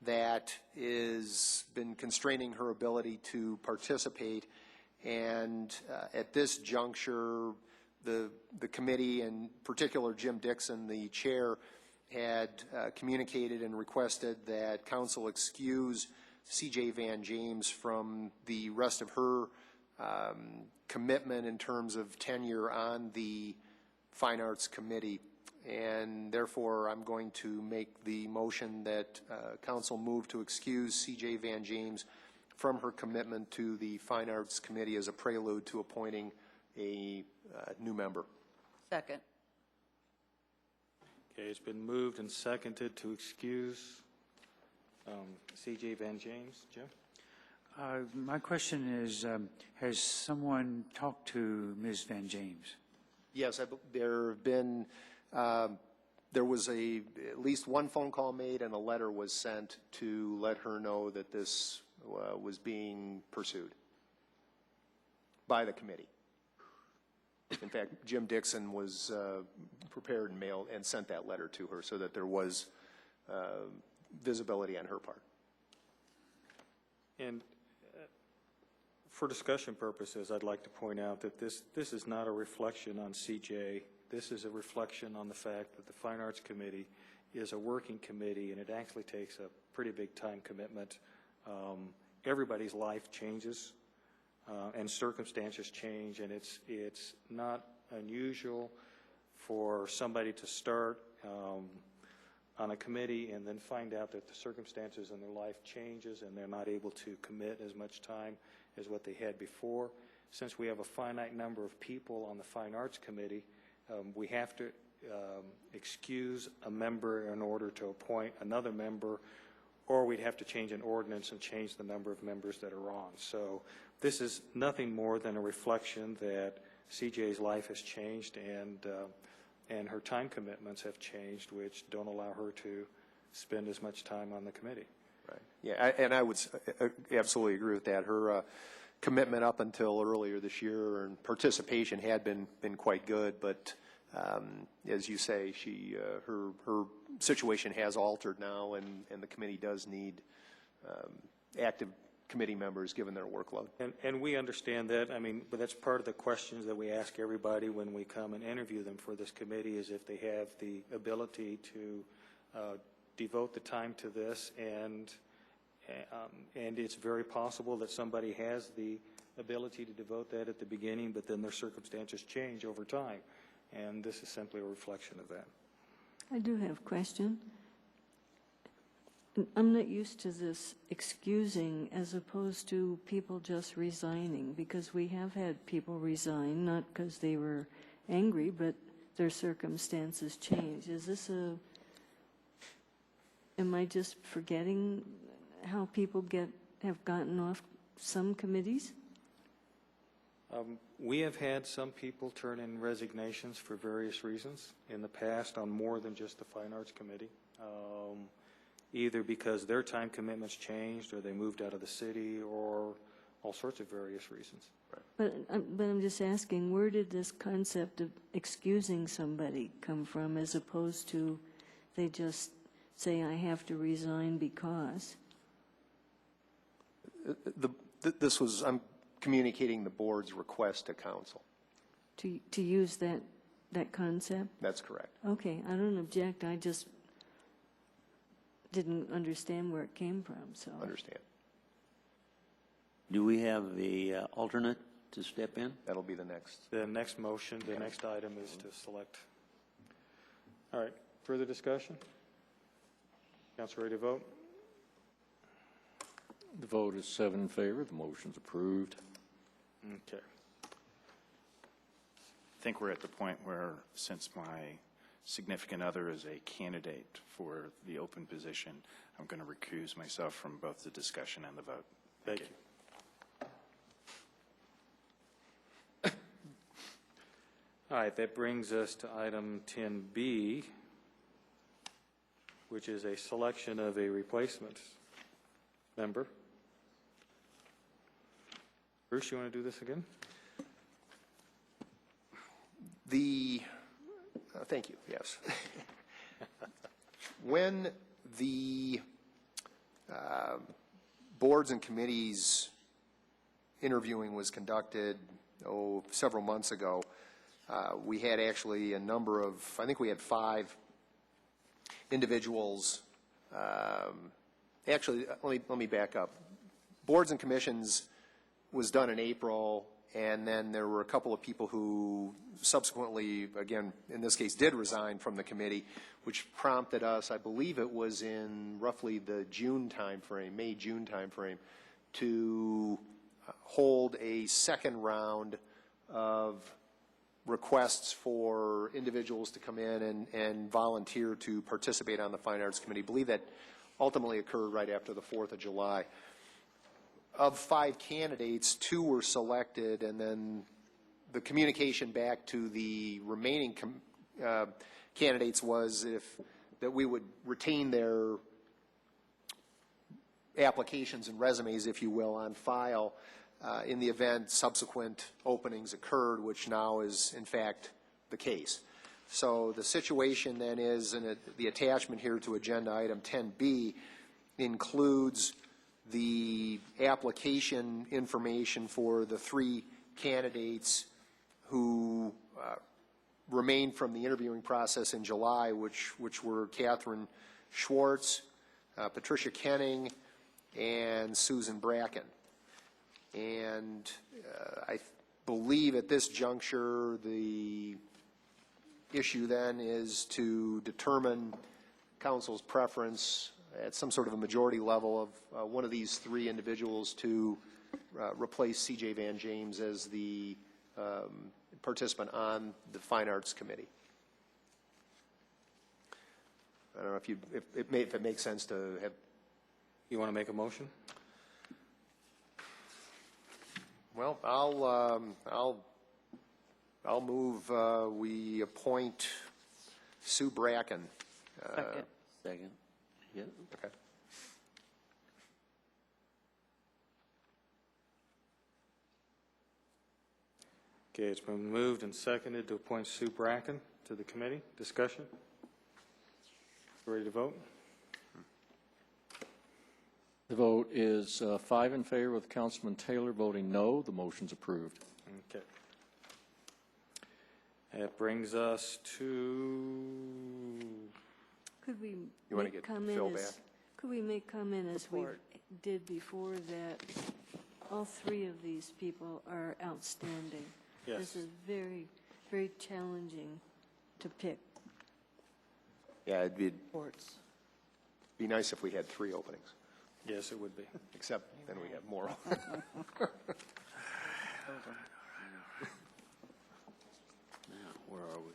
that is been constraining her ability to participate. And at this juncture, the committee, in particular Jim Dixon, the chair, had communicated and requested that council excuse C.J. Van James from the rest of her commitment in terms of tenure on the Fine Arts Committee. And therefore, I'm going to make the motion that council move to excuse C.J. Van James from her commitment to the Fine Arts Committee as a prelude to appointing a new member. Second. Okay, it's been moved and seconded to excuse C.J. Van James. Jim? My question is, has someone talked to Ms. Van James? Yes, there have been, there was at least one phone call made and a letter was sent to let her know that this was being pursued by the committee. In fact, Jim Dixon was prepared and mailed and sent that letter to her so that there was visibility on her part. And for discussion purposes, I'd like to point out that this is not a reflection on CJ. This is a reflection on the fact that the Fine Arts Committee is a working committee, and it actually takes a pretty big time commitment. Everybody's life changes, and circumstances change, and it's not unusual for somebody to start on a committee and then find out that the circumstances in their life changes and they're not able to commit as much time as what they had before. Since we have a finite number of people on the Fine Arts Committee, we have to excuse a member in order to appoint another member, or we'd have to change an ordinance and change the number of members that are on. So this is nothing more than a reflection that CJ's life has changed and her time commitments have changed, which don't allow her to spend as much time on the committee. Right. Yeah, and I would absolutely agree with that. Her commitment up until earlier this year and participation had been quite good, but as you say, her situation has altered now, and the committee does need active committee members given their workload. And we understand that. I mean, but that's part of the questions that we ask everybody when we come and interview them for this committee, is if they have the ability to devote the time to this, and it's very possible that somebody has the ability to devote that at the beginning, but then their circumstances change over time, and this is simply a reflection of that. I do have a question. I'm not used to this excusing as opposed to people just resigning, because we have had people resign, not because they were angry, but their circumstances change. Is this am I just forgetting how people have gotten off some committees? We have had some people turn in resignations for various reasons in the past on more than just the Fine Arts Committee, either because their time commitments changed or they moved out of the city or all sorts of various reasons. But I'm just asking, where did this concept of excusing somebody come from, as opposed to they just say, I have to resign because? This was, I'm communicating the board's request to council. To use that concept? That's correct. Okay, I don't object. I just didn't understand where it came from. So understand. Do we have the alternate to step in? That'll be the next. The next motion, the next item is to select. All right, further discussion? Council ready to vote? The vote is 7 in favor. The motion's approved. Okay. I think we're at the point where, since my significant other is a candidate for the open position, I'm going to recuse myself from both the discussion and the vote. Thank you. All right, that brings us to item 10B, which is a selection of a replacement member. Bruce, you want to do this again? The Thank you, yes. When the boards and committees interviewing was conducted, several months ago, we had actually a number of, I think we had 5 individuals. Actually, let me back up. Boards and commissions was done in April, and then there were a couple of people who subsequently, again, in this case, did resign from the committee, which prompted us, I believe it was in roughly the June timeframe, May-June timeframe, to hold a second round of requests for individuals to come in and volunteer to participate on the Fine Arts Committee. I believe that ultimately occurred right after the 4th of July. Of 5 candidates, 2 were selected, and then the communication back to the remaining candidates was that we would retain their applications and resumes, if you will, on file in the event subsequent openings occurred, which now is in fact the case. So the situation then is, and the attachment here to agenda item 10B includes the application information for the 3 candidates who remained from the interviewing process in July, which were Catherine Schwartz, Patricia Kenning, and Susan Bracken. And I believe at this juncture the issue then is to determine council's preference at some sort of a majority level of one of these 3 individuals to replace C.J. Van James as the participant on the Fine Arts Committee. I don't know if it makes sense to have. You want to make a motion? Well, I'll move we appoint Sue Bracken. Second. Yeah. Okay. Okay, it's been moved and seconded to appoint Sue Bracken to the committee. Discussion? Ready to vote? The vote is 5 in favor with Councilman Taylor voting no. The motion's approved. Okay. That brings us to. Could we You want to make get comment Phil as, back? could we make comment as we did before that all 3 of these people are outstanding? Yes. This is very, very challenging to pick. Yeah, it'd be nice if we had 3 openings. Yes, it would be. Except then we have more. Now, where are we?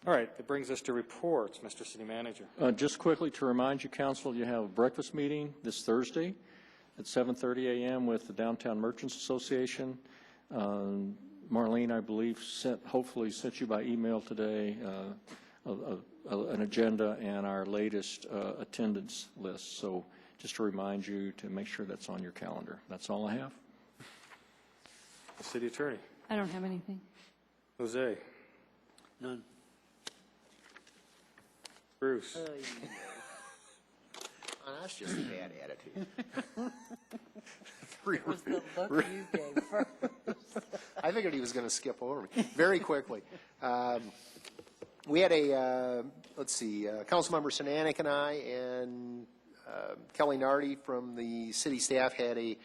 All right, that brings us to reports, Mr. City Manager. Just quickly to remind you, Council, you have a breakfast meeting this Thursday at 7:30 a.m. with the Downtown Merchants Association. Marlene, I believe, hopefully sent you by email today an agenda and our latest attendance list. So just to remind you to make sure that's on your calendar. That's all I have. The City Attorney. I don't have anything. Jose. None. Bruce. That's just a bad attitude. It was the look you gave first. I figured he was going to skip over me. Very quickly. We had a, Councilmember Sinanik and I and Kelly Nardi from the city staff had a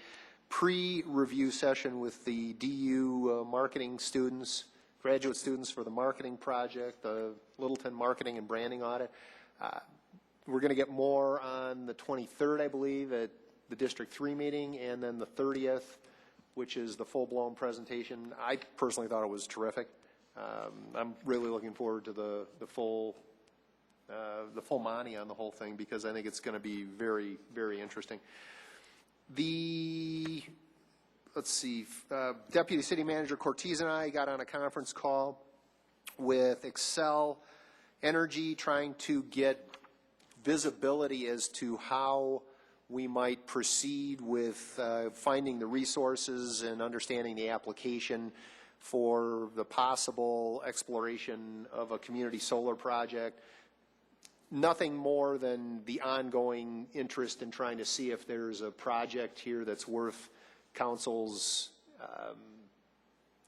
pre-review session with the DU marketing students, graduate students for the marketing project, the Littleton Marketing and Branding Audit. We're going to get more on the 23rd, I believe, at the District 3 meeting, and then the 30th, which is the full-blown presentation. I personally thought it was terrific. I'm really looking forward to the full the full monty on the whole thing, because I think it's going to be very, very interesting. Let's see, Deputy City Manager Cortez and I got on a conference call with Excel Energy, trying to get visibility as to how we might proceed with finding the resources and understanding the application for the possible exploration of a community solar project. Nothing more than the ongoing interest in trying to see if there's a project here that's worth council's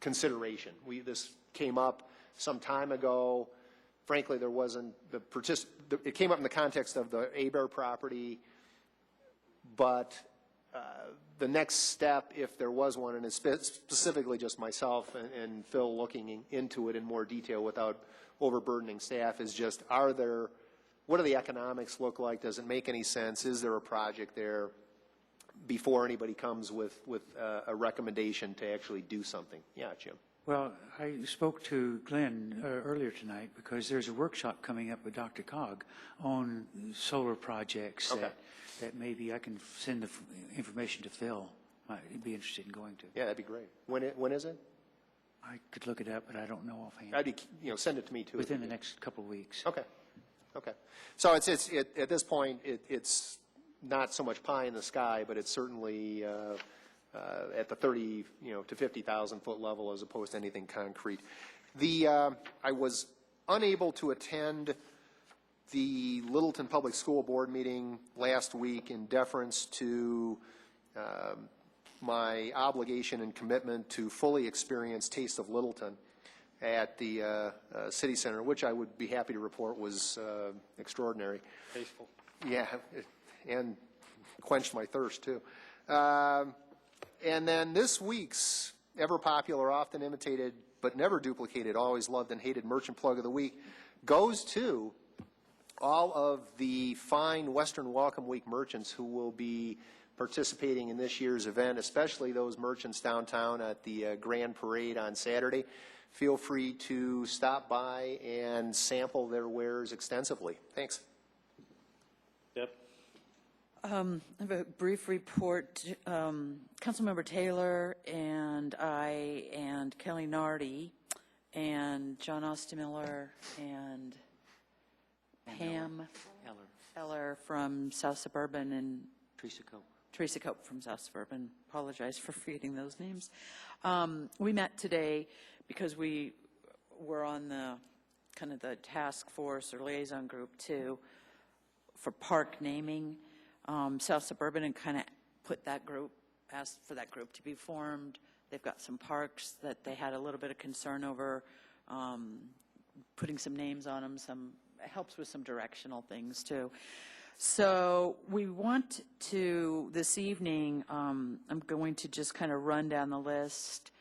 consideration. This came up some time ago. Frankly, there wasn't it came up in the context of the Aber property, but the next step, if there was one, and it's specifically just myself and Phil looking into it in more detail without overburdening staff, is just, what do the economics look like? Does it make any sense? Is there a project there? Before anybody comes with a recommendation to actually do something. Yeah, Jim. Well, I spoke to Glenn earlier tonight because there's a workshop coming up with Dr. Cog on solar projects that maybe I can send the information to Phil. I'd be interested in going to. Yeah, that'd be great. When is it? I could look it up, but I don't know offhand. I'd be, send it to me too. Within the next couple of weeks. Okay. Okay. So it's at this point it's not so much pie in the sky, but it's certainly at the 30 to 50,000 foot level as opposed to anything concrete. I was unable to attend the Littleton Public School Board meeting last week in deference to my obligation and commitment to fully experience Taste of Littleton at the City Center, which I would be happy to report was extraordinary. Tasteful. Yeah, and quenched my thirst too. And then this week's ever popular, often imitated, but never duplicated, always loved and hated Merchant Plug of the Week goes to all of the fine Western Welcome Week merchants who will be participating in this year's event, especially those merchants downtown at the Grand Parade on Saturday. Feel free to stop by and sample their wares extensively. Thanks. Yep. I have a brief report. Councilmember Taylor and I and Kelly Nardi and John Ostemiller and Pam Eller from South Suburban and Teresa Cope from South Suburban. Apologize for forgetting those names. We met today because we were on the kind of the task force or liaison group too for park naming. South Suburban and kind of asked for that group to be formed. They've got some parks that they had a little bit of concern over putting some names on them. Helps with some directional things too. So we want to, this evening, I'm going to just kind of run down the list.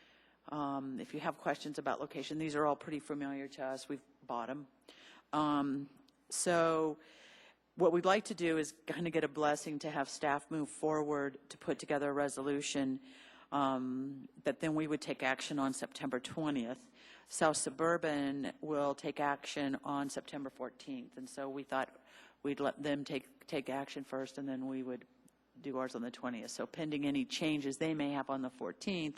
If you have questions about location, these are all pretty familiar to us. We've bought them. So what we'd like to do is kind of get a blessing to have staff move forward to put together a resolution that then we would take action on September 20th. South Suburban will take action on September 14th. And so we thought we'd let them take action first, and then we would do ours on the 20th. So pending any changes they may have on the 14th,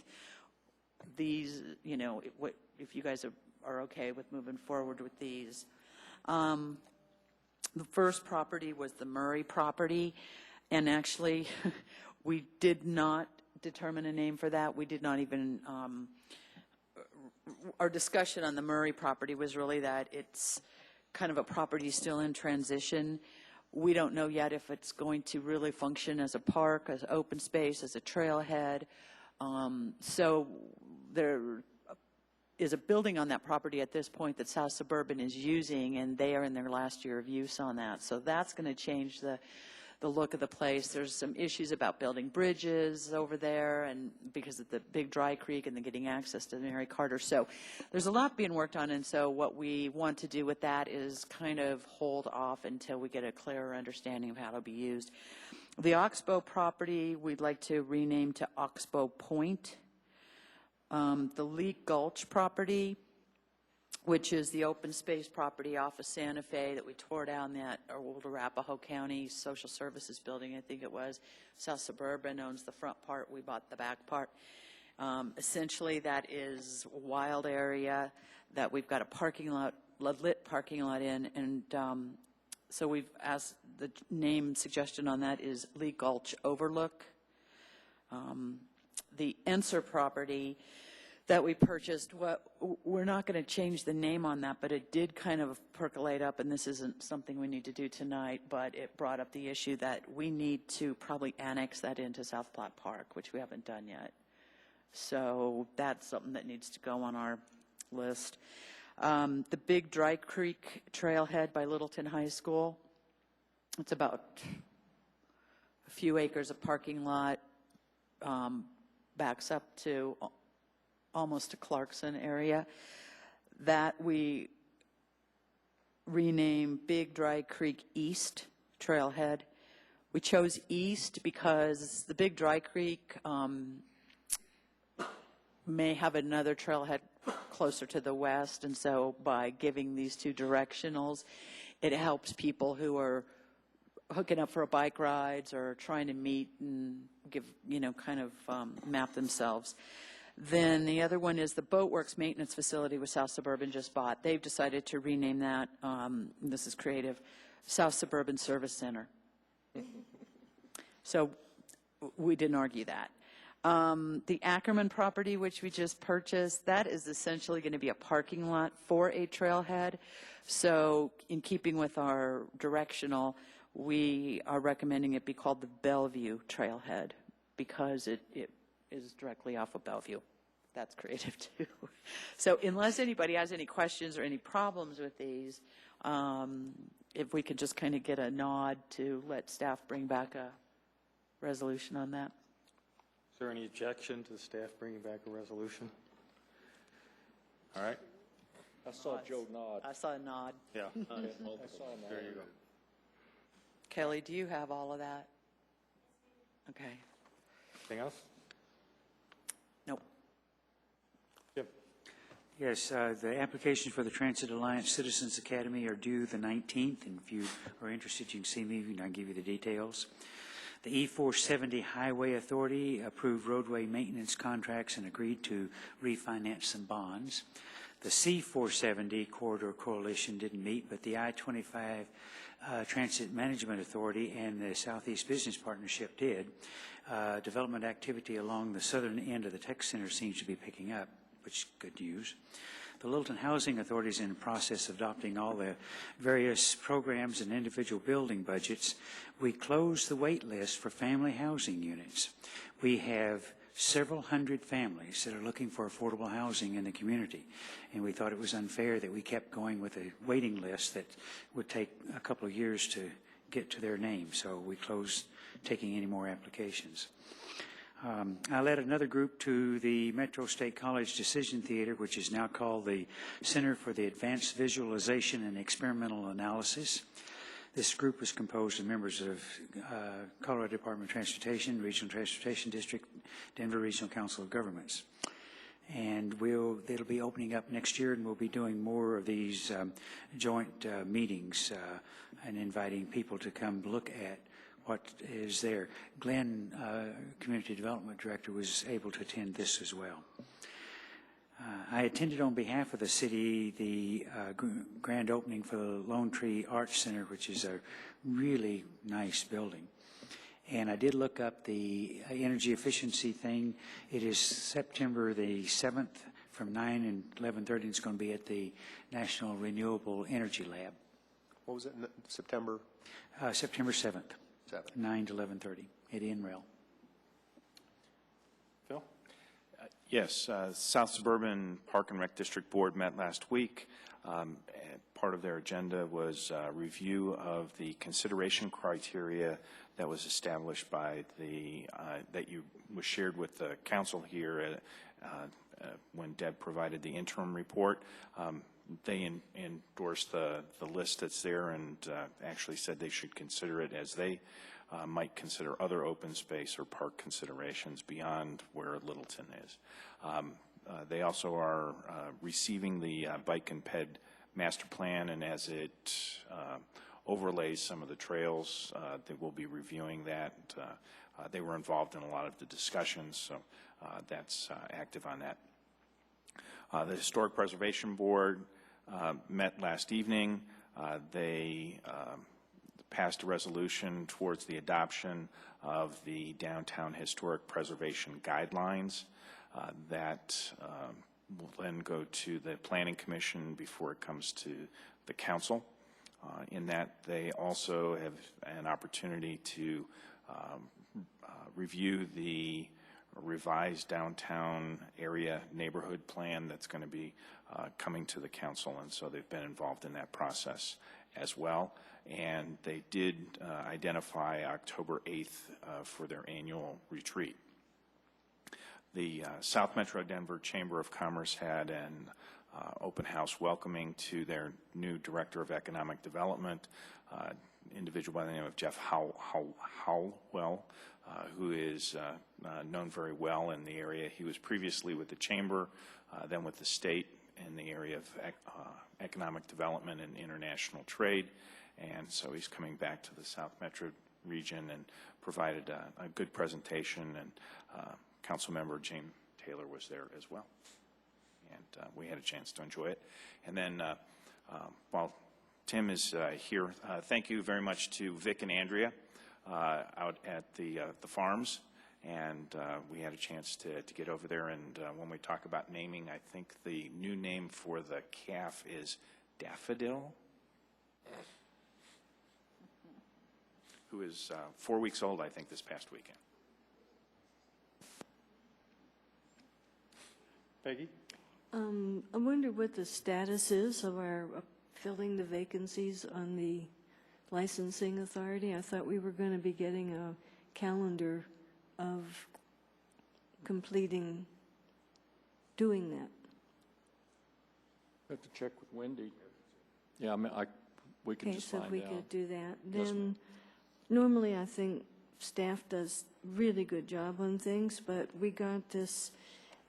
these, if you guys are okay with moving forward with these. The first property was the Murray property, and actually we did not determine a name for that. We did not even, our discussion on the Murray property was really that it's kind of a property still in transition. We don't know yet if it's going to really function as a park, as open space, as a trailhead. So there is a building on that property at this point that South Suburban is using, and they are in their last year of use on that. So that's going to change the look of the place. There's some issues about building bridges over there, and because of the big dry creek and then getting access to Mary Carter. So there's a lot being worked on, and so what we want to do with that is kind of hold off until we get a clearer understanding of how it'll be used. The Oxbow property, we'd like to rename to Oxbow Point. The Leak Gulch property, which is the open space property off of Santa Fe that we tore down, that old Arapahoe County Social Services building, I think it was. South Suburban owns the front part, we bought the back part. Essentially, that is a wild area that we've got a parking lot, lit parking lot in, and so we've asked, the name suggestion on that is Lee Gulch Overlook. The Enser property that we purchased, we're not going to change the name on that, but it did kind of percolate up, and this isn't something we need to do tonight, but it brought up the issue that we need to probably annex that into South Platte Park, which we haven't done yet. So that's something that needs to go on our list. The Big Dry Creek Trailhead by Littleton High School, it's about a few acres of parking lot, backs up to almost to Clarkson area, that we rename Big Dry Creek East Trailhead. We chose East because the Big Dry Creek may have another trailhead closer to the west, and so by giving these two directionals, it helps people who are hooking up for bike rides or trying to meet and give, kind of map themselves. Then the other one is the Boatworks Maintenance Facility with South Suburban just bought. They've decided to rename that, this is creative, South Suburban Service Center. So we didn't argue that. The Ackerman property, which we just purchased, that is essentially going to be a parking lot for a trailhead. So in keeping with our directional, we are recommending it be called the Bellevue Trailhead because it is directly off of Bellevue. That's creative too. So unless anybody has any questions or any problems with these, if we could just kind of get a nod to let staff bring back a resolution on that. Is there any objection to the staff bringing back a resolution? All right. I saw Joe nod. I saw a nod. Yeah. I saw a nod. There you go. Kelly, do you have all of that? Okay. Anything else? Nope. Jim. Yes, the applications for the Transit Alliance Citizens Academy are due the 19th, and if you are interested, you can see me, and I'll give you the details. The E470 Highway Authority approved roadway maintenance contracts and agreed to refinance some bonds. The C470 Corridor Coalition didn't meet, but the I-25 Transit Management Authority and the Southeast Business Partnership did. Development activity along the southern end of the tech center seems to be picking up, which is good news. The Littleton Housing Authority is in the process of adopting all the various programs and individual building budgets. We closed the wait list for family housing units. We have several hundred families that are looking for affordable housing in the community, and we thought it was unfair that we kept going with a waiting list that would take a couple of years to get to their name, so we closed taking any more applications. I led another group to the Metro State College Decision Theater, which is now called the Center for the Advanced Visualization and Experimental Analysis. This group is composed of members of Colorado Department of Transportation, Regional Transportation District, Denver Regional Council of Governments. And it'll be opening up next year, and we'll be doing more of these joint meetings and inviting people to come look at what is there. Glenn, Community Development Director, was able to attend this as well. I attended on behalf of the city the grand opening for the Lone Tree Arts Center, which is a really nice building. And I did look up the energy efficiency thing. It is September the 7th from 9 and 11:30. It's going to be at the National Renewable Energy Lab. What was it, September? September 7th. 9 to 11:30 at NREL. Phil? Yes, South Suburban Park and Rec District Board met last week. Part of their agenda was review of the consideration criteria that was established by the, that was shared with the council here when Deb provided the interim report. They endorsed the list that's there and actually said they should consider it as they might consider other open space or park considerations beyond where Littleton is. They also are receiving the Bike and Ped Master Plan, and as it overlays some of the trails, they will be reviewing that. They were involved in a lot of the discussions, so that's active on that. The Historic Preservation Board met last evening. They passed a resolution towards the adoption of the Downtown Historic Preservation Guidelines. That will then go to the Planning Commission before it comes to the Council. In that, they also have an opportunity to review the revised downtown area neighborhood plan that's going to be coming to the Council, and so they've been involved in that process as well. And they did identify October 8th for their annual retreat. The South Metro Denver Chamber of Commerce had an open house welcoming to their new Director of Economic Development, individual by the name of Jeff Howell, who is known very well in the area. He was previously with the Chamber, then with the state in the area of economic development and international trade, and so he's coming back to the South Metro region and provided a good presentation, and Councilmember James Taylor was there as well, and we had a chance to enjoy it. And then while Tim is here, thank you very much to Vic and Andrea out at the farms, and we had a chance to get over there, and when we talk about naming, I think the new name for the calf is Daffodil, who is 4 weeks old, I think, this past weekend. Peggy? I wonder what the status is of our filling the vacancies on the licensing authority. I thought we were going to be getting a calendar of doing that. Have to check with Wendy. Yeah, I mean, we can just find out. Okay, so if we could do that. Yes, Then, ma'am. normally I think staff does really good job on things, but we got this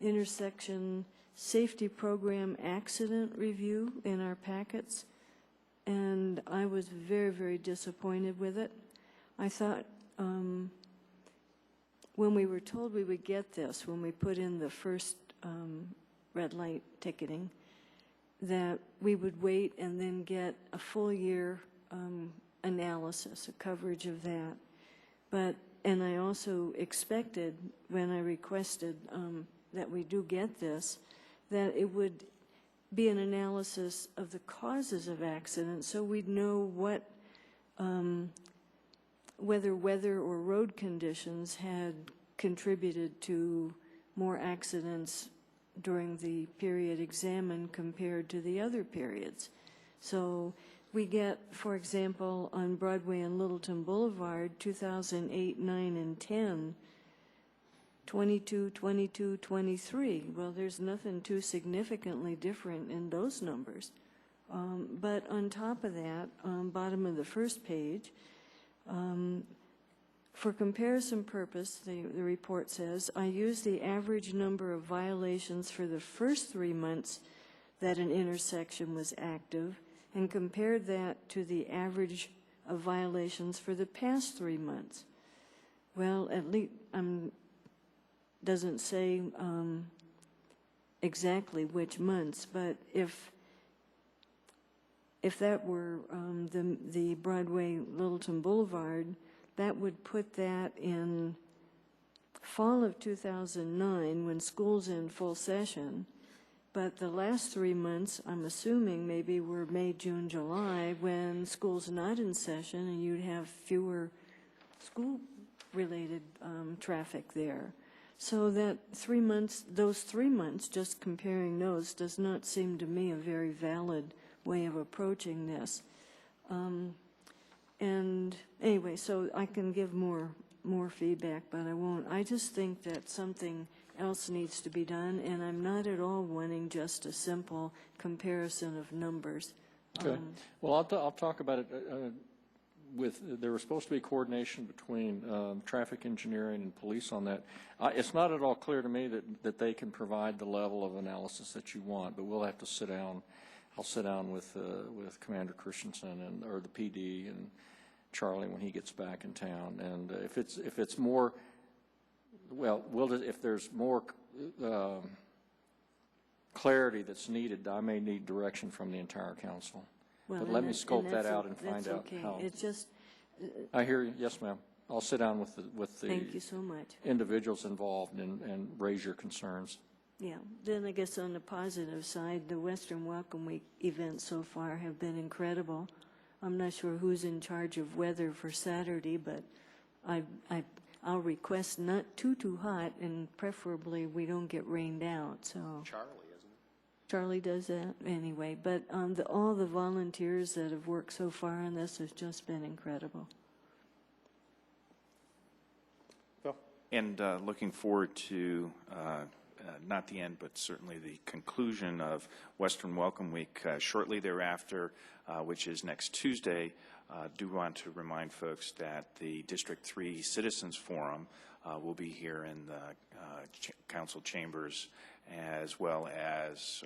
intersection safety program accident review in our packets, and I was very, very disappointed with it. I thought when we were told we would get this, when we put in the first red light ticketing, that we would wait and then get a full year analysis, a coverage of that. And I also expected, when I requested that we do get this, that it would be an analysis of the causes of accidents, so we'd know what, whether weather or road conditions had contributed to more accidents during the period examined compared to the other periods. So we get, for example, on Broadway and Littleton Boulevard, 2008, 9, and 10, 22, 22, 23. Well, there's nothing too significantly different in those numbers. But on top of that, bottom of the first page, for comparison purpose, the report says, I use the average number of violations for the first 3 months that an intersection was active and compared that to the average of violations for the past 3 months. Well, at least doesn't say exactly which months, but if that were the Broadway Littleton Boulevard, that would put that in fall of 2009 when school's in full session. But the last 3 months, I'm assuming maybe were May, June, July, when school's not in session and you'd have fewer school-related traffic there. So that 3 months, those 3 months, just comparing those, does not seem to me a very valid way of approaching this. And anyway, so I can give more feedback, but I won't. I just think that something else needs to be done, and I'm not at all wanting just a simple comparison of numbers. Okay. Well, I'll talk about it. there was supposed to be coordination between traffic engineering and police on that. It's not at all clear to me that they can provide the level of analysis that you want, but we'll have to sit down. I'll sit down with Commander Christensen or the PD and Charlie when he gets back in town. And if it's more, well, if there's more clarity that's needed, I may need direction from the entire council. Well, but let me scope that out and find out how. It's just. I hear you. Yes, ma'am. I'll sit down with the Thank you so much. individuals involved and raise your concerns. Yeah. Then I guess on the positive side, the Western Welcome Week events so far have been incredible. I'm not sure who's in charge of weather for Saturday, but I'll request not too hot, and preferably we don't get rained out. So Charlie, isn't it? Charlie does that anyway. But all the volunteers that have worked so far on this has just been incredible. And looking forward to not the end, but certainly the conclusion of Western Welcome Week shortly thereafter, which is next Tuesday. Do want to remind folks that the District 3 Citizens Forum will be here in the council chambers, as well as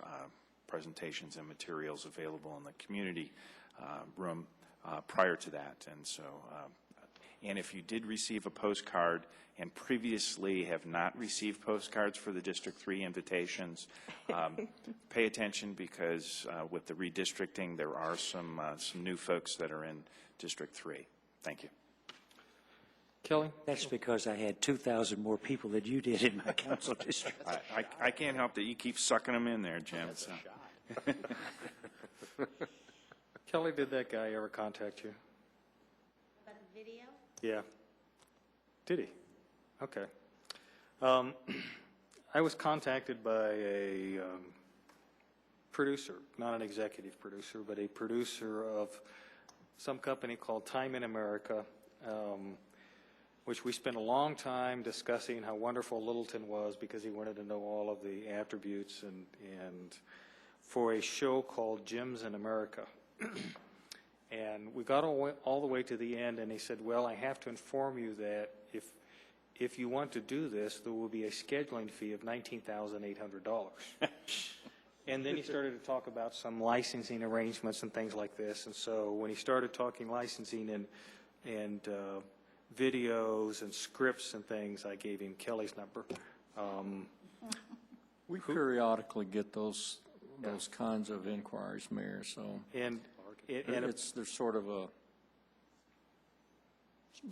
presentations and materials available in the community room prior to that. And so, and if you did receive a postcard and previously have not received postcards for the District 3 invitations, pay attention, because with the redistricting, there are some new folks that are in District 3. Thank you. Kelly? That's because I had 2,000 more people than you did in my council district. I can't help that you keep sucking them in there, Jim. So. Kelly, did that guy ever contact you? About the video? Yeah. Did he? Okay. I was contacted by a producer, not an executive producer, but a producer of some company called Time in America, which we spent a long time discussing how wonderful Littleton was, because he wanted to know all of the attributes, and for a show called Gems in America. And we got all the way to the end, and he said, well, I have to inform you that if you want to do this, there will be a scheduling fee of $19,800. And then he started to talk about some licensing arrangements and things like this. And so when he started talking licensing and videos and scripts and things, I gave him Kelly's number. We periodically get those kinds of inquiries, Mayor. So there's sort of a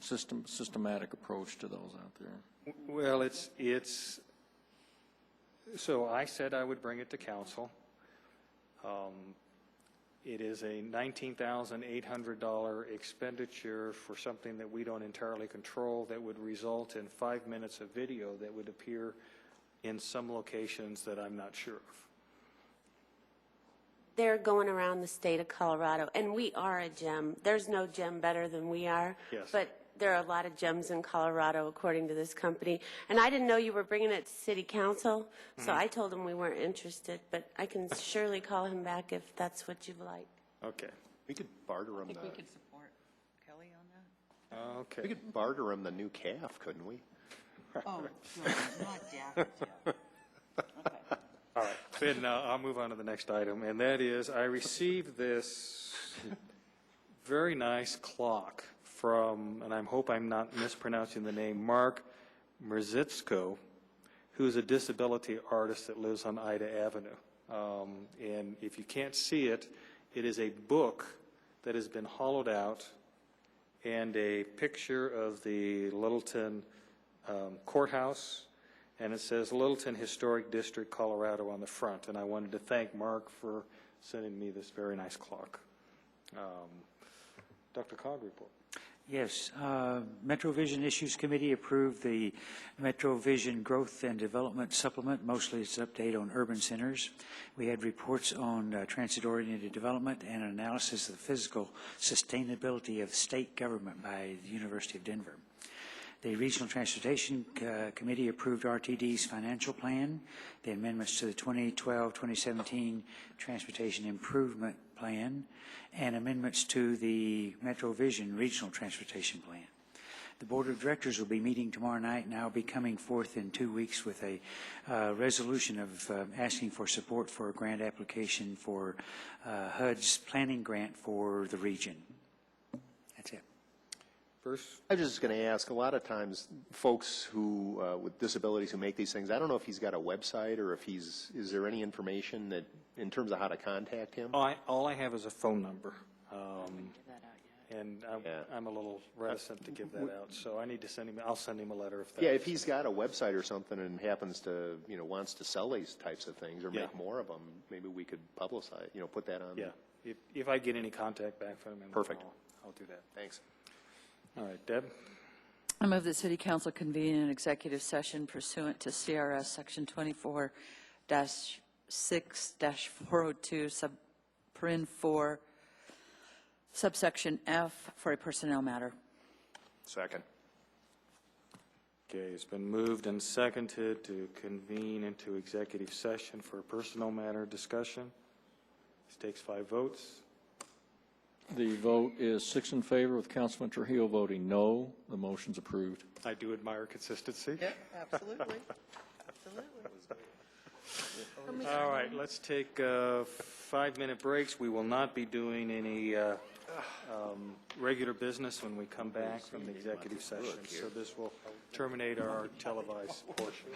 systematic approach to those out there. Well, so I said I would bring it to council. It is a $19,800 expenditure for something that we don't entirely control, that would result in 5 minutes of video that would appear in some locations that I'm not sure of. They're going around the state of Colorado, and we are a gem. There's no gem better than we are. Yes. But there are a lot of gems in Colorado, according to this company. And I didn't know you were bringing it to city council, so I told him we weren't interested. But I can surely call him back if that's what you'd like. Okay. We could barter him. I think we could support Kelly on that. Okay. We could barter him the new calf, couldn't we? Oh, sure. Not yet. Okay. All right, then I'll move on to the next item, and that is I received this very nice clock from, and I hope I'm not mispronouncing the name, Mark Merzitsko, who's a disability artist that lives on Ida Avenue. And if you can't see it, it is a book that has been hollowed out and a picture of the Littleton courthouse, and it says Littleton Historic District, Colorado on the front. And I wanted to thank Mark for sending me this very nice clock. Dr. Cog report. Yes, MetroVision Issues Committee approved the MetroVision Growth and Development Supplement. Mostly it's an update on urban centers. We had reports on transit-oriented development and an analysis of the physical sustainability of state government by the University of Denver. The Regional Transportation Committee approved RTD's financial plan, the amendments to the 2012-2017 Transportation Improvement Plan, and amendments to the MetroVision Regional Transportation Plan. The Board of Directors will be meeting tomorrow night, and I'll be coming forth in 2 weeks with a resolution of asking for support for a grant application for HUD's planning grant for the region. That's it. Bruce? I was just going to ask, a lot of times folks who, with disabilities who make these things, I don't know if he's got a website or if is there any information that, in terms of how to contact him? All I have is a phone number. And I'm a little reticent to give that out, so I need to send him, I'll send him a letter if that's... Yeah, if he's got a website or something and happens to, wants to sell these types of things or make more of them, maybe we could publicize, put that on. Yeah, if I get any contact back from him, perfect. I'll do that. Thanks. All right, Deb? I move that City Council convene an executive session pursuant to CRS Section 24-6-402, subparen 4, subsection F, for a personnel matter. Second. Okay, it's been moved and seconded to convene into executive session for a personnel matter discussion. This takes 5 votes. The vote is 6 in favor, with Councilman Trujillo voting no. The motion's approved. I do admire consistency. Yeah, absolutely. Absolutely. All right, let's take 5-minute breaks. We will not be doing any regular business when we come back from the executive session, so this will terminate our televised portion.